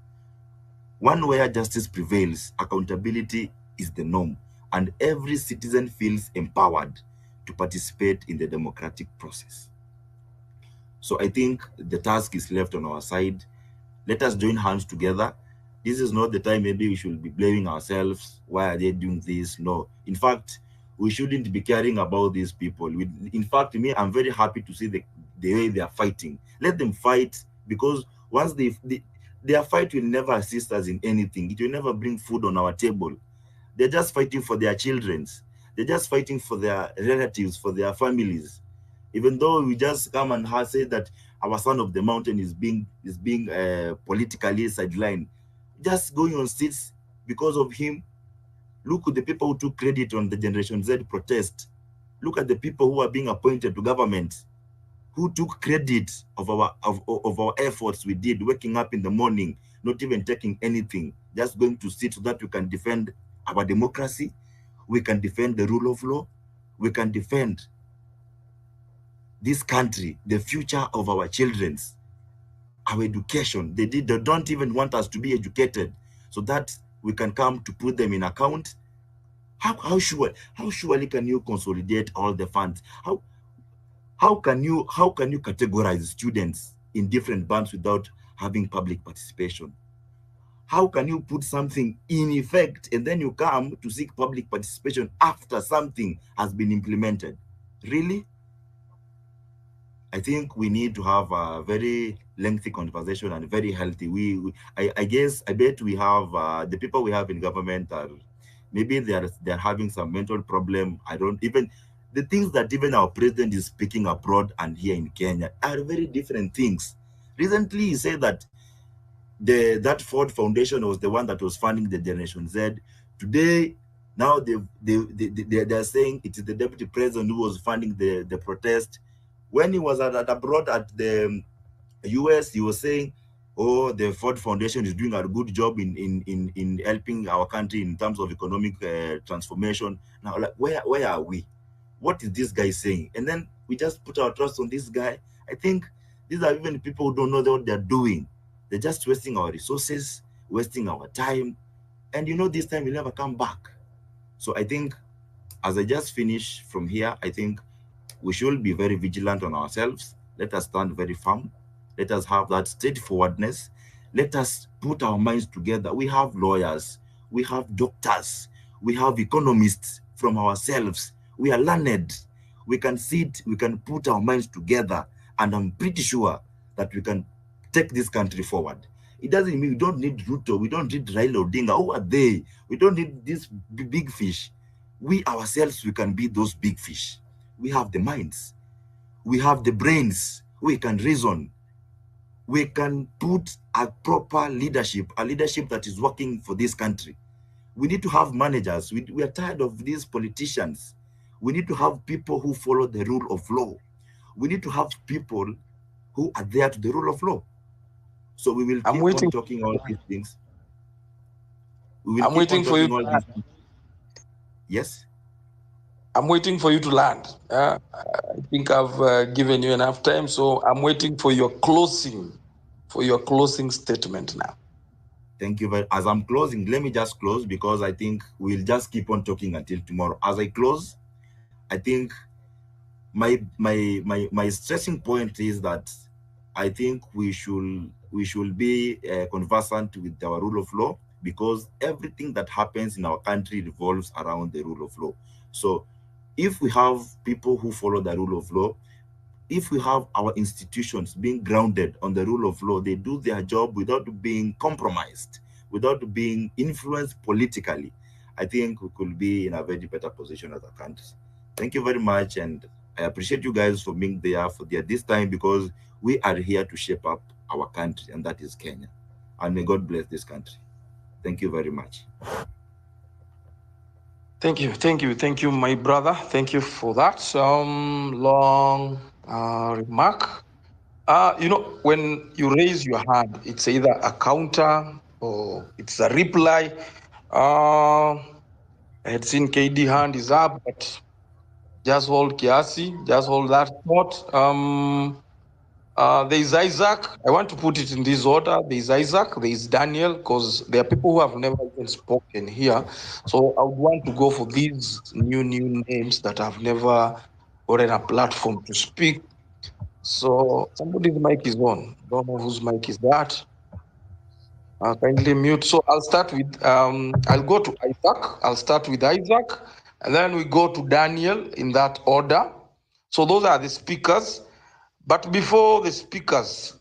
One where justice prevails, accountability is the norm, and every citizen feels empowered to participate in the democratic process. So I think the task is left on our side. Let us join hands together. This is not the time maybe we should be blaming ourselves. Why are they doing this? No. In fact, we shouldn't be caring about these people. In fact, I'm very happy to see the way they are fighting. Let them fight, because once their fight will never assist us in anything. It will never bring food on our table. They're just fighting for their children. They're just fighting for their relatives, for their families. Even though we just come and say that our son of the mountain is being politically sidelined, just going on seats because of him. Look at the people who took credit on the Generation Z protest. Look at the people who are being appointed to government, who took credit of our efforts we did, waking up in the morning, not even taking anything, just going to sit so that we can defend our democracy, we can defend the rule of law, we can defend this country, the future of our children, our education. They don't even want us to be educated so that we can come to put them in account. How surely can you consolidate all the funds? How can you categorize students in different bands without having public participation? How can you put something in effect and then you come to seek public participation after something has been implemented? Really? I think we need to have a very lengthy conversation and very healthy. I guess, I bet we have, the people we have in government are, maybe they're having some mental problem. I don't even, the things that even our president is speaking abroad and here in Kenya are very different things. Recently, he said that that Ford Foundation was the one that was funding the Generation Z. Today, now they're saying it is the deputy president who was funding the protest. When he was abroad at the US, he was saying, oh, the Ford Foundation is doing a good job in helping our country in terms of economic transformation. Now, like, where are we? What is this guy saying? And then we just put our trust on this guy. I think these are even people who don't know what they're doing. They're just wasting our resources, wasting our time. And you know, this time will never come back. So I think, as I just finish from here, I think we should be very vigilant on ourselves. Let us stand very firm. Let us have that straightforwardness. Let us put our minds together. We have lawyers, we have doctors, we have economists from ourselves. We are learned. We can sit, we can put our minds together, and I'm pretty sure that we can take this country forward. It doesn't mean we don't need Ruto, we don't need Raila Odinga. Who are they? We don't need these big fish. We ourselves, we can be those big fish. We have the minds, we have the brains, we can reason, we can put a proper leadership, a leadership that is working for this country. We need to have managers. We are tired of these politicians. We need to have people who follow the rule of law. We need to have people who adhere to the rule of law. So we will keep on talking all these things. We will I'm waiting for you to land. Yes? I'm waiting for you to land. I think I've given you enough time, so I'm waiting for your closing statement now. Thank you very much. As I'm closing, let me just close, because I think we'll just keep on talking until tomorrow. As I close, I think my stressing point is that I think we should be conversant with our rule of law, because everything that happens in our country revolves around the rule of law. So if we have people who follow the rule of law, if we have our institutions being grounded on the rule of law, they do their job without being compromised, without being influenced politically, I think we could be in a very better position as a country. Thank you very much, and I appreciate you guys for being there this time, because we are here to shape up our country, and that is Kenya. And may God bless this country. Thank you very much. Thank you, my brother. Thank you for that long remark. You know, when you raise your hand, it's either a counter or it's a reply. I had seen KD hand is up, but just hold Kiasi, just hold that thought. There's Isaac. I want to put it in this order. There's Isaac, there's Daniel, because there are people who have never even spoken here. So I would want to go for these new names that have never gotten a platform to speak. So somebody's mic is on. Don't know whose mic is that. Kindly mute. So I'll start with, I'll go to Isaac. I'll start with Isaac, and then we go to Daniel in that order. So those are the speakers. But before the speakers,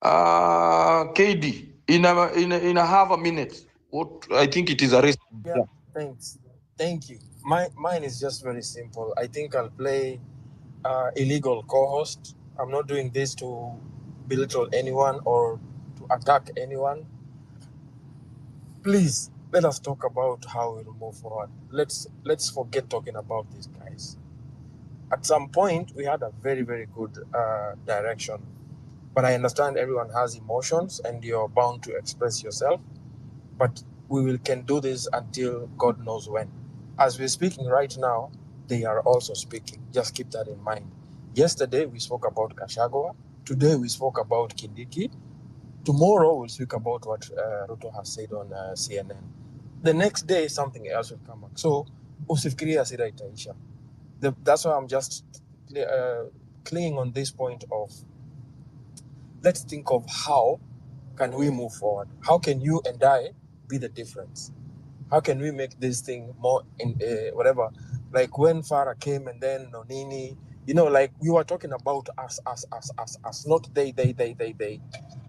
KD, in a half a minute, what I think it is a race. Yeah, thanks. Thank you. Mine is just very simple. I think I'll play illegal co-host. I'm not doing this to belittle anyone or to attack anyone. Please, let us talk about how we'll move forward. Let's forget talking about these guys. At some point, we had a very, very good direction. But I understand everyone has emotions and you're bound to express yourself. But can do this until God knows when. As we're speaking right now, they are also speaking. Just keep that in mind. Yesterday, we spoke about Gachagua. Today, we spoke about Kindiki. Tomorrow, we'll speak about what Ruto has said on CNN. The next day, something else will come back. So, usifikirie hasira itaisha. That's why I'm just clinging on this point of, let's think of how can we move forward? How can you and I be the difference? How can we make this thing more in whatever? Like when Farah came and then Nonini, you know, like we were talking about us, not they.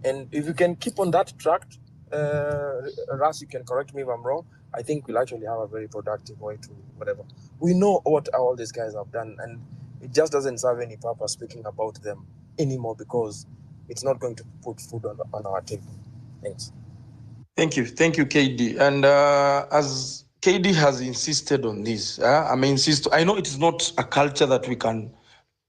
And if you can keep on that track, Ras, you can correct me if I'm wrong. I think we'll actually have a very productive way to whatever. We know what all these guys have done, and it just doesn't serve any purpose speaking about them anymore because it's not going to put food on our table. Thanks. Thank you, KD. And as KD has insisted on this, I know it is not a culture that we can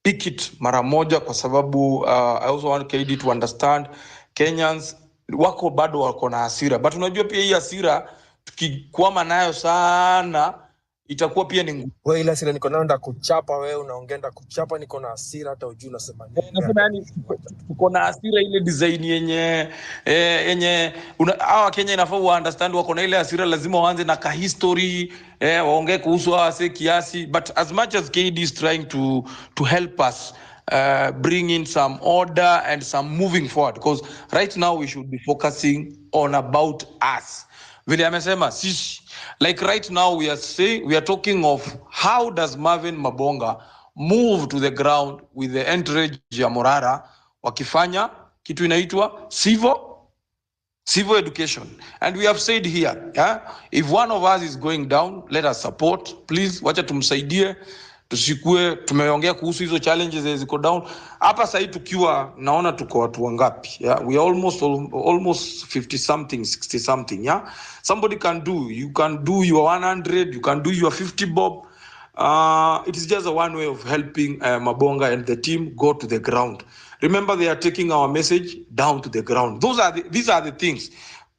pick it mara moja kwa sababu I also want KD to understand Kenyans wako bado wako na hasira, but unajua pia hii hasira tukikwama nayo sana itakuwa pia ni ngumu. Wewe ile hasira niko nayo nda kuchapa, wewe unaongenda kuchapa, niko na hasira hata ujui unasema nini. Nasema yani tuko na hasira ile design yenye hawa Kenya inafaa wa understand wako na ile hasira, lazima waanze na ka history waongee kuhusu hawa kiasi, but as much as KD is trying to help us bring in some order and some moving forward, because right now we should be focusing on about us. Vile amesema sisi, like right now we are talking of how does Marvin Mabonga move to the ground with the entourage ya Morara wakifanya kitu inaitwa civil education. And we have said here, if one of us is going down, let us support, please. Wacha tumsaidie, tusikue tumeongea kuhusu hizo challenges ziko down. Hapa sasa tukiwa naona tuko watu wangapi? We are almost 50 something, 60 something. Somebody can do, you can do your 100, you can do your 50 bob. It is just a one way of helping Mabonga and the team go to the ground. Remember, they are taking our message down to the ground. These are the things.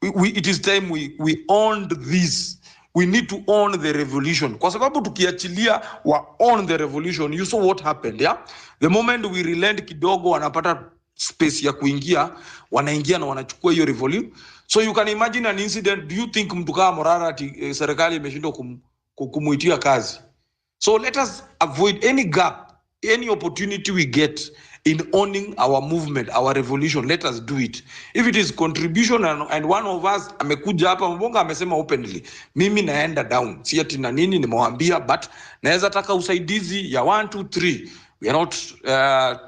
It is time we owned this. We need to own the revolution. Kwa sababu tukiachilia wa own the revolution, you saw what happened, yeah? The moment we relent kidogo, wanapata space ya kuingia, wanaingia na wanachukua hiyo revolution. So you can imagine an incident. Do you think mtu kama Morara serikali imeshindwa kumuitia kazi? So let us avoid any gap, any opportunity we get in owning our movement, our revolution. Let us do it. If it is contribution and one of us amekuja hapa Mabonga amesema openly, mimi naenda down. Si ati na nini nimewambia, but naweza taka usaidizi ya 1, 2, 3. We are not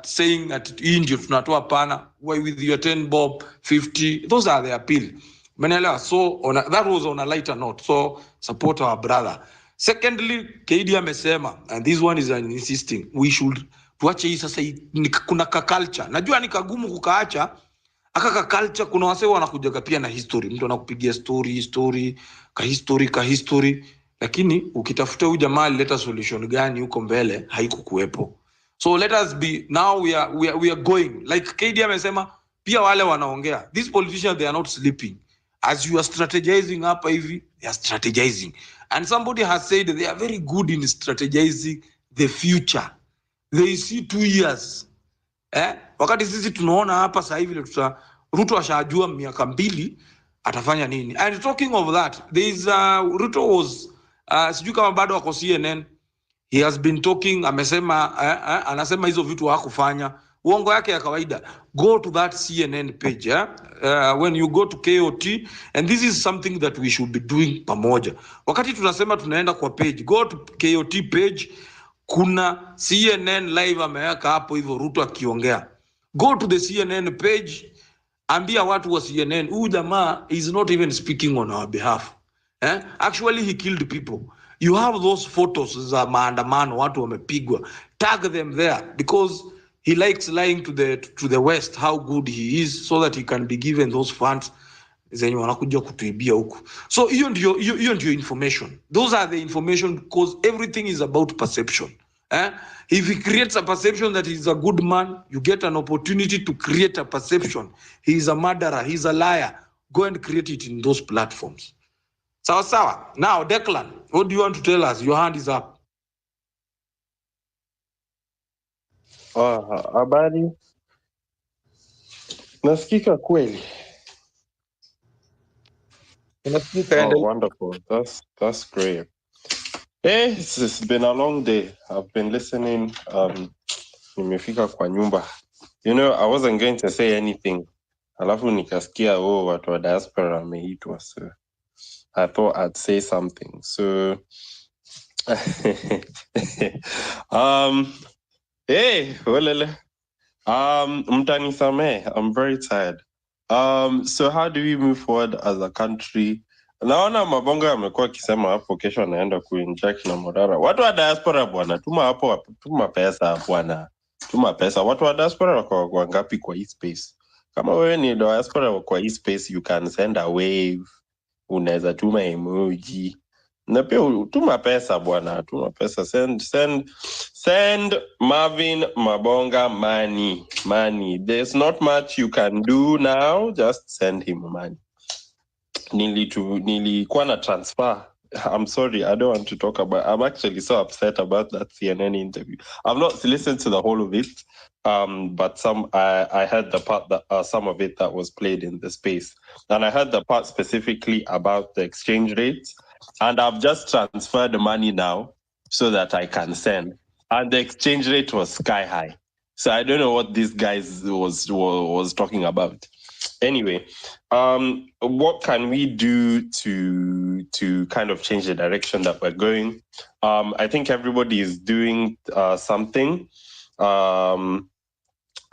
saying that hii ndio tunatoa pana. Why with your 10 bob, 50? Those are the appeal. Menelewa. So that was on a lighter note. So support our brother. Secondly, KD amesema, and this one is insisting, we should tuache hii sasa kuna ka culture. Najua ni kagumu kukaacha, aka culture kuna wase wanakuja pia na history. Mtu anakupigia story, ka history, lakini ukitafuta huyu jamaa alileta solution gani huko mbele haiko kuwepo. So let us be, now we are going. Like KD amesema, pia wale wanaongea. These politicians, they are not sleeping. As you are strategizing hapa hivi, they are strategizing. And somebody has said they are very good in strategizing the future. They see 2 years. Wakati sisi tunaona hapa sasa hivi Ruto ashajua miaka 2 atafanya nini. And talking of that, there is Ruto was sijui kama bado wako CNN. He has been talking, amesema anasema hizo vitu hakufanya. Uongo yake ya kawaida. Go to that CNN page, when you go to KOT, and this is something that we should be doing pamoja. Wakati tunasema tunaenda kwa page, go to KOT page, kuna CNN live ameweka hapo hivyo Ruto akiongea. Go to the CNN page, ambia watu wa CNN, huyu jamaa is not even speaking on our behalf. Actually he killed people. You have those photos za maandamano watu wamepigwa. Tag them there because he likes lying to the West how good he is so that he can be given those funds zenye wanakuja kutuibia huko. So hiyo ndio information. Those are the information because everything is about perception. If he creates a perception that he's a good man, you get an opportunity to create a perception. He is a murderer, he's a liar. Go and create it in those platforms. Sawa. Now, Declan, what do you want to tell us? Your hand is up. Habari. Nasikika kweli? Oh, wonderful. That's great. Hey, it's been a long day. I've been listening. Nimefika kwa nyumba. You know, I wasn't going to say anything alafu nikasikia watu wa diaspora wameitwa, so I thought I'd say something. So hey, welele. Mtanisameh, I'm very tired. So how do we move forward as a country? Naona Mabonga amekuwa akisema hapo kesho anaenda kuinject na Morara. Watu wa diaspora bwana, tuma pesa bwana. Tuma pesa. Watu wa diaspora wako wangapi kwa hii space? Kama wewe ni diaspora kwa hii space, you can send a wave. Unaweza tuma emoji. Na pia tuma pesa bwana, tuma pesa. Send Marvin Mabonga money. There's not much you can do now, just send him money. Nilikuwa na transfer. I'm sorry, I don't want to talk about. I'm actually so upset about that CNN interview. I've not listened to the whole of it, but I heard the part that some of it that was played in the space, and I heard the part specifically about the exchange rates. And I've just transferred the money now so that I can send, and the exchange rate was sky high. So I don't know what this guy was talking about. Anyway, what can we do to kind of change the direction that we're going? I think everybody is doing something. I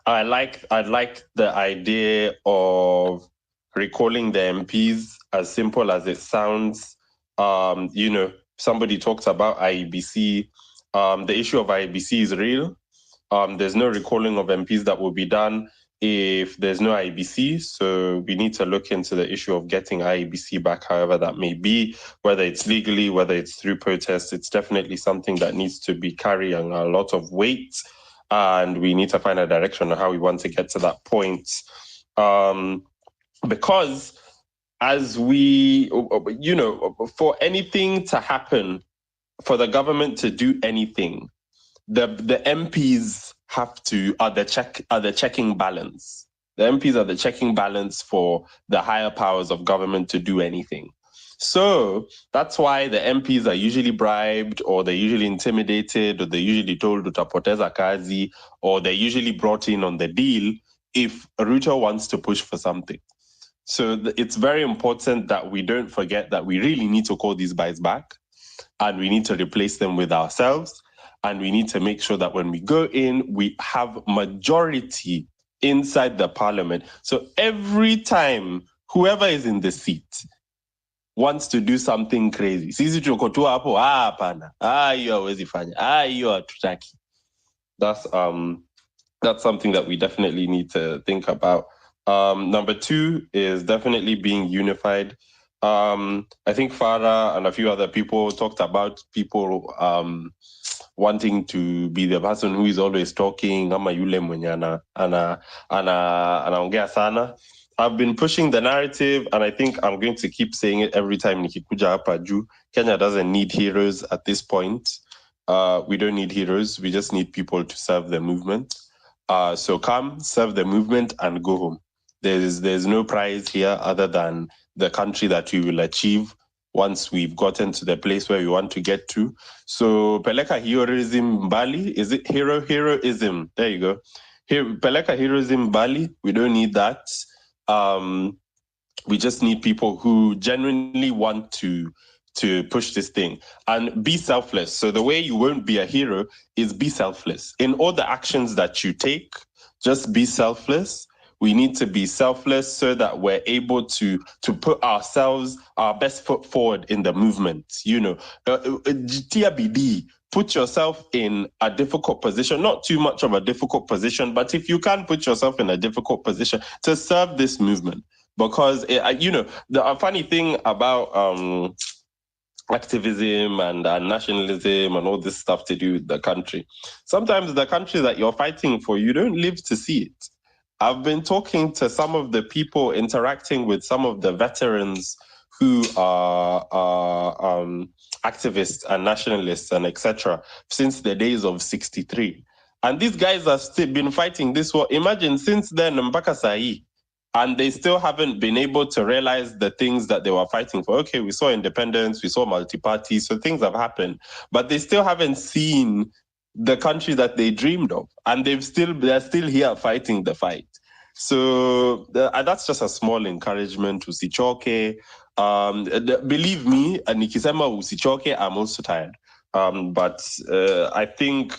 like the idea of recalling the MPs, as simple as it sounds. Somebody talked about IEBC. The issue of IEBC is real. There's no recalling of MPs that will be done if there's no IEBC. So we need to look into the issue of getting IEBC back, however that may be, whether it's legally, whether it's through protests. It's definitely something that needs to be carrying a lot of weight, and we need to find a direction on how we want to get to that point. Because as we, for anything to happen, for the government to do anything, the MPs are the checking balance. The MPs are the checking balance for the higher powers of government to do anything. So that's why the MPs are usually bribed, or they're usually intimidated, or they're usually told utapoteza kazi, or they're usually brought in on the deal if Ruto wants to push for something. So it's very important that we don't forget that we really need to call these guys back, and we need to replace them with ourselves. And we need to make sure that when we go in, we have majority inside the parliament. So every time whoever is in the seat wants to do something crazy, sisi tuko tu hapo, hapana, hiyo hawezi fanya, hiyo hatutaki. That's something that we definitely need to think about. Number 2 is definitely being unified. I think Farah and a few other people talked about people wanting to be the person who is always talking, ama yule mwenye anaongea sana. I've been pushing the narrative, and I think I'm going to keep saying it every time nikikuja hapa juu. Kenya doesn't need heroes at this point. We don't need heroes. We just need people to serve the movement. So come, serve the movement, and go home. There's no prize here other than the country that we will achieve once we've gotten to the place where we want to get to. So peleka heroism Bali, is it heroism? There you go. Peleka heroism Bali, we don't need that. We just need people who genuinely want to push this thing and be selfless. So the way you won't be a hero is be selfless. In all the actions that you take, just be selfless. We need to be selfless so that we're able to put ourselves, our best foot forward in the movement. TBD, put yourself in a difficult position, not too much of a difficult position, but if you can put yourself in a difficult position to serve this movement. Because, the funny thing about activism and nationalism and all this stuff to do with the country, sometimes the country that you're fighting for, you don't live to see it. I've been talking to some of the people, interacting with some of the veterans who are activists and nationalists and etc. since the days of 63. And these guys have still been fighting this war. Imagine since then, mpaka sahi, and they still haven't been able to realize the things that they were fighting for. Okay, we saw independence, we saw multi-party, so things have happened, but they still haven't seen the country that they dreamed of, and they're still here fighting the fight. So that's just a small encouragement to usichoke. Believe me, nikisema usichoke, I'm also tired. But I think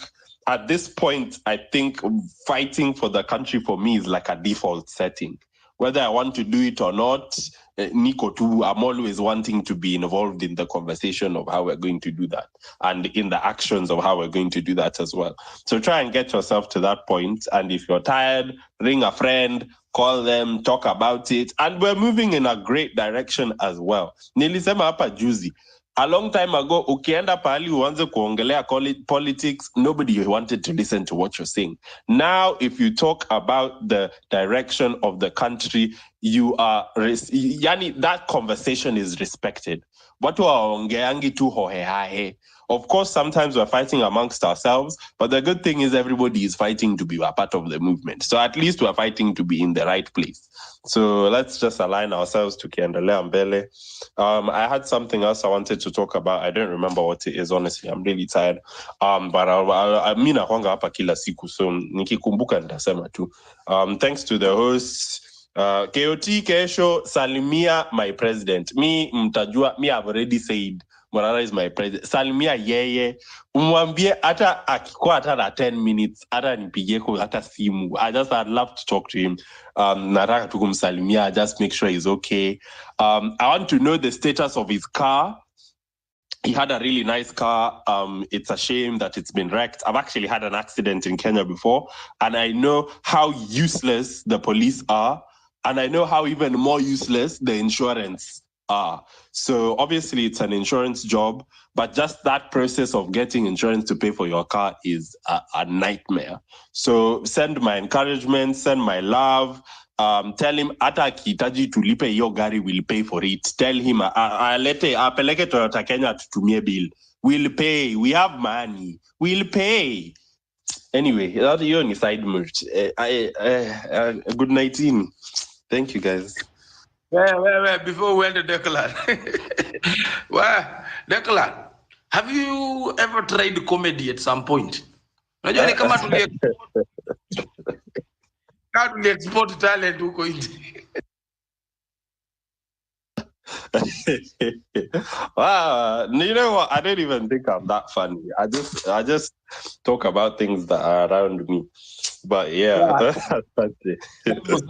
at this point, I think fighting for the country for me is like a default setting. Whether I want to do it or not, Nico too, I'm always wanting to be involved in the conversation of how we're going to do that and in the actions of how we're going to do that as well. So try and get yourself to that point. And if you're tired, ring a friend, call them, talk about it. And we're moving in a great direction as well. Nilisema hapa juzi. A long time ago, ukienda pahali uanze kuongelea politics, nobody wanted to listen to what you're saying. Now, if you talk about the direction of the country, you are, that conversation is respected. Watu waongeangi tu hohehahe. Of course, sometimes we're fighting amongst ourselves, but the good thing is everybody is fighting to be a part of the movement. So at least we're fighting to be in the right place. So let's just align ourselves to kiendelea mbele. I had something else I wanted to talk about. I don't remember what it is, honestly. I'm really tired. But mi nakwanga hapa kila siku, so nikikumbuka nitasema tu. Thanks to the hosts. KOT kesho, salimia my president. Me I've already said Morara is my president. Salimia yeye. Umwambie hata akikuwa hata na 10 minutes, hata nipigie kwa hata simu. I'd love to talk to him. Nataka tu kumsalimia, just make sure he's okay. I want to know the status of his car. He had a really nice car. It's a shame that it's been wrecked. I've actually had an accident in Kenya before, and I know how useless the police are, and I know how even more useless the insurance are. So obviously it's an insurance job, but just that process of getting insurance to pay for your car is a nightmare. So send my encouragement, send my love. Tell him hata akihitaji tulipe hiyo gari, will pay for it. Tell him apeleke Toyota Kenya tutumie bill. We'll pay. We have money. We'll pay. Anyway, that's your side merch. Good night, team. Thank you, guys. Wait, before we end the Declan. Declan, have you ever tried comedy at some point? Unajua ni kama tuli-export talent huko nje. Wow, you know what? I don't even think I'm that funny. I just talk about things that are around me. But yeah. That's it. That was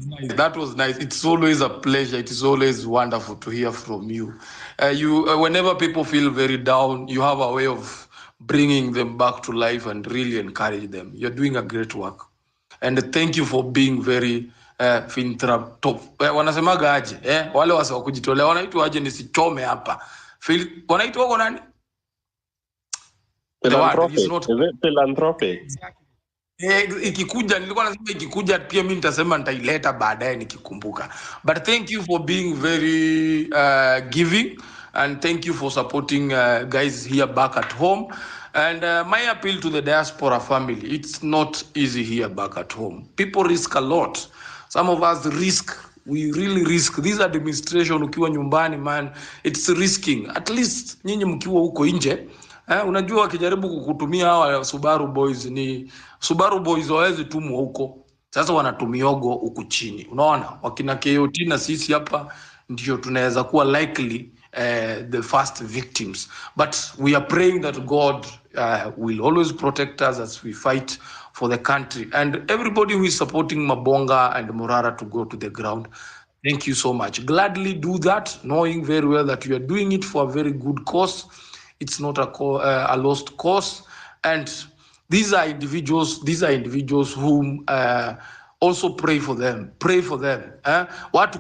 nice. That was nice. It's always a pleasure. It is always wonderful to hear from you. Whenever people feel very down, you have a way of bringing them back to life and really encourage them. You're doing a great work. And thank you for being very wanasemaga aje wale wase wa kujitolea wanaitwa aje nisichome hapa wanaitwa wako nani? Philanthropic. Ikikuja nilikuwa nasema ikikuja pia mimi nitasema nitaileta baadaye nikikumbuka. But thank you for being very giving, and thank you for supporting guys here back at home. And my appeal to the diaspora family, it's not easy here back at home. People risk a lot. Some of us we really risk. This administration ukiwa nyumbani, man, it's risking. At least nyinyi mkiwa huko nje, unajua wakijaribu kukutumia hawa Subaru Boys wawezi tumwa huko. Sasa wanatumiogo huku chini. Unaona? Wakina KOT na sisi hapa ndio tunaweza kuwa likely the first victims. But we are praying that God will always protect us as we fight for the country. And everybody who is supporting Mabonga and Morara to go to the ground, thank you so much. Gladly do that, knowing very well that you are doing it for a very good cause. It's not a lost cause. And these are individuals whom also pray for them.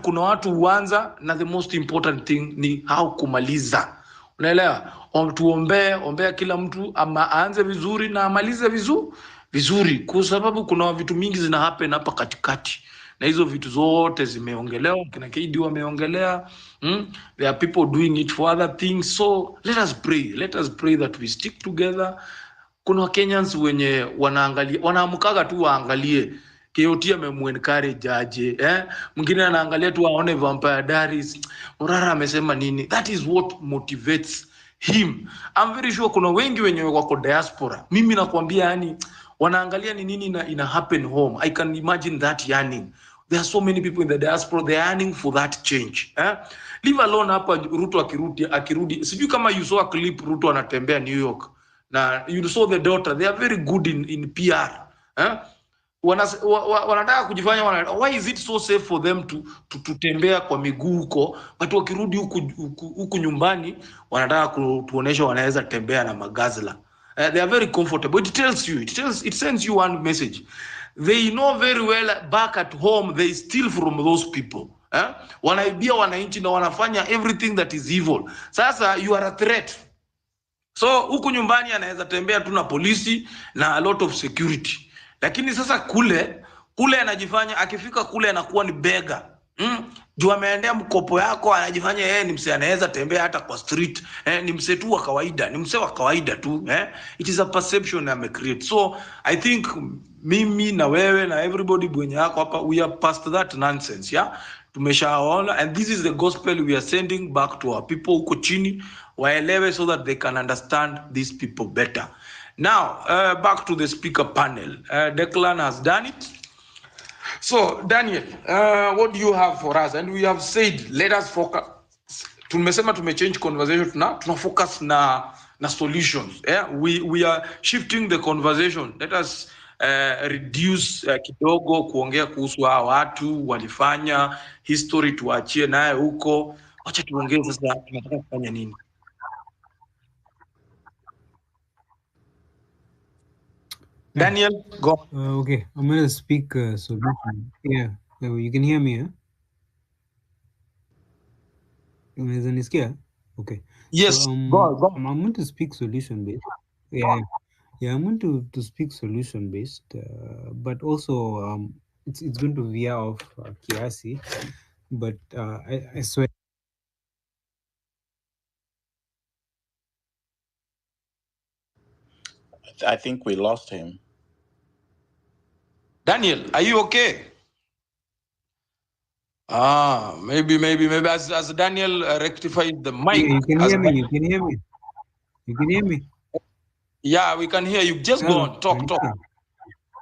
Kuna watu huanza, na the most important thing ni how kumaliza. Unaelewa? Ombea kila mtu ama aanze vizuri na amalize vizuri, kwa sababu kuna vitu mingi zina happen hapa katikati. Na hizo vitu zote zimeongelewa, kina KD wameongelea. There are people doing it for other things. So let us pray that we stick together. Kuna Kenyans wenye wanaamkaga tu waangalie KOT amemuencourage aje, mwingine anaangalia tu aone Vampire Diaries, Morara amesema nini. That is what motivates him. I'm very sure kuna wengi wenye wako diaspora. Mimi nakwambia yani wanaangalia ni nini ina happen home. I can imagine that yearning. There are so many people in the diaspora, they are yearning for that change. Leave alone hapa Ruto akirudi. Sijui kama you saw a clip Ruto anatembea New York. Na you saw the daughter, they are very good in PR. Wanataka kujifanya why is it so safe for them to tembea kwa miguu huko, but wakirudi huku nyumbani wanataka kutuonesha wanaweza tembea na magazla. They are very comfortable. It sends you one message. They know very well back at home they steal from those people. Wanaibia wananchi na wanafanya everything that is evil. Sasa you are a threat. So huku nyumbani anaweza tembea tu na polisi na a lot of security. Lakini sasa kule anajifanya akifika kule anakuwa ni beggar. Juu ameendea mkopo yako, anajifanya yeye ni msee anaweza tembea hata kwa street. Ni msee tu wa kawaida, ni msee wa kawaida tu. It is a perception ame create. So I think mimi na wewe na everybody bwenye yako hapa, we are past that nonsense, yeah? Tumeshaona, and this is the gospel we are sending back to our people huko chini, waelewe so that they can understand these people better. Now, back to the speaker panel. Declan has done it. So, Daniel, what do you have for us? And we have said, let us focus. Tumesema change conversation, tuna focus na solutions. Yeah? We are shifting the conversation. Let us reduce kidogo kuongea kuhusu hawa watu walifanya history, tuachie naye huko. Acha tuongee sasa tunataka kufanya nini. Daniel, go. Okay, I'm going to speak solution. Yeah, you can hear me, huh? Okay. Yes, so, go. I'm going to speak solution based. Yeah, I'm going to speak solution based, but also it's going to veer off Kiasi, but I swear. I think we lost him. Daniel, are you okay? Maybe as Daniel rectified the mic. You can hear me. You can hear me. Yeah, we can hear you. Just go on. Talk.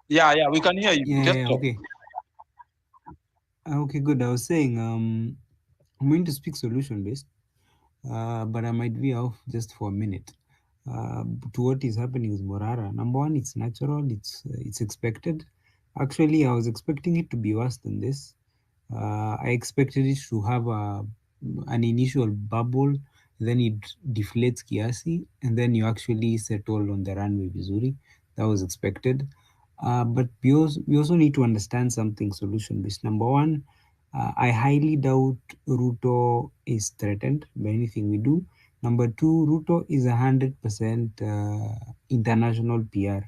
Yeah, we can hear you. Yeah, okay. Okay, good. I was saying I'm going to speak solution based, but I might be off just for a minute. To what is happening with Morara. Number one, it's natural. It's expected. Actually, I was expecting it to be worse than this. I expected it to have an initial bubble, then it deflates Kiasi, and then you actually settle on the runway Vizuri. That was expected. But we also need to understand something solution-based. Number one, I highly doubt Ruto is threatened by anything we do. Number two, Ruto is 100% international PR,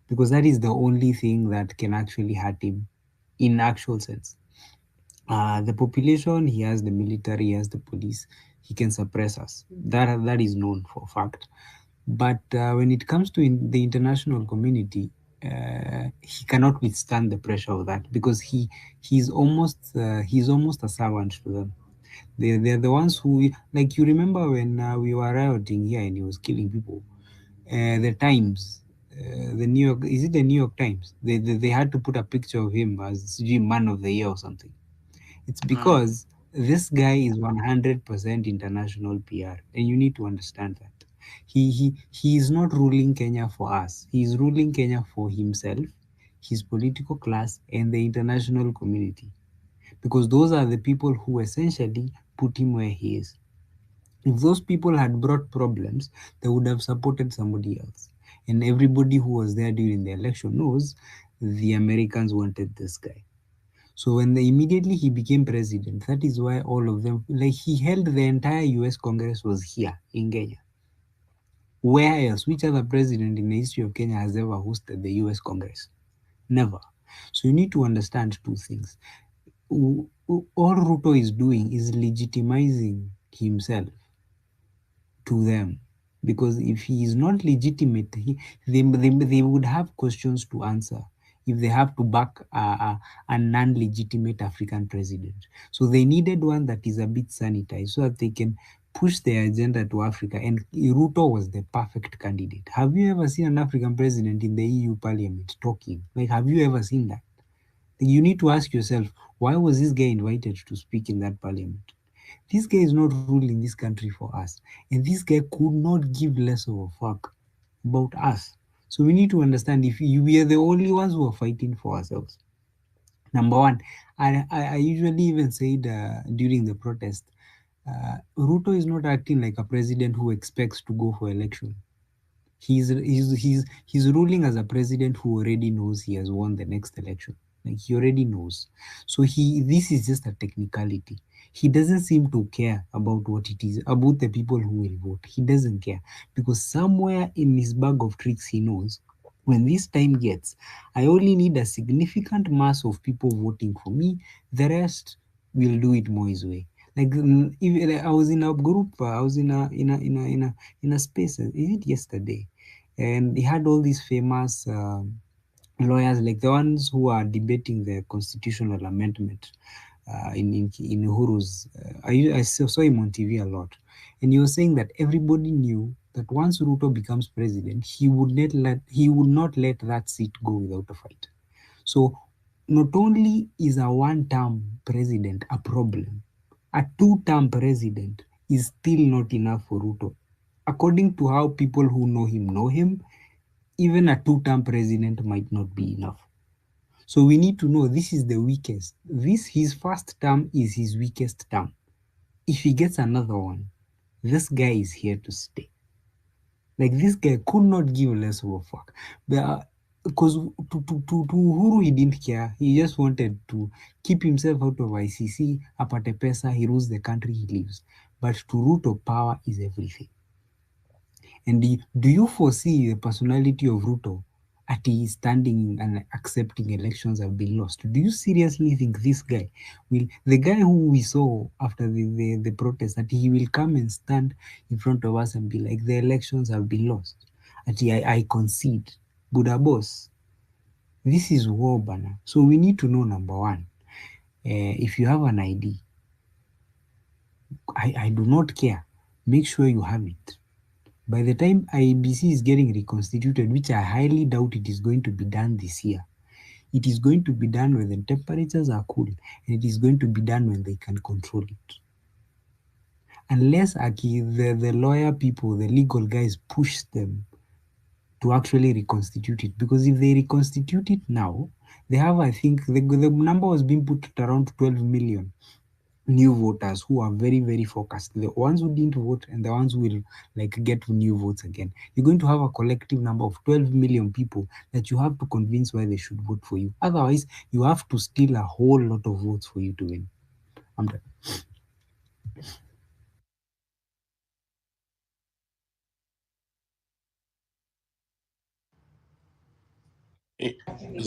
because that is the only thing that can actually hurt him in actual sense. The population, he has the military, he has the police, he can suppress us. That is known for a fact. But when it comes to the international community, he cannot withstand the pressure of that, because he's almost a servant to them. They're the ones who, like, you remember when we were rioting here and he was killing people. The Times, the New York, is it the New York Times? They had to put a picture of him as Man of the Year or something. It's because this guy is 100% international PR, and you need to understand that. He is not ruling Kenya for us. He is ruling Kenya for himself, his political class, and the international community, because those are the people who essentially put him where he is. If those people had brought problems, they would have supported somebody else. And everybody who was there during the election knows the Americans wanted this guy. So when immediately he became president, that is why all of them, like, he held the entire US Congress was here in Kenya. Where else, which other president in the history of Kenya has ever hosted the US Congress? Never. So you need to understand two things. All Ruto is doing is legitimizing himself to them, because if he is not legitimate, they would have questions to answer if they have to back a non-legitimate African president. So they needed one that is a bit sanitized, so that they can push their agenda to Africa, and Ruto was the perfect candidate. Have you ever seen an African president in the EU Parliament talking? Like, have you ever seen that? You need to ask yourself, why was this guy invited to speak in that parliament? This guy is not ruling this country for us, and this guy could not give less of a fuck about us. So we need to understand, if we are the only ones who are fighting for ourselves. Number one, I usually even said during the protest, Ruto is not acting like a president who expects to go for election. He's ruling as a president who already knows he has won the next election. Like, he already knows. So this is just a technicality. He doesn't seem to care about what it is, about the people who will vote. He doesn't care, because somewhere in his bag of tricks he knows, when this time gets, I only need a significant mass of people voting for me. The rest will do it more his way. Like, if I was in a group, I was in a space. Is it yesterday? And they had all these famous lawyers, like the ones who are debating the constitutional amendment in Uhuru's. I saw him on TV a lot, and he was saying that everybody knew that once Ruto becomes president, he would not let that seat go without a fight. So not only is a one-term president a problem, a two-term president is still not enough for Ruto. According to how people who know him, even a two-term president might not be enough. So we need to know this is the weakest. His first term is his weakest term. If he gets another one, this guy is here to stay. Like, this guy could not give less of a fuck. Because to Uhuru, he didn't care. He just wanted to keep himself out of ICC, apate pesa, he rules the country he lives. But to Ruto, power is everything. And do you foresee the personality of Ruto at his standing and accepting elections have been lost? Do you seriously think this guy will, the guy who we saw after the protest, that he will come and stand in front of us and be like, the elections have been lost? I concede. Buddha boss, this is war, bana. So we need to know, number one, if you have an ID, I do not care. Make sure you have it. By the time IEBC is getting reconstituted, which I highly doubt it is going to be done this year, it is going to be done when the temperatures are cool, and it is going to be done when they can control it. Unless the lawyer people, the legal guys, push them to actually reconstitute it. Because if they reconstitute it now, they have, I think, the number was being put at around 12 million new voters who are very, very focused. The ones who didn't vote and the ones who will get new votes again. You're going to have a collective number of 12 million people that you have to convince why they should vote for you. Otherwise, you have to steal a whole lot of votes for you to win. I'm done.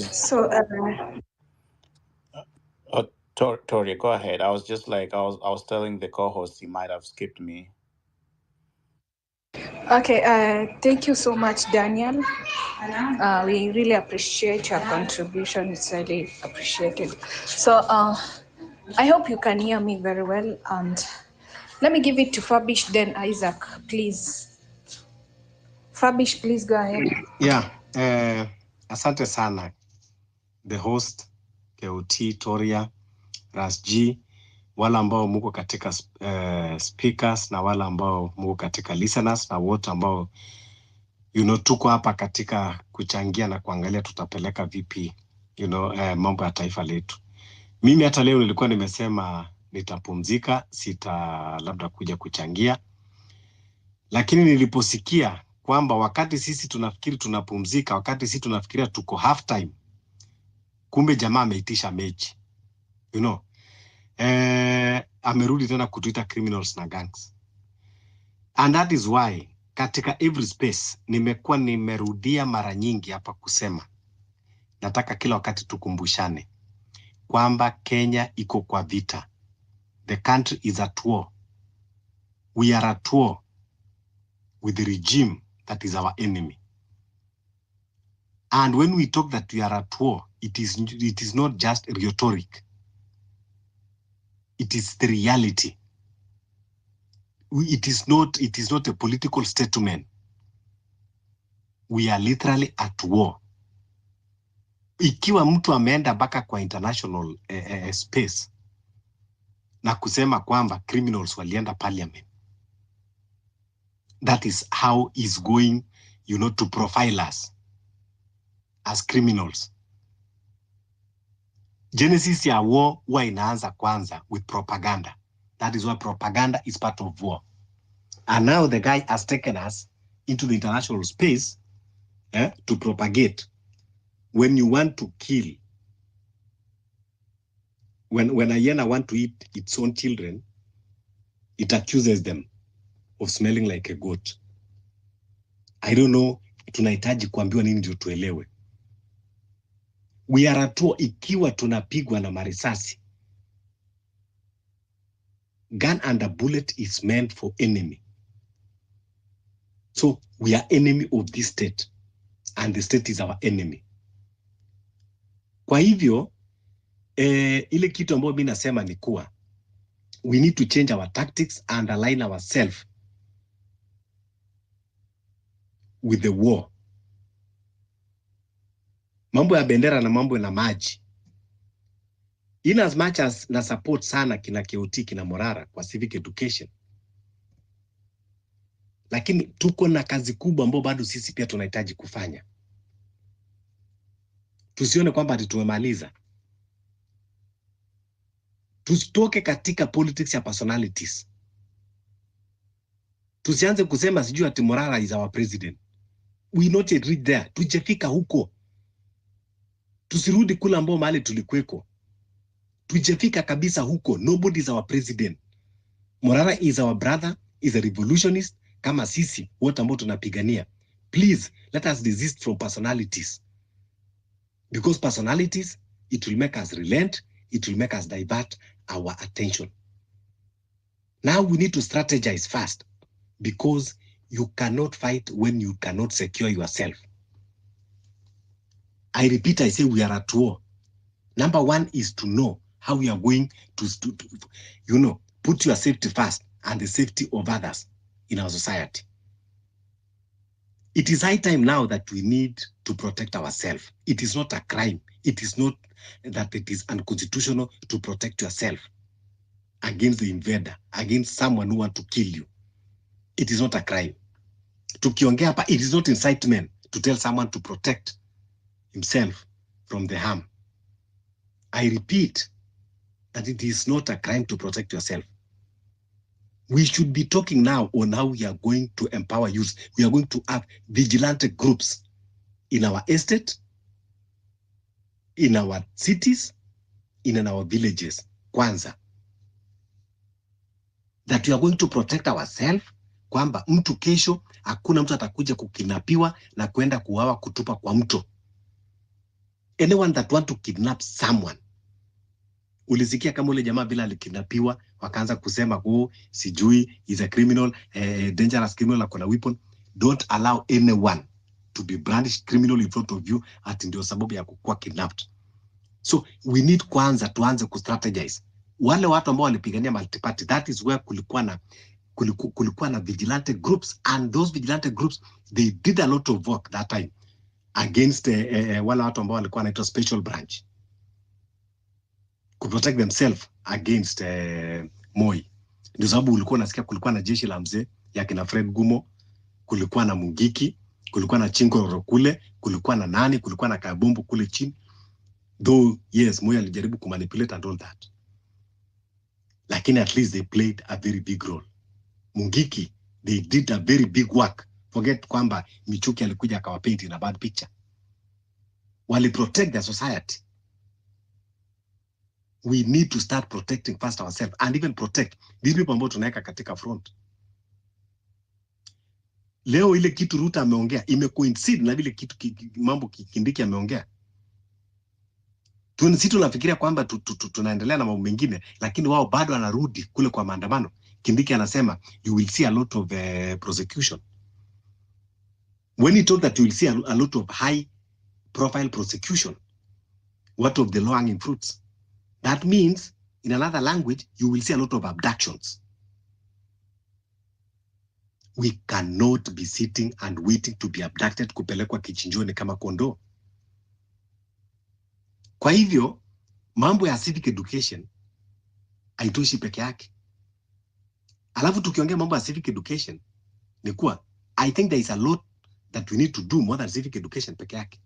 So, Tori, go ahead. I was just like, I was telling the co-host he might have skipped me. okay, thank you so much, Daniel. We really appreciate your contribution. It's really appreciated. So, I hope you can hear me very well. And let me give it to Fabish, then Isaac, please. Fabish, please go ahead. Yeah, asante sana. The host, KOT, Toria, Ras G, wala ambao muko katika speakers na wala ambao muko katika listeners na wote ambao tuko hapa katika kuchangia na kuangalia tutapeleka vipi mambo ya taifa letu. Mimi hata leo nilikuwa nimesema nitapumzika, sita labda kuja kuchangia. Lakini niliposikia kwamba wakati sisi tunafikiri tunapumzika, wakati sisi tunafikiria tuko half time, kumbe jamaa ameitisha mechi. Amerudi tena kutuita criminals na gangs. And that is why katika every space nimekuwa nimerudia mara nyingi hapa kusema, nataka kila wakati tukumbushane kwamba Kenya iko kwa vita. The country is at war. We are at war with the regime that is our enemy. And when we talk that we are at war, it is not just rhetoric. It is the reality. it is not a political statement. We are literally at war. Ikiwa mtu ameenda mpaka kwa international space na kusema kwamba criminals walienda parliament, that is how is going, to profile us as criminals. Genesis ya war huwa inaanza kwanza with propaganda. That is why propaganda is part of war. And now the guy has taken us into the international space to propagate. When you want to kill, when a hyena want to eat its own children, it accuses them of smelling like a goat. I don't know, tunahitaji kuambiwa nini ndio tuelewe. We are at war ikiwa tunapigwa na marisasi. Gun and a bullet is meant for enemy. So we are enemy of this state and the state is our enemy. Kwa hivyo, ile kitu ambayo mimi nasema ni kuwa we need to change our tactics and align ourselves with the war. Mambo ya bendera na mambo na maji. In as much as na support sana kina KOT kina Morara kwa civic education, lakini tuko na kazi kubwa ambayo bado sisi pia tunahitaji kufanya. Tusione kwamba tumemaliza. Tusitoke katika politics ya personalities. Tusianze kusema sijui ati Morara is our president. We not yet reach there. Tujefika huko. Tusirudi kula ambao mahali tulikweko. Tujefika kabisa huko. Nobody is our president. Morara is our brother, is a revolutionist, kama sisi wote ambao tunapigania. Please, let us desist from personalities. Because personalities, it will make us relent, it will make us divert our attention. Now we need to strategize fast, because you cannot fight when you cannot secure yourself. I repeat, I say we are at war. Number one is to know how we are going to put your safety first and the safety of others in our society. It is high time now that we need to protect ourselves. It is not a crime. It is not that it is unconstitutional to protect yourself against the invader, against someone who wants to kill you. It is not a crime. Tukiongea hapa, it is not incitement to tell someone to protect himself from the harm. I repeat that it is not a crime to protect yourself. We should be talking now on how we are going to empower youth. We are going to have vigilante groups in our estate, in our cities, in our villages. Kwanza. That we are going to protect ourselves, kwamba mtu kesho, hakuna mtu atakuja kukidnapiwa na kwenda kuuawa kutupa kwa mto. Anyone that want to kidnap someone. Ulisikia kama ule jamaa bila alikidnapiwa, wakaanza kusema sijui is a criminal, dangerous criminal, akona weapon. Don't allow anyone to be brandished criminal in front of you ati ndio sababu ya kukua kidnapped. So we need kwanza tuanze kustrategize. Wale watu ambao walipigania multiparty, that is where kulikuwa na vigilante groups, and those vigilante groups, they did a lot of work that time against wale watu ambao walikuwa wanaitwa special branch, to protect themselves against Moi. Ndio sababu ulikuwa unasikia kulikuwa na jeshi la mzee ya kina Fred Gumo, kulikuwa na Mungiki, kulikuwa na Chinkoro kule, kulikuwa na nani, kulikuwa na Kabumbu kule chini. Though yes, Moi alijaribu kumanipulate and all that, lakini at least they played a very big role. Mungiki, they did a very big work. Forget kwamba Michuki alikuja akawapaint in a bad picture. Wali protect the society. We need to start protecting first ourselves and even protect these people ambao tunaweka katika front. Leo ile kitu Ruto ameongea imecoincide na vile kitu mambo Kindiki ameongea. Sisi tunafikiria kwamba tunaendelea na mambo mengine, lakini wao bado wanarudi kule kwa maandamano. Kindiki anasema you will see a lot of prosecution. When he told that you will see a lot of high profile prosecution, what of the low hanging fruits? That means, in another language, you will see a lot of abductions. We cannot be sitting and waiting to be abducted kupelekwa kichinjoni kama kondoo. Kwa hivyo, mambo ya civic education haitoshi peke yake. Alafu tukiongea mambo ya civic education, ni kuwa, I think there is a lot that we need to do more than civic education peke yake.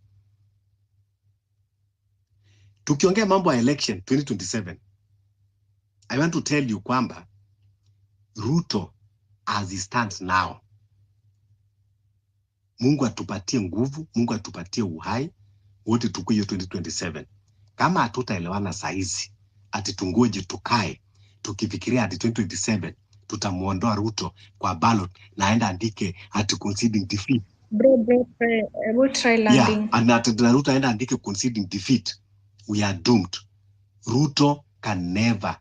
Tukiongea mambo ya election 2027, I want to tell you kwamba Ruto as he stands now, Mungu atupatie nguvu, Mungu atupatie uhai, wote tuko hiyo 2027. Kama hatutaelewana saizi, ati tungoje tukae, tukifikiria ati 2027, tutamuondoa Ruto kwa ballot, naenda andike ati conceding defeat. We'll try landing. Yeah, and ati Ruto aenda andike conceding defeat. We are doomed. Ruto can never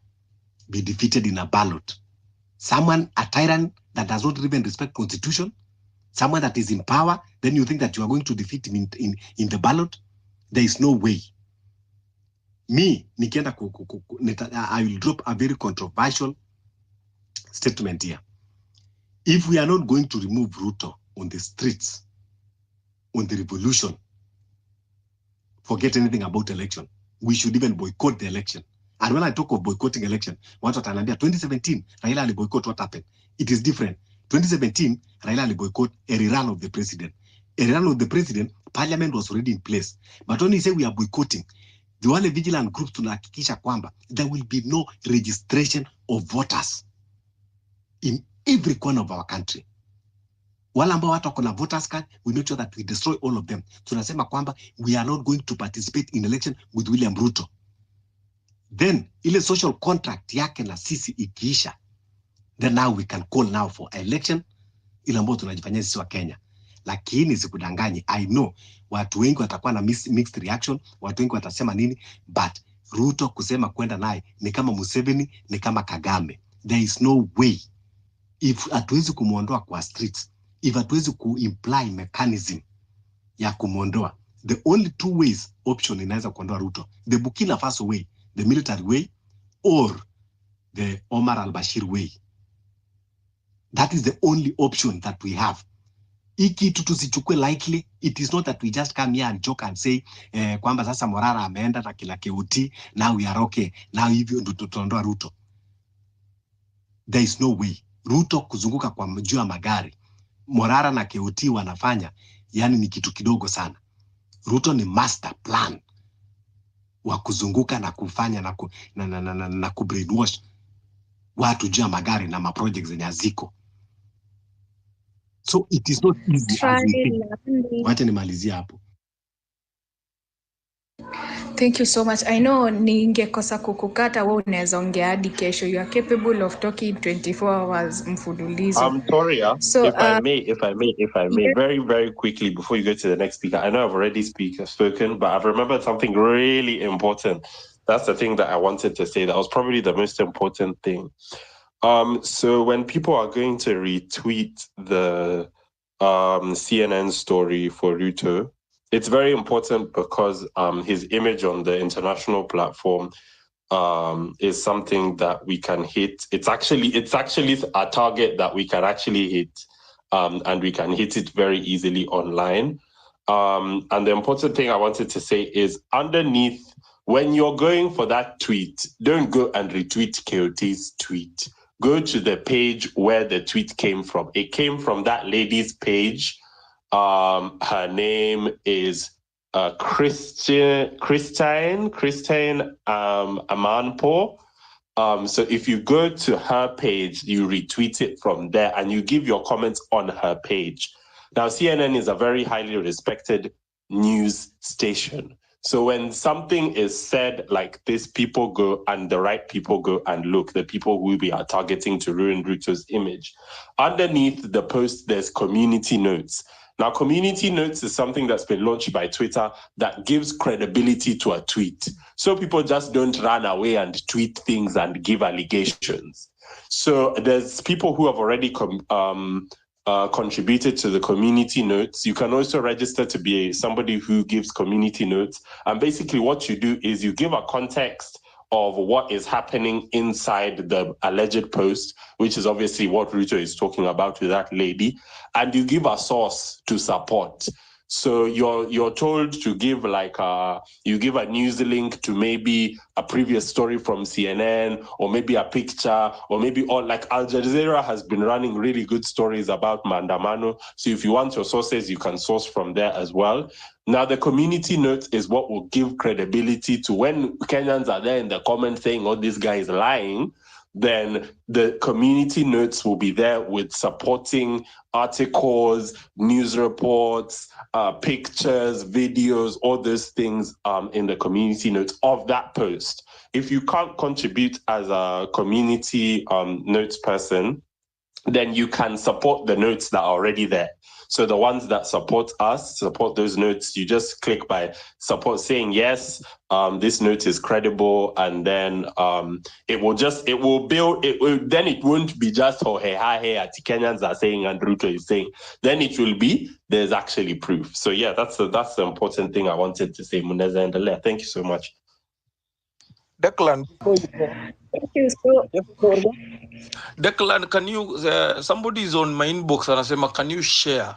be defeated in a ballot. Someone, a tyrant that does not even respect constitution, someone that is in power, then you think that you are going to defeat him in the ballot? There is no way. Me, nikienda I will drop a very controversial statement here. If we are not going to remove Ruto on the streets, on the revolution, forget anything about election. We should even boycott the election. And when I talk of boycotting election, watu wataniambia 2017, Raila aliboycott, what happened? It is different. 2017, Raila aliboycott a rerun of the president. A rerun of the president, parliament was already in place. But when he say we are boycotting, the wale vigilant groups tunahakikisha kwamba there will be no registration of voters in every corner of our country. Wale ambao watu wako na voters card, we make sure that we destroy all of them. Tunasema kwamba we are not going to participate in election with William Ruto. Then, ile social contract yake na sisi ikiisha, then now we can call now for election, ile ambayo tunajifanyia sisi wa Kenya. Lakini sikudanganye, I know, watu wengi watakuwa na mixed reaction, watu wengi watasema nini, but Ruto kusema kwenda naye, ni kama Museveni, ni kama Kagame. There is no way. If hatuwezi kumuondoa kwa streets, if hatuwezi ku-imply mechanism ya kumuondoa, the only two ways option inaweza kuondoa Ruto, the Burkina Faso way, the military way, or the Omar al-Bashir way. That is the only option that we have. Iki tusichukue lightly. It is not that we just come here and joke and say, kwamba sasa Morara ameenda na kila KOT, now we are okay, now hivyo ndio tutaondoa Ruto. There is no way. Ruto kuzunguka kwa juu ya magari, Morara na KOT wanafanya, yani ni kitu kidogo sana. Ruto ni master plan wa kuzunguka na kufanya na kubrainwash watu juu ya magari na maprojects zenye ziko. So it is not easy as we think. Wacha nimalizie hapo. Thank you so much. I know ningekosa kukukata, wewe unaweza ongea hadi kesho. You are capable of talking 24 hours mfululizo. Toria, So, if I may, very, very quickly before you go to the next speaker. I know I've already spoken, but I've remembered something really important. That's the thing that I wanted to say. That was probably the most important thing. So when people are going to retweet the CNN story for Ruto, it's very important because his image on the international platform is something that we can hit. It's actually a target that we can actually hit, and we can hit it very easily online. And the important thing I wanted to say is underneath, when you're going for that tweet, don't go and retweet KOT's tweet. Go to the page where the tweet came from. It came from that lady's page. Her name is Christine Amanpo. So if you go to her page, you retweet it from there and you give your comments on her page. Now, CNN is a very highly respected news station. So when something is said like this, people go and the right people go and look, the people who we are targeting to ruin Ruto's image. Underneath the post, there's community notes. Now, community notes is something that's been launched by Twitter that gives credibility to a tweet. So people just don't run away and tweet things and give allegations. So there's people who have already contributed to the community notes. You can also register to be somebody who gives community notes. And basically what you do is you give a context of what is happening inside the alleged post, which is obviously what Ruto is talking about with that lady, and you give a source to support. So you're told to give you give a news link to maybe a previous story from CNN, or maybe a picture, or maybe all, like Al Jazeera has been running really good stories about Mandamano. So if you want your sources, you can source from there as well. Now, the community note is what will give credibility to when Kenyans are there in the comments saying, oh, this guy is lying, then the community notes will be there with supporting articles, news reports, pictures, videos, all those things in the community notes of that post. If you can't contribute as a community notes person, then you can support the notes that are already there. So the ones that support us, support those notes, you just click by support, saying, yes, this note is credible. And then it won't be just, oh, hey, Kenyans are saying and Ruto is saying. Then it will be, there's actually proof. So yeah, that's the important thing I wanted to say, Muneza and Alea. Thank you so much. Declan, before you go. Thank you so Declan, can you, somebody is on my inbox and anasema, can you share?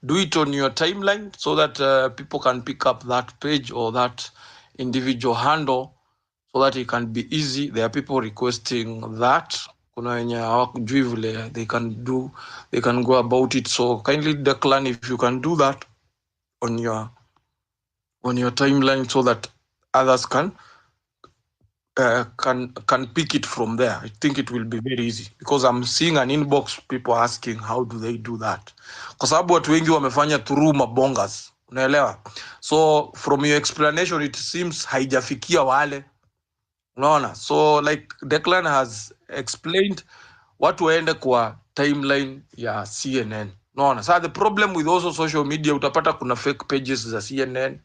Do it on your timeline so that people can pick up that page or that individual handle so that it can be easy. There are people requesting that. Kuna wenye hawakujui vile they can go about it. So kindly, Declan, if you can do that on your timeline so that others can pick it from there. I think it will be very easy because I'm seeing an inbox people asking how do they do that, kwa sababu watu wengi wamefanya through mabongas, unaelewa? So from your explanation it seems haijafikia wale, unaona? So like Declan has explained, watu waende kwa timeline ya CNN, unaona? So the problem with also social media, utapata kuna fake pages za CNN,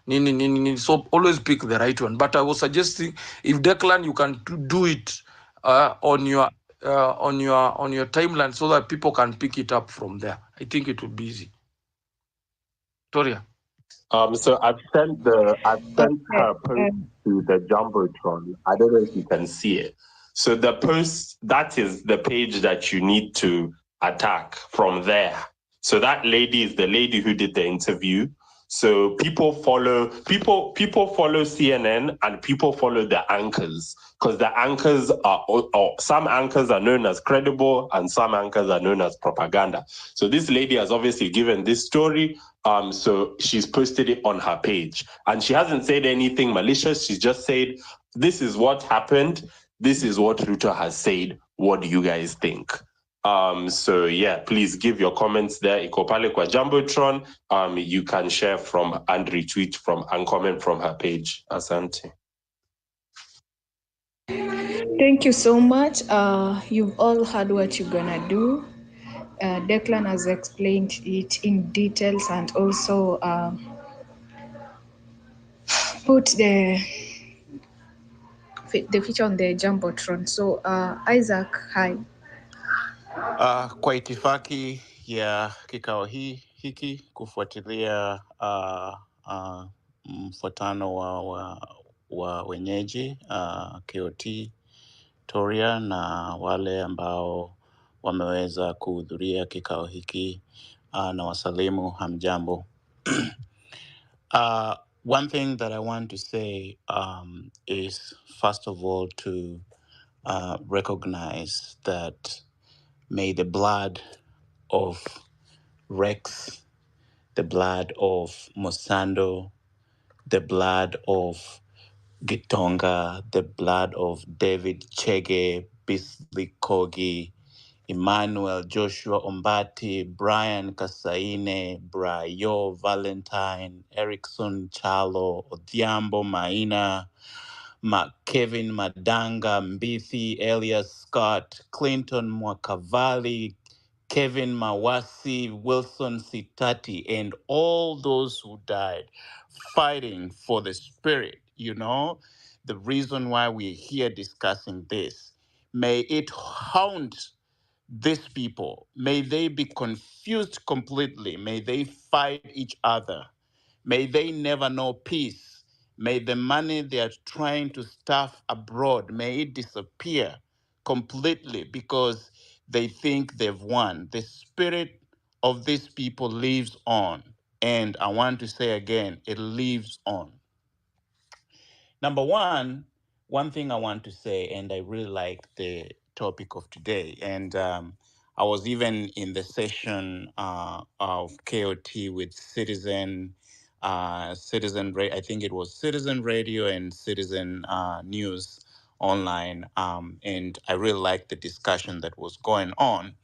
nini. So always pick the right one. But I was suggesting, if Declan, you can do it on your timeline so that people can pick it up from there. I think it would be easy. Toria. So I've sent her post to the Jumbotron. I don't know if you can see it. So the post, that is the page that you need to attack from there. So that lady is the lady who did the interview. So people follow CNN and people follow the anchors, because the anchors or some anchors are known as credible and some anchors are known as propaganda. So this lady has obviously given this story. So she's posted it on her page and she hasn't said anything malicious. She just said, this is what happened. This is what Ruto has said. What do you guys think? So yeah, please give your comments there. Iko pale kwa Jumbotron. You can share from and retweet from and comment from her page. Asante. Thank you so much. You've all heard what you're gonna do. Declan has explained it in details and also put the feature on the Jumbotron. So Isaac, hi. Kwa itifaki ya kikao hiki kufuatilia mfuatano wa wenyeji KOT Toria na wale ambao wameweza kuhudhuria kikao hiki na wasalimu hamjambo. One thing that I want to say is, first of all, to recognize that may the blood of Rex, the blood of Mosando, the blood of Gitonga, the blood of David Chege, Bisley Kogi, Emmanuel Joshua Ombati, Brian Kasaine, Brayo Valentine, Erickson Chalo, Odhiambo Maina, Kevin Madanga, Mbithi, Elias Scott, Clinton Mwakavali, Kevin Mawasi, Wilson Sitati, and all those who died fighting for the spirit, the reason why we're here discussing this. May it haunt these people. May they be confused completely. May they fight each other. May they never know peace. May the money they are trying to stuff abroad, may it disappear completely because they think they've won. The spirit of these people lives on. And I want to say again, it lives on. Number one thing I want to say, and I really like the topic of today, and I was even in the session of KOT with I think it was Citizen Radio and Citizen News online, and I really liked the discussion that was going on.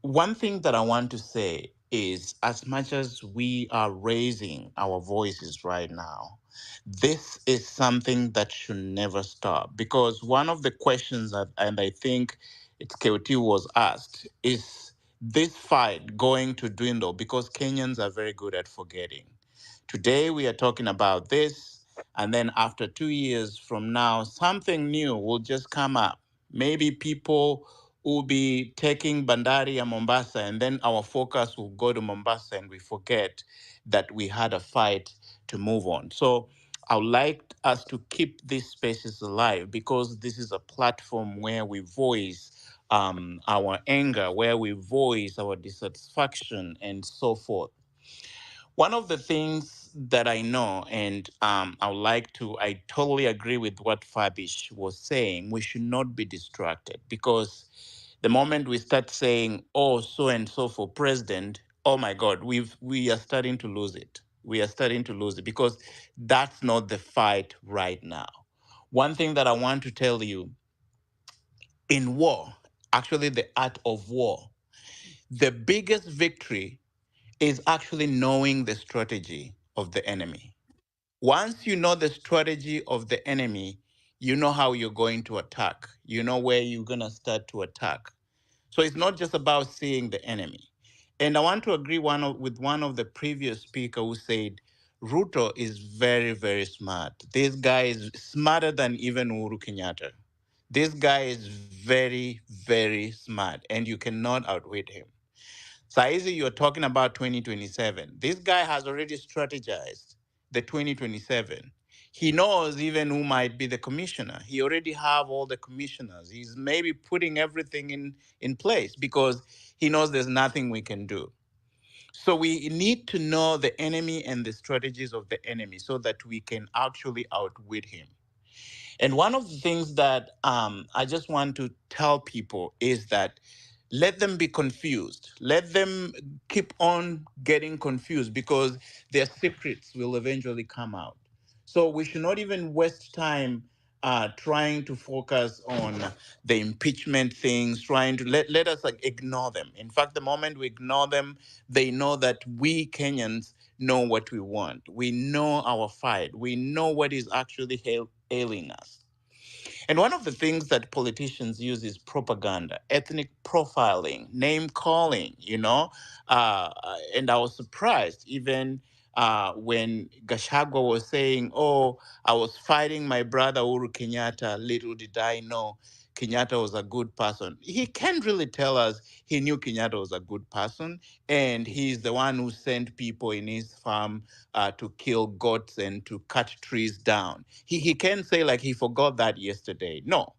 One thing that I want to say is, as much as we are raising our voices right now, this is something that should never stop. Because one of the questions that, and I think it's KOT was asked, is this fight going to dwindle? Because Kenyans are very good at forgetting. Today we are talking about this, and then after 2 years from now, something new will just come up. Maybe people will be taking Bandari and Mombasa, and then our focus will go to Mombasa, and we forget that we had a fight to move on. So I would like us to keep these spaces alive, because this is a platform where we voice our anger, where we voice our dissatisfaction, and so forth. One of the things that I know, and I totally agree with what Fabish was saying, we should not be distracted, because the moment we start saying, oh, so and so for president, oh my God, we are starting to lose it. We are starting to lose it, because that's not the fight right now. One thing that I want to tell you, in war, actually the art of war, the biggest victory is actually knowing the strategy of the enemy. Once you know the strategy of the enemy, you know how you're going to attack. You know where you're going to start to attack. So it's not just about seeing the enemy. And I want to agree with one of the previous speaker who said, Ruto is very, very smart. This guy is smarter than even Uhuru Kenyatta. This guy is very, very smart, and you cannot outwit him. Saizi, you're talking about 2027. This guy has already strategized the 2027. He knows even who might be the commissioner. He already have all the commissioners. He's maybe putting everything in place, because he knows there's nothing we can do. So we need to know the enemy and the strategies of the enemy, so that we can actually outwit him. And one of the things that I just want to tell people is that let them be confused. Let them keep on getting confused, because their secrets will eventually come out. So we should not even waste time trying to focus on the impeachment things, trying to let us ignore them. In fact, the moment we ignore them, they know that we Kenyans know what we want. We know our fight. We know what is actually ailing us. And one of the things that politicians use is propaganda, ethnic profiling, name calling, and I was surprised even when Gachagua was saying, oh, I was fighting my brother Uhuru Kenyatta, little did I know Kenyatta was a good person. He can't really tell us he knew Kenyatta was a good person, and he's the one who sent people in his farm to kill goats and to cut trees down. He can't say like he forgot that yesterday. No.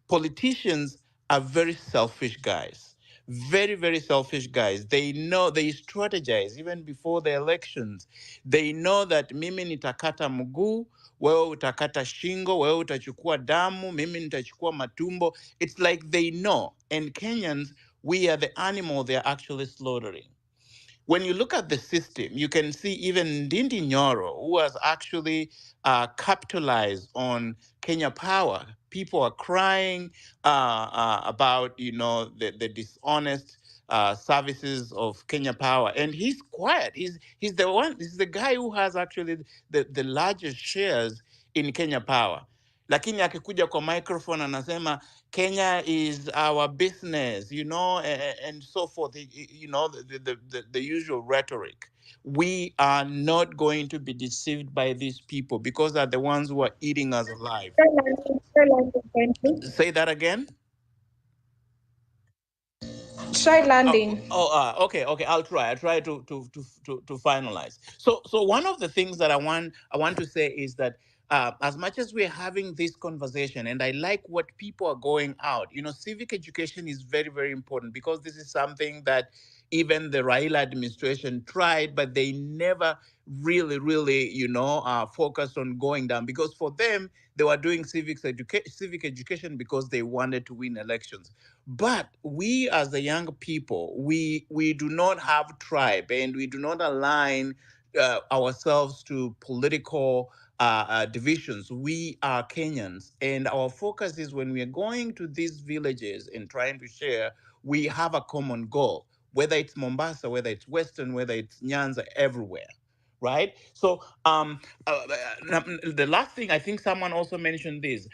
Politicians are very selfish guys. Very, very selfish guys. They know, they strategize even before the elections. They know that mimi nitakata mguu, wewe utakata shingo, wewe utachukua damu, mimi nitachukua matumbo. It's like they know. And Kenyans, we are the animal they're actually slaughtering. When you look at the system, you can see even Ndindi Nyoro, who has actually capitalized on Kenya Power. People are crying about, the dishonest services of Kenya Power, and he's quiet. He's the one. He's the guy who has actually the largest shares in Kenya Power. Lakini akikuja kwa microphone anasema Kenya is our business, and so forth, the usual rhetoric. We are not going to be deceived by these people, because they're the ones who are eating us alive. Say that again. Try landing. Okay. I'll try. To finalize. So one of the things that I want to say is that as much as we're having this conversation, and I like what people are going out, civic education is very, very important, because this is something that even the Raila administration tried, but they never really, focused on going down, because for them, they were doing civic education because they wanted to win elections. But we, as the young people, we do not have tribe, and we do not align ourselves to political divisions. We are Kenyans, and our focus is, when we are going to these villages and trying to share, we have a common goal, whether it's Mombasa, whether it's Western, whether it's Nyanza, everywhere. Right. So the last thing, I think someone also mentioned this,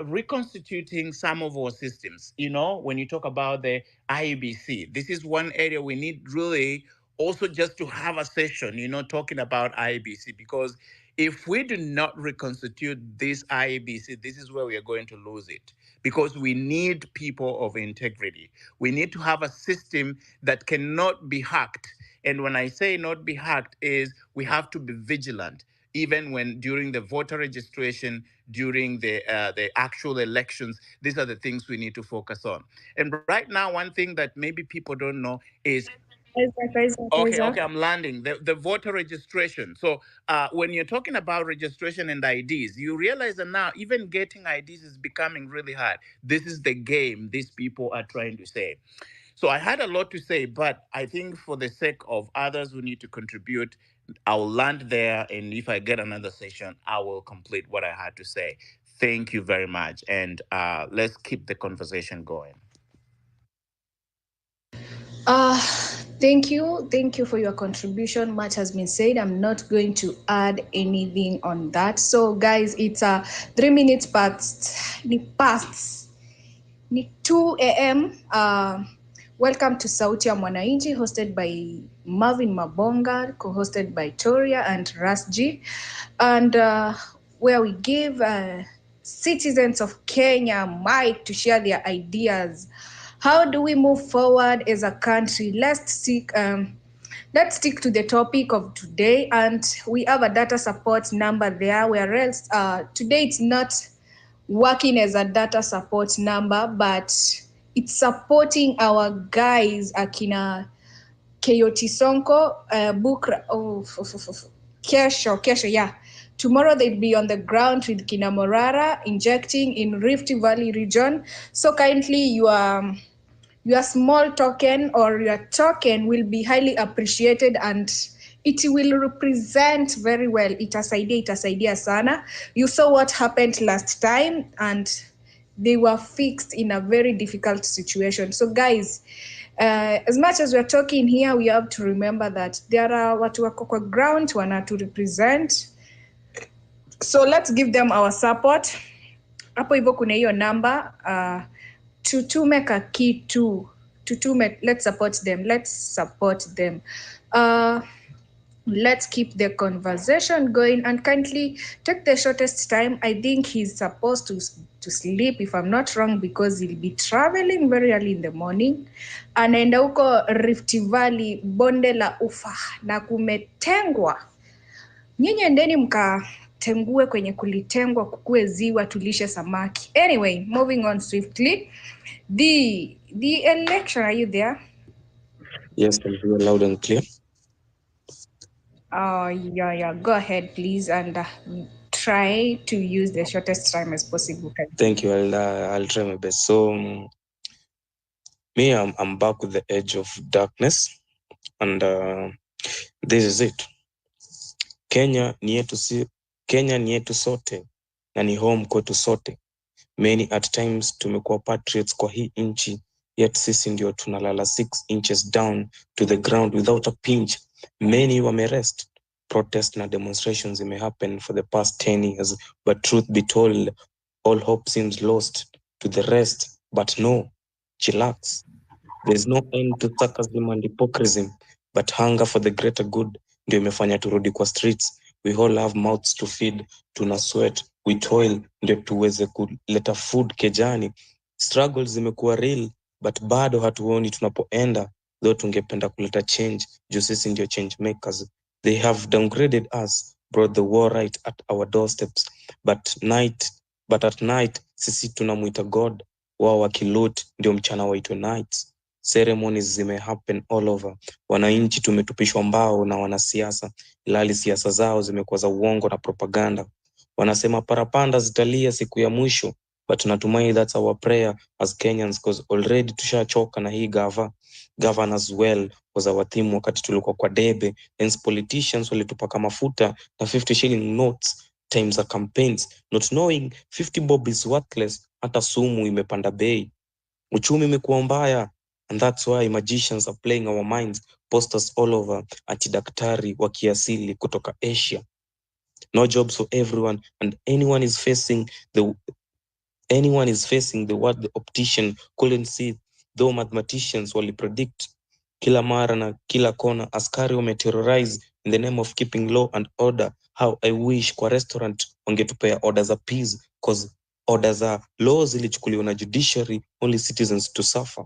reconstituting some of our systems. When you talk about the IEBC, this is one area we need really also just to have a session, talking about IEBC, because if we do not reconstitute this IEBC, this is where we are going to lose it, because we need people of integrity. We need to have a system that cannot be hacked. And when I say not be hacked, is we have to be vigilant, even when during the voter registration, during the actual elections. These are the things we need to focus on. And right now, one thing that maybe people don't know is, okay, I'm landing. The voter registration. So when you're talking about registration and IDs, you realize that now even getting IDs is becoming really hard. This is the game these people are trying to say. So I had a lot to say, but I think for the sake of others who need to contribute, I'll land there. And if I get another session, I will complete what I had to say. Thank you very much. And let's keep the conversation going. Thank you for your contribution. Much has been said. I'm not going to add anything on that. So guys, it's 3 minutes past 2 a.m. Welcome to Sauti ya Mwananchi, hosted by Marvin Mabonga, co-hosted by Toria and Ras G, and where we give citizens of Kenya mic to share their ideas. How do we move forward as a country? Let's stick to the topic of today, and we have a data support number there, whereas today it's not working as a data support number, but it's supporting our guys, Akina Keyoti Sonko, Bukra, Kesho, yeah. Tomorrow they'll be on the ground with Kina Morara, injecting in Rift Valley region. So kindly, your small token or your token will be highly appreciated, and it will represent very well. Itasaidia sana. You saw what happened last time, and they were fixed in a very difficult situation. So guys, as much as we're talking here, we have to remember that there are watu wako kwa ground wana to represent. So let's give them our support. Hapo hivyo kuna hiyo number, tutume ka kitu, let's support them. Let's keep the conversation going, and kindly take the shortest time. I think he's supposed to sleep, if I'm not wrong, because he'll be traveling very early in the morning. Anaenda huko Rift Valley, bonde la ufa, na kumetengwa. Nyinyi endeni mkatengue kwenye kulitengwa, kukue ziwa, tulishe samaki. Anyway, moving on swiftly. The election, are you there? Yes, I'm here loud and clear. Yeah. Go ahead, please, and try to use the shortest time as possible. Thank you. I'll try my best. So, me, I'm back with the edge of darkness, and this is it. Kenya ni yetu sote, na ni home kwetu sote. Many at times tumekuwa patriots kwa hii inchi, yet sisi ndio tunalala 6 inches down to the ground without a pinch. Many wamerest. Protests na demonstrations may happen for the past 10 years, but truth be told, all hope seems lost to the rest. But no, chillax. There's no end to sarcasm and hypocrisy, but hunger for the greater good ndio imefanya turudi kwa streets. We all have mouths to feed, tuna sweat, we toil ndio tuweze kuleta food kejani. Struggles zimekuwa real, but bado hatuoni tunapoenda, though tungependa kuleta change juu sisi ndio change makers. They have downgraded us, brought the war right at our doorsteps, but at night sisi tunamuita God, wao wakiloot ndio mchana waitwe nights. Ceremonies zime happen all over. Wananchi tumetupishwa mbao na wanasiasa, ilhali siasa zao zimekuwa za uongo na propaganda. Wanasema parapanda zitalia siku ya mwisho, but natumai that's our prayer as Kenyans, cause already tushachoka na hii governors well was our theme wakati tulikuwa kwa debe. Hence politicians walitupaka mafuta na 50 shilling notes times za campaigns, not knowing 50 bob is worthless. Hata sumu imepanda bei, uchumi imekuwa mbaya, and that's why magicians are playing our minds. Posters all over ati daktari wa kiasili kutoka Asia, no jobs for everyone, and anyone is facing the word the optician couldn't see, though mathematicians wali predict. Kila mara na kila kona askari wameterrorize in the name of keeping law and order. How I wish kwa restaurant wangetupea orders za peace, cause orders za law zilichukuliwa na judiciary, only citizens to suffer.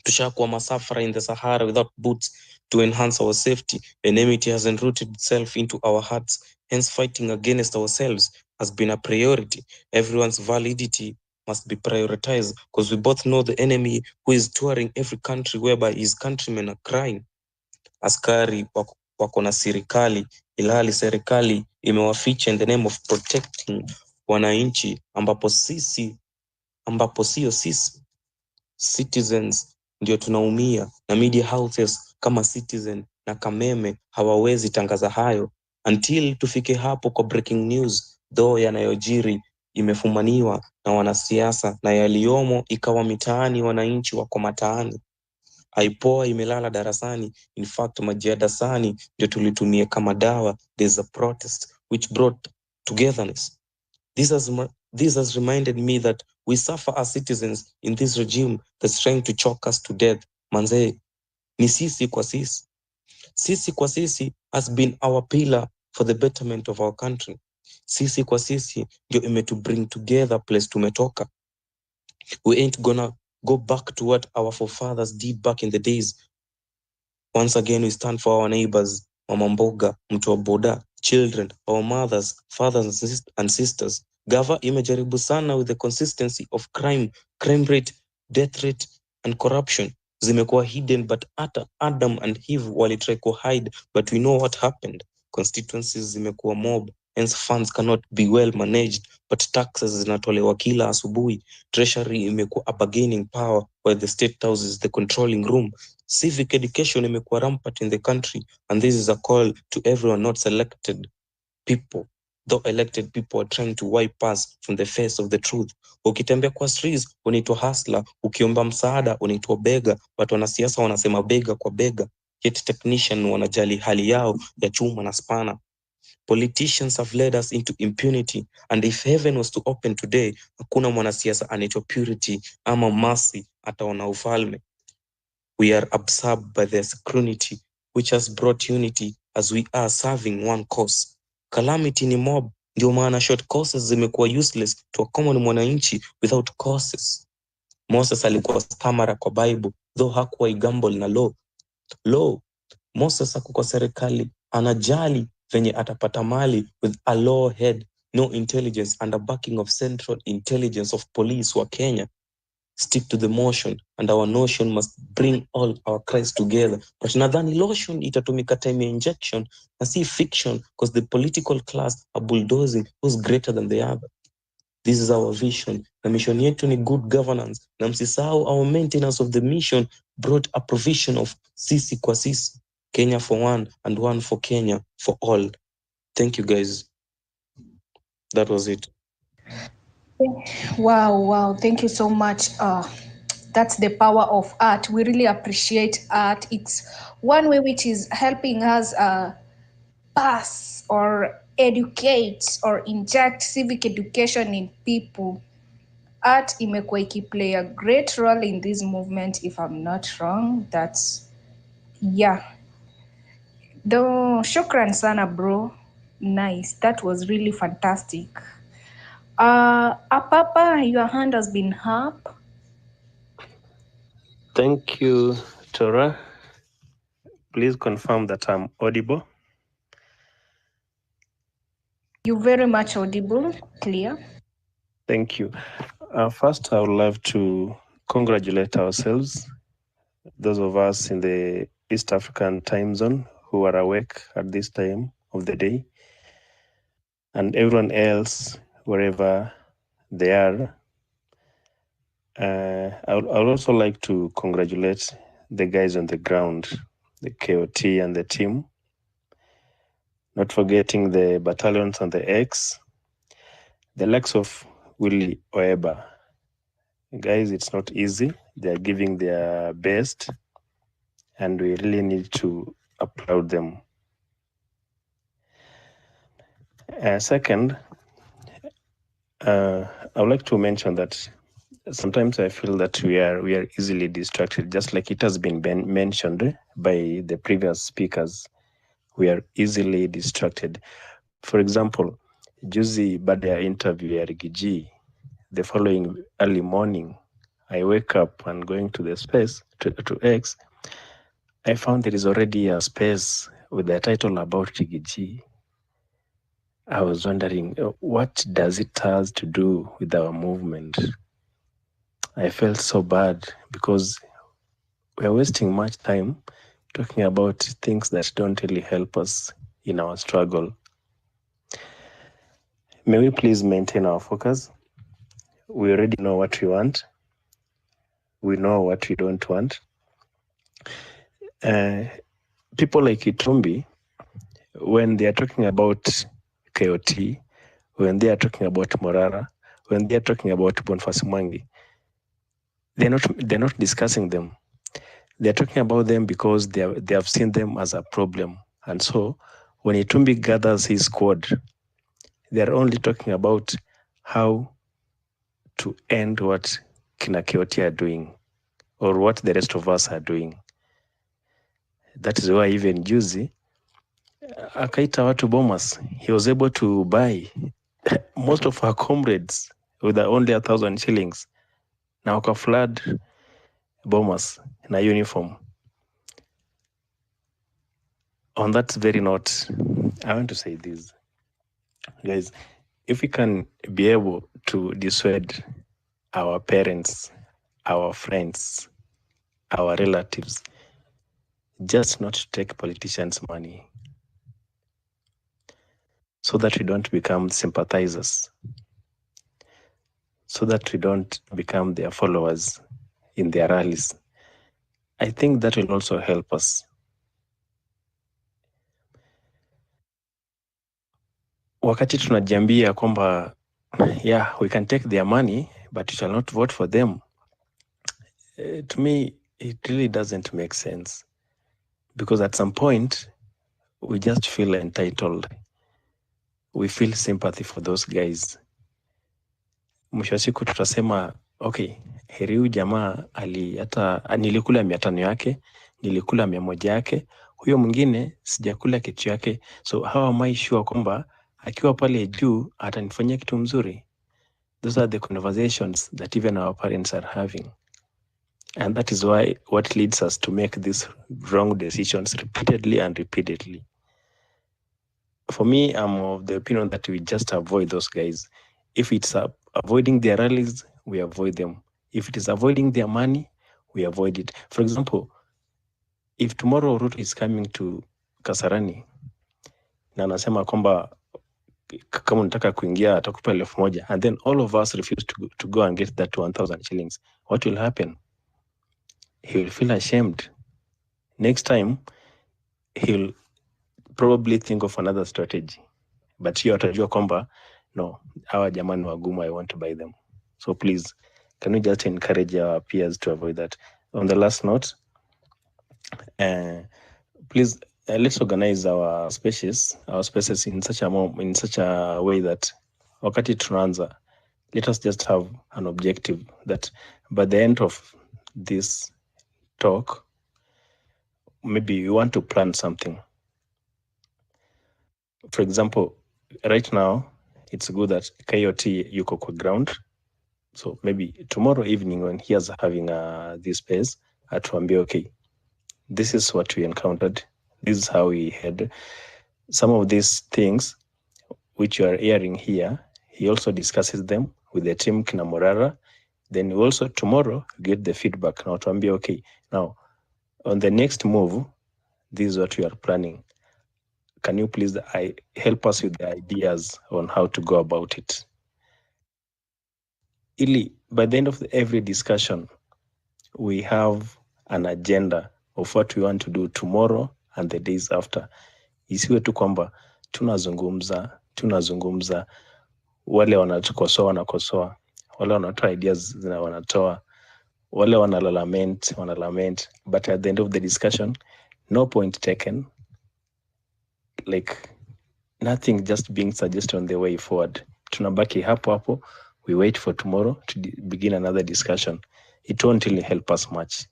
Tushakuwa masafara in the Sahara without boots to enhance our safety. Enmity has enrooted itself into our hearts, hence fighting against ourselves has been a priority. Everyone's validity must be prioritized, because we both know the enemy who is touring every country whereby his countrymen are crying. Askari wako na serikali, ilhali serikali imewaficha in the name of protecting wananchi, ambapo sio sisi citizens ndio tunaumia, na media houses kama Citizen na Kameme hawawezi tangaza hayo until tufike hapo kwa breaking news, though yanayojiri imefumaniwa na wanasiasa na yaliomo ikawa mitaani, wananchi wako mataani. Aipoa imelala darasani, in fact majiadasani ndio tulitumia kama dawa. There's a protest which brought togetherness. This has reminded me that we suffer as citizens in this regime that's trying to choke us to death. Manze, ni sisi kwa sisi. Sisi kwa sisi has been our pillar for the betterment of our country. Sisi kwa sisi ndio to bring together place tumetoka. We ain't gonna go back to what our forefathers did back in the days. Once again, we stand for our neighbors, mama mboga, mtu wa boda, children, our mothers, fathers and sisters. Gava imejaribu sana with the consistency of crime rate, death rate and corruption. Zimekuwa hidden, but ata Adam and Eve walitry ku hide, but we know what happened. Constituencies zimekuwa mob, hence funds cannot be well managed, but taxes zinatolewa kila asubuhi. Treasury imekuwa a bargaining power, while the state house is the controlling room. Civic education imekuwa rampant in the country, and this is a call to everyone, not selected people. Though elected people are trying to wipe us from the face of the truth. Ukitembea kwa streets unaitwa hustler, ukiomba msaada unaitwa bega, but wanasiasa wanasema bega kwa bega, yet technician wanajali hali yao ya chuma na spana. Politicians have led us into impunity, and if heaven was to open today, hakuna mwanasiasa anaitwa purity ama mercy ataona ufalme. We are absorbed by the scrutiny which has brought unity as we are serving one cause. Calamity ni mob, ndio maana short courses zimekuwa useless to a common mwananchi without causes. Moses alikuwa stamara kwa Bible, though hakuwa igamble na law. Moses hakuwa serikali, anajali venye atapata mali with a law head, no intelligence and a backing of Central Intelligence of Police wa Kenya. Stick to the motion, and our notion must bring all our Christ together. But nadhani lotion itatumika time injection na si fiction, because the political class are bulldozing who's greater than the other. This is our vision. The mission yetu ni good governance, na msisahau our maintenance of the mission brought a provision of sisi kwa sisi, Kenya for one and one for Kenya for all. Thank you guys. That was it. Wow, thank you so much. That's the power of art. We really appreciate art. It's one way which is helping us pass or educate or inject civic education in people. Art imekuwa ikiplay a great role in this movement, if I'm not wrong. Though, shukran sana bro. Nice. That was really fantastic. Apapa, your hand has been up. Thank you, Tora. Please confirm that I'm audible. You're very much audible, clear. Thank you. First, I would love to congratulate ourselves, those of us in the East African time zone who are awake at this time of the day, and everyone else, wherever they are. I would also like to congratulate the guys on the ground, the KOT and the team, not forgetting the battalions on the X, the likes of Willie Oeba. Guys, it's not easy. They are giving their best, and we really need to applaud them. Second, I would like to mention that sometimes I feel that we are easily distracted, just like it has been mentioned by the previous speakers. We are easily distracted. For example, juzi baada ya interview ya Rigiji, the following early morning, I wake up and going to the space, to X, I found there is already a space with the title about Rigiji. I was wondering, what does it have to do with our movement? I felt so bad because we're wasting much time talking about things that don't really help us in our struggle. May we please maintain our focus? We already know what we want. We know what we don't want. People like Itumbi, when they are talking about KOT, when they are talking about Morara, when they are talking about Boniface Mwangi, they're not discussing them. They're talking about them because they have seen them as a problem. And so when Itumbi gathers his squad, they're only talking about how to end what Kina KOT are doing or what the rest of us are doing. That is why even Juzi, akaita watu Bomas, he was able to buy most of our comrades with only 1,000 shillings. Na waka flood Bomas na uniform. On that very note, I want to say this. Guys, if we can be able to dissuade our parents, our friends, our relatives, just not to take politicians' money, so that we don't become sympathizers, so that we don't become their followers in their rallies, I think that will also help us. Wakati tunajiambia kwamba, yeah, we can take their money, but we shall not vote for them. To me, it really doesn't make sense. Because at some point, we just feel entitled. We feel sympathy for those guys. Mwisho wa siku tutasema, okay, heri huyu jamaa nilikula 500 yake, nilikula 100 yake, huyo mwingine sijakula kitu yake. So how am I sure kwamba akiwa pale juu atanifanyia kitu mzuri? Those are the conversations that even our parents are having. And that is what leads us to make these wrong decisions repeatedly and repeatedly. For me, I'm of the opinion that we just avoid those guys. If it's avoiding their rallies, we avoid them. If it is avoiding their money, we avoid it. For example, if tomorrow Ruto is coming to Kasarani, na anasema kwamba kama unataka kuingia atakupa 1,000, and then all of us refuse to go and get that 1,000 shillings, what will happen? He will feel ashamed. Next time, he'll probably think of another strategy. But hiyo atajua kwamba, no, hawa jamani wagumu, I want to buy them. So please, can we just encourage our peers to avoid that? On the last note, please, let's organize our spaces in such a way that wakati tunaanza, let us just have an objective that by the end of this talk, maybe you want to plan something. For example, right now, it's good that KOT yuko kwa ground. So maybe tomorrow evening when he is having this space, atuambie okay, this is what we encountered, this is how we had some of these things which you are hearing here. He also discusses them with the team kina Morara. Then we also tomorrow get the feedback. Now atuambie okay, now on the next move, this is what we are planning. Can you please help us with the ideas on how to go about it? Ili, by the end of every discussion, we have an agenda of what we want to do tomorrow and the days after. Isiwe tu kwamba tunazungumza, wale wanatukosoa wanakosoa, wale wanatoa ideas zina wanatoa, wale wanalament, but at the end of the discussion, no point taken, like nothing just being suggested on the way forward. Tunabaki hapo, we wait for tomorrow to begin another discussion. It won't really help us much.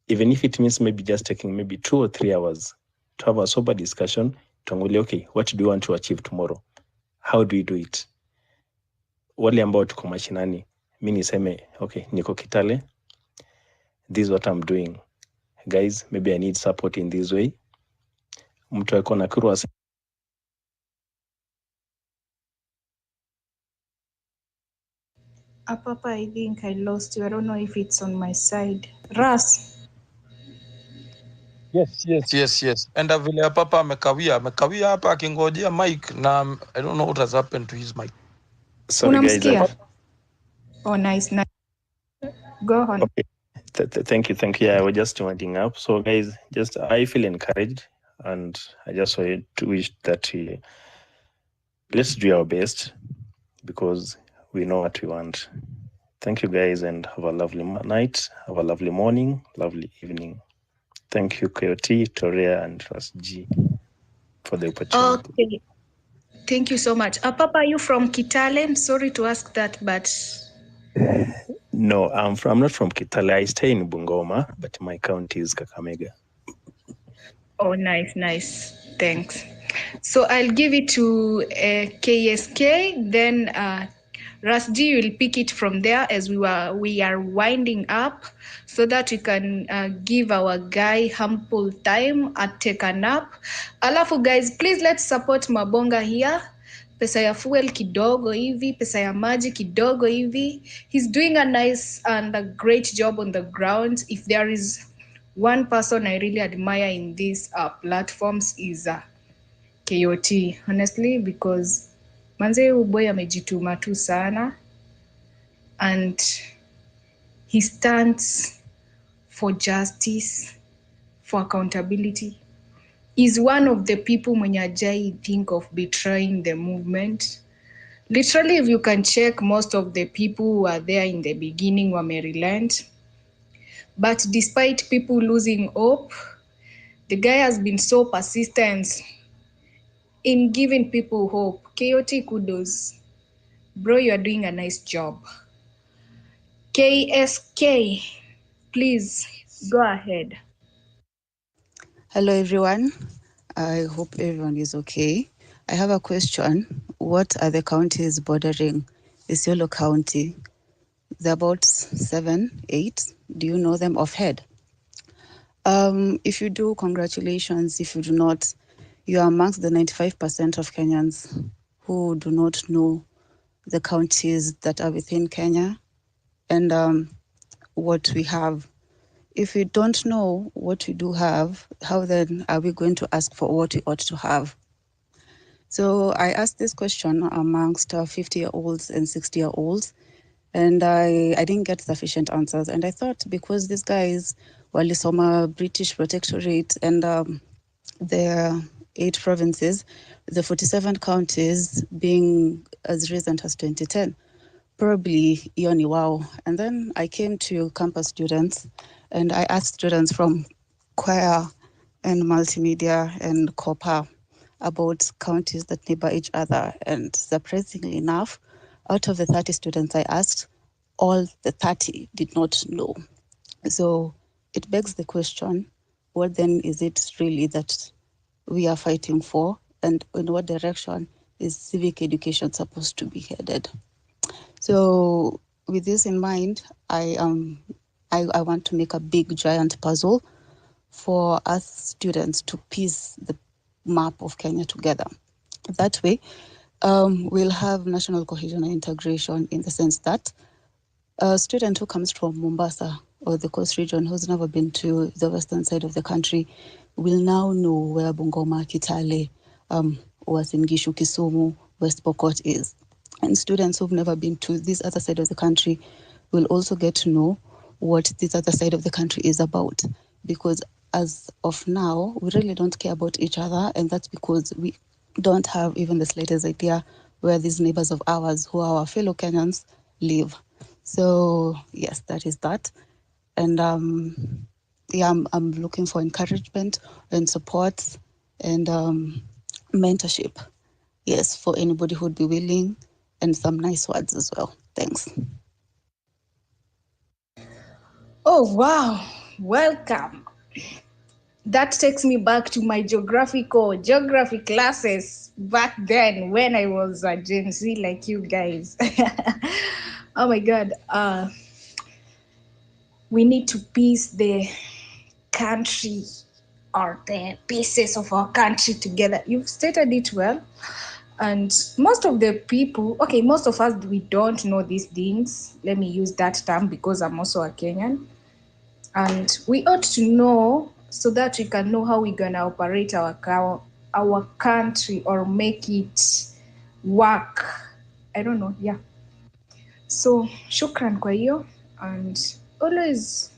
Even if it means maybe just taking maybe 2 or 3 hours to have a sober discussion, tuangalie, okay, what do you want to achieve tomorrow? How do we do it? Wale ambao tuko mashinani, mimi niseme, okay, niko Kitale, this is what I'm doing. Guys, maybe I need support in this way. Mtu ako Nakuru Papa, I think I lost you. I don't know if it's on my side. Ras. Yes. Enda vile Papa amekawia hapa akingojea mic na I don't know what has happened to his mic. Sorry guys. Oh, nice. Go on. Okay. Thank you. Yeah, I was just winding up. So guys, just I feel encouraged and I just wanted to wish that let's do our best because we know what we want. Thank you guys and have a lovely night, have a lovely morning, lovely evening. Thank you, KOT, Toria, and Ras G for the opportunity. Okay. Thank you so much. Papa, are you from Kitale? I'm sorry to ask that, but... No, I'm not from Kitale. I stay in Bungoma, but my county is Kakamega. Oh, nice. Thanks. So I'll give it to KSK, then Ras G will pick it from there as we are winding up so that we can give our guy ample time and take a nap. Alafu guys, please let's support Mabonga here. Pesa ya fuel kidogo hivi, pesa ya maji kidogo hivi. He's doing a nice and a great job on the ground. If there is one person I really admire in these platforms is KOT, honestly, because manze boy amejituma tu sana and he stands for justice, for accountability. He's one of the people mwenye hajai think of betraying the movement. Literally, if you can check, most of the people who were there in the beginning were relent. But despite people losing hope, the guy has been so persistent in giving people hope. KOT, kudos. Bro, you are doing a nice job. KSK, please go ahead. Hello, everyone. I hope everyone is okay. I have a question. What are the counties bordering Isiolo County? There are about 7, 8. Do you know them offhand? If you do, congratulations. If you do not, you are amongst the 95% of Kenyans who do not know the counties that are within Kenya and what we have. If we don't know what we do have, how then are we going to ask for what we ought to have? So I asked this question amongst 50-year-olds and 60-year-olds, and I didn't get sufficient answers. And I thought because these guys were Lisoma British Protectorate and the 8 provinces, the 47 counties being as recent as 2010, probably Ioni wow. And then I came to campus students and I asked students from choir and multimedia and COPA about counties that neighbor each other. And surprisingly enough, out of the 30 students I asked, all the 30 did not know. So it begs the question, what then is it really that we are fighting for? And in what direction is civic education supposed to be headed? So with this in mind, I am I want to make a big giant puzzle for us students to piece the map of Kenya together. That way, we'll have national cohesion and integration in the sense that a student who comes from Mombasa or the coast region who's never been to the western side of the country will now know where Bungoma, Kitale, Uasin Gishu, Kisumu, West Pokot is. And students who've never been to this other side of the country will also get to know what this other side of the country is about. Because as of now, we really don't care about each other, and that's because we don't have even the slightest idea where these neighbors of ours, who are our fellow Kenyans, live. So yes, that is that. And yeah, I'm looking for encouragement and support and mentorship. Yes, for anybody who would be willing, and some nice words as well. Thanks. Oh, wow. Welcome. That takes me back to my geography classes back then when I was a Gen Z like you guys. Oh my God. We need to piece the country or the pieces of our country together. You've stated it well. And most of the people, most of us, we don't know these things. Let me use that term because I'm also a Kenyan. And we ought to know so that we can know how we're going to operate our country or make it work. I don't know, yeah. So, shukran kwa hiyo. And always,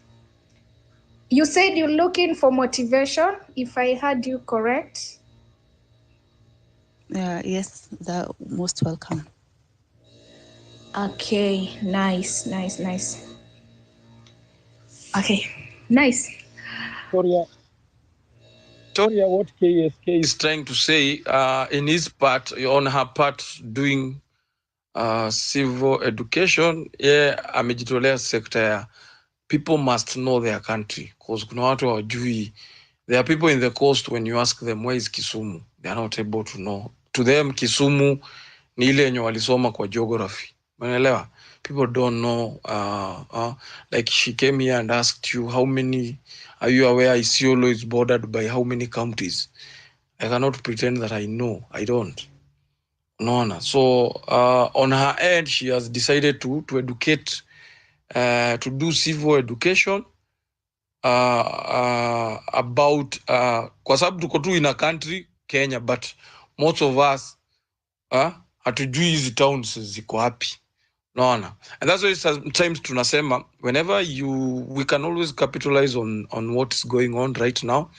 you said you're looking for motivation, if I heard you correct. Yes, they're most welcome. Okay, nice. Okay, nice. Toria, what KSK is trying to say in his part, on her part, doing civil education, amejitolea sekta ya people must know their country, because kuna watu hawajui. There are people in the coast, when you ask them where is Kisumu, they are not able to know. To them, Kisumu ni ile yenye walisoma kwa geography. Unaelewa? People don't know. Like she came here and asked you, how many, are you aware Isiolo is bordered by how many counties? I cannot pretend that I know. I don't. No. So on her end, she has decided to educate, to do civil education about, kwa sababu tuko tu in a country, Kenya, but most of us, hatujui hizi towns ziko wapi. No. And that's why sometimes tunasema, whenever we can always capitalize on what is going on right now.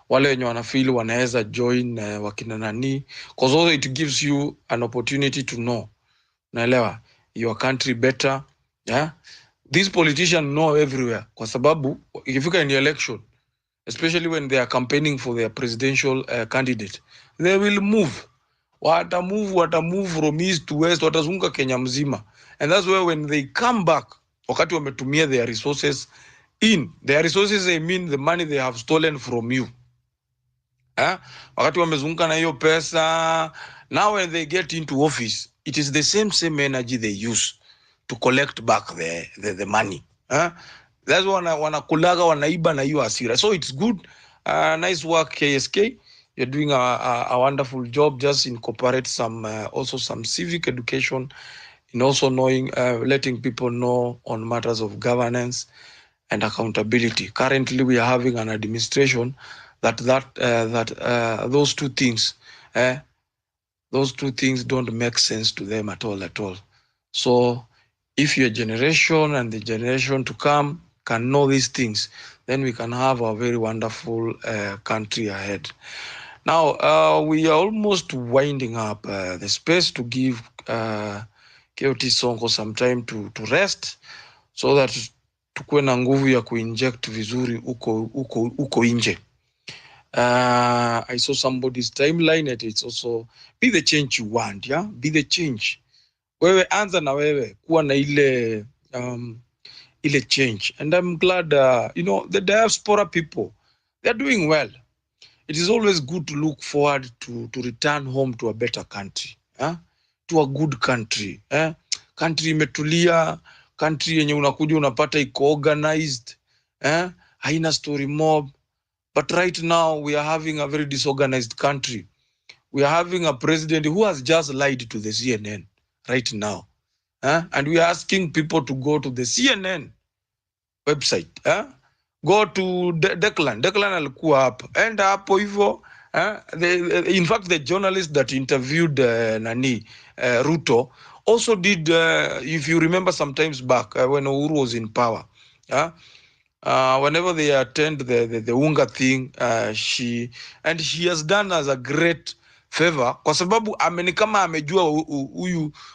Wale wenye wanafeel wanaweza join wakina nani, because also it gives you an opportunity to know, naelewa, your country better. Yeah, these politicians know everywhere, kwa sababu ikifika in the election, especially when they are campaigning for their presidential candidate, they will move. Wata move from east to west, watazunguka Kenya mzima. And that's where when they come back, wakati wametumia their resources their resources, I mean the money they have stolen from you. Wakati wamezunguka na hiyo pesa, now when they get into office, it is the same energy they use to collect back the money. That's wanakulaga, wanaiba na hiyo hasira. So it's good. Nice work, KSK. You're doing a wonderful job. Just incorporate also some civic education, in also knowing, letting people know on matters of governance and accountability. Currently, we are having an administration that those two things don't make sense to them at all. So if your generation and the generation to come can know these things, then we can have a very wonderful country ahead. Now, we are almost winding up the space to give KOT Sonko some time to rest, so that tukuwe na nguvu ya kuinject vizuri uko nje. I saw somebody's timeline and it's also be the change you want, yeah? Be the change. Wewe anza na wewe kuwa na ile change. And I'm glad, the diaspora people, they're doing well. It is always good to look forward to return home to a better country, to a good country. Country imetulia, country yenye unakuja unapata iko organized, haina story mob. But right now we are having a very disorganized country. We are having a president who has just lied to the CNN right now. And we are asking people to go to the CNN website. Go to Declan. Declan alikuwa hapo. Enda hapo hivyo. In fact, the journalist that interviewed Ruto also did, if you remember sometimes back when Uhuru was in power, whenever they attend the Unga thing, she has done us a great favor kwa sababu kama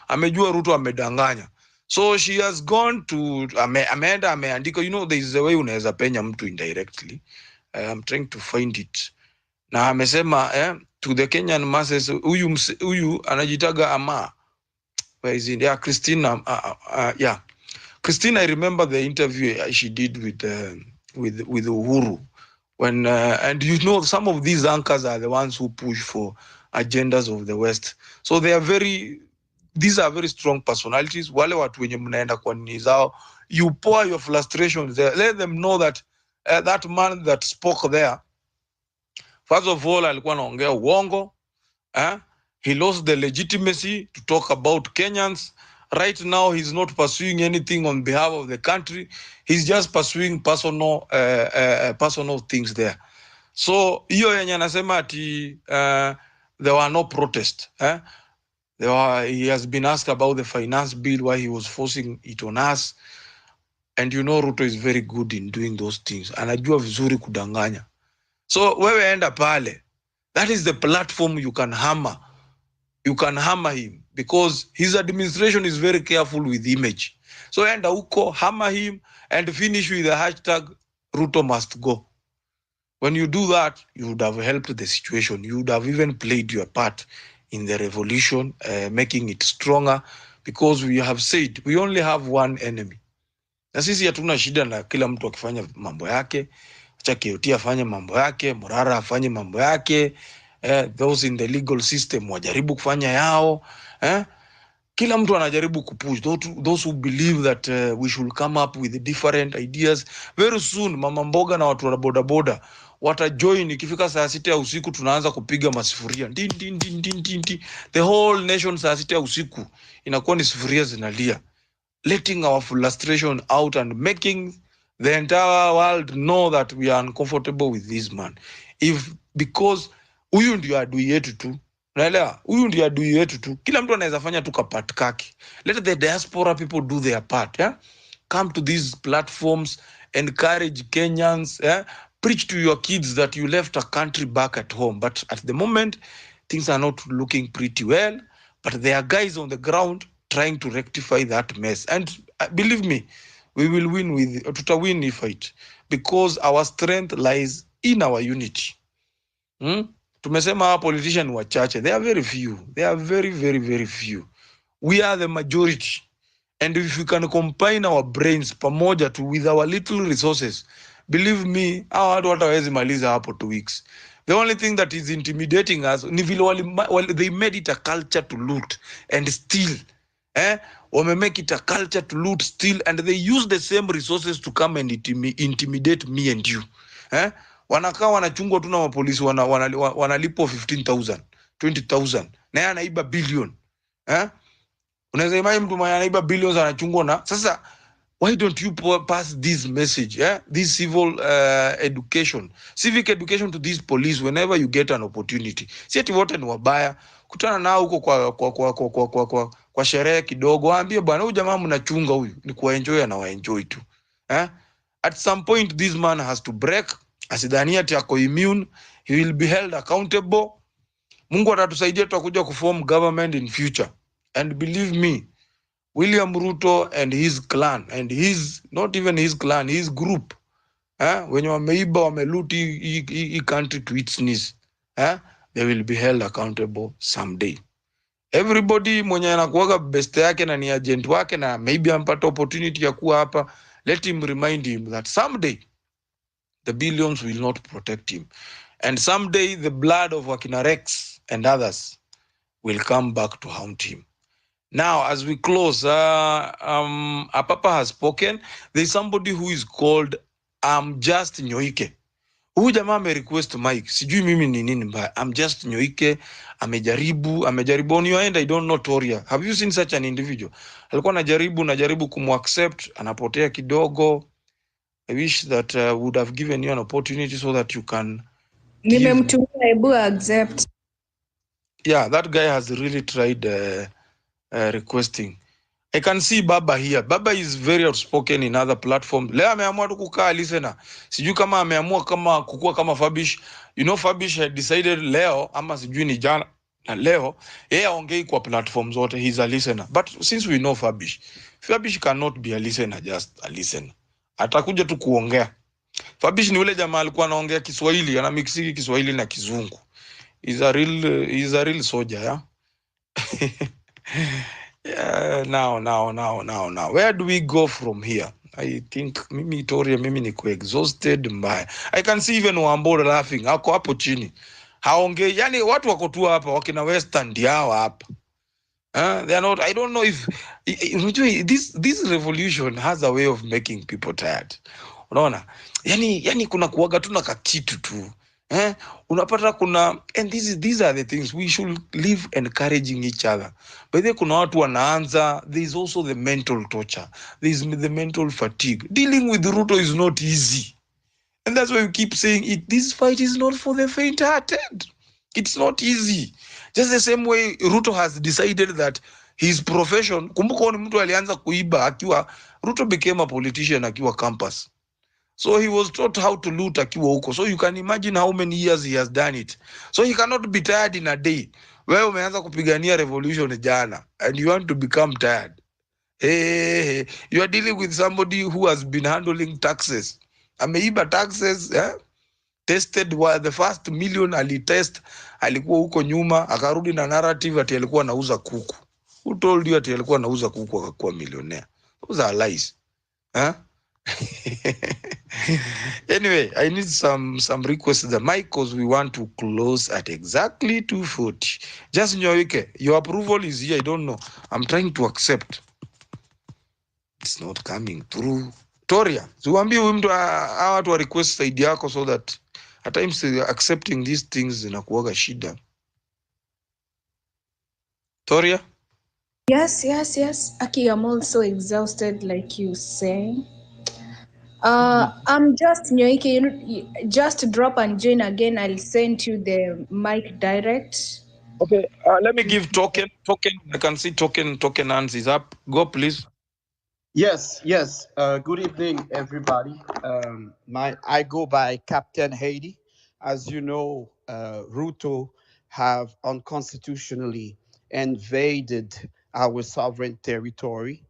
amejua Ruto amedanganya. So she has gone to ameenda ameandika, there is a way unaweza penya mtu indirectly. I'm trying to find it. Na amesema to the Kenyan masses, huyu anajitaga Ama. Where is it? Yeah, Christina. Yeah, Christina. I remember the interview she did with Uhuru when and some of these anchors are the ones who push for agendas of the West. So these are very strong personalities. Wale watu wenye mnaenda kwa nini zao, you pour your frustrations there. Let them know that that man that spoke there, first of all, alikuwa anaongea uongo. He lost the legitimacy to talk about Kenyans. Right now, he's not pursuing anything on behalf of the country. He's just pursuing personal things there. So, hiyo yenye anasema ati there were no protests. He has been asked about the finance bill, why he was forcing it on us. And Ruto is very good in doing those things. Anajua vizuri kudanganya. So, wewe enda pale. That is the platform you can hammer. You can hammer him because his administration is very careful with image. So enda uko, hammer him and finish with the hashtag Ruto must go. When you do that, you would have helped the situation. You would have even played your part in the revolution, making it stronger, because we have said we only have one enemy. Na sisi hatuna shida na kila mtu akifanya mambo yake. Acha KOT afanye mambo yake, Morara afanye mambo yake. Those in the legal system wajaribu kufanya yao. Kila mtu anajaribu kupush. Those who believe that we should come up with different ideas. Very soon, mama mboga na watu wa bodaboda watajoin. Ikifika saa 6 ya usiku tunaanza kupiga masifuria. The whole nation saa 6 ya usiku inakuwa ni sufuria zinalia. Letting our frustration out and making the entire world know that we are uncomfortable with this man. Because huyu ndio adui yetu tu. Unaelewa? Huyu ndio adui yetu tu. Kila mtu anaweza fanya tu kapati kake. Let the diaspora people do their part. Come to these platforms, encourage Kenyans. Preach to your kids that you left a country back at home. But at the moment, things are not looking pretty well. But there are guys on the ground trying to rectify that mess. And believe me, we will win tutawin the fight. Because our strength lies in our unity. Tumesema our politicians wachache. They are very few. They are very, very, very few. We are the majority. And if we can combine our brains pamoja with our little resources, believe me, hawa watu watawezi maliza hapo 2 weeks. The only thing that is intimidating us, ni vile they made it a culture to loot and steal. Make it a culture to loot, steal, and they use the same resources to come and intimidate me and you. Wanakaa wanachungwa tu na mapolisi wanalipo 15,000, 20,000. Na yeye anaiba billion. Unaweza imagine mtu mwenye anaiba billions anachungwa na. Sasa why don't you pass this message, this civic education to these police whenever you get an opportunity. Si ati wote ni wabaya. Kutana nao huko kwa sherehe kidogo, waambie bwana huyu jamaa mnachunga huyu ni kuenjoy na waenjoy tu. At some point this man has to break. Asidhania ati ako immune. He will be held accountable. Mungu atatusaidia tutakuja kuform government in future. And believe me, William Ruto and his clan, and not even his clan, his group, wenye wameiba wameluti hii country to its knees, they will be held accountable someday. Everybody mwenye anakuwaga best yake na ni agent wake na maybe ampata opportunity ya kuwa hapa, let him remind him that someday the billions will not protect him. And someday the blood of Wakina Rex and others will come back to haunt him. Now, as we close, Apapa has spoken. There's somebody who is called Just Nyoike. Huyu jamaa amerequest mic. Sijui mimi ni nini mbaya. Just Nyoike amejaribu on your end. I don't know Toria. Have you seen such an individual? Alikuwa najaribu kumaccept, anapotea kidogo. I wish that would have given you an opportunity so that you can Nimemtumia, hebu accept. Yeah, that guy has really tried requesting. I can see Baba here. Baba is very outspoken in other platforms. Leo ameamua tu kukaa listener. Sijui kama ameamua kama kukua kama Fabish. You know, Fabish had decided leo ama sijui ni jana na leo yeye aongei kwa platform zote. He's a listener. But since we know Fabish cannot be a listener, just a listener. Atakuja tu kuongea. Fabish ni ule jamaa alikuwa anaongea Kiswahili, ana mixi Kiswahili na Kizungu. He's a real soldier, yeah. Yeah, now. Where do we go from here? I think mimi Toria, mimi niko exhausted mbaya. I can see even Wambora laughing. Ako hapo chini. Haongei. Yani watu wako tu hapa wakina Western ndio hapa. They are not. I don't know if this revolution has a way of making people tired. Unaona? Yani kuna kuwaga tu na kakitu tu. Unapata kuna, and these are the things we should live encouraging each other. But then kuna watu wanaanza, there's also the mental torture. There's the mental fatigue. Dealing with Ruto is not easy. And that's why we keep saying it. This fight is not for the faint-hearted. It's not easy. Just the same way Ruto has decided that his profession, kumbuka ni mtu alianza kuiba akiwa, Ruto became a politician akiwa campus. So he was taught how to loot akiwa huko. So you can imagine how many years he has done it. So he cannot be tired in a day. Wewe umeanza kupigania revolution jana and you want to become tired. Hey, you are dealing with somebody who has been handling taxes. Ameiba taxes, tested the first million alitest, alikuwa huko nyuma, akarudi na narrative ati alikuwa anauza kuku. Who told you ati alikuwa anauza kuku akakuwa millionaire? Those are lies. Anyway, I need some requests the mic because we want to close at exactly 2:40. Just Nyoike, your approval is here. I don't know. I'm trying to accept. It's not coming through. Toria, ziwaambie huyu mtu hawa watu wa request side yako so that at times accepting these things zinakuwaga shida. Toria? Yes. Aki, I'm also exhausted like you say. I'm just Nyoike. Just drop and join again. I'll send you the mic direct. Okay, let me give token. I can see token hands is up. Go, please. Yes. Good evening, everybody. I go by Captain Haiti. As you know, Ruto have unconstitutionally invaded our sovereign territory.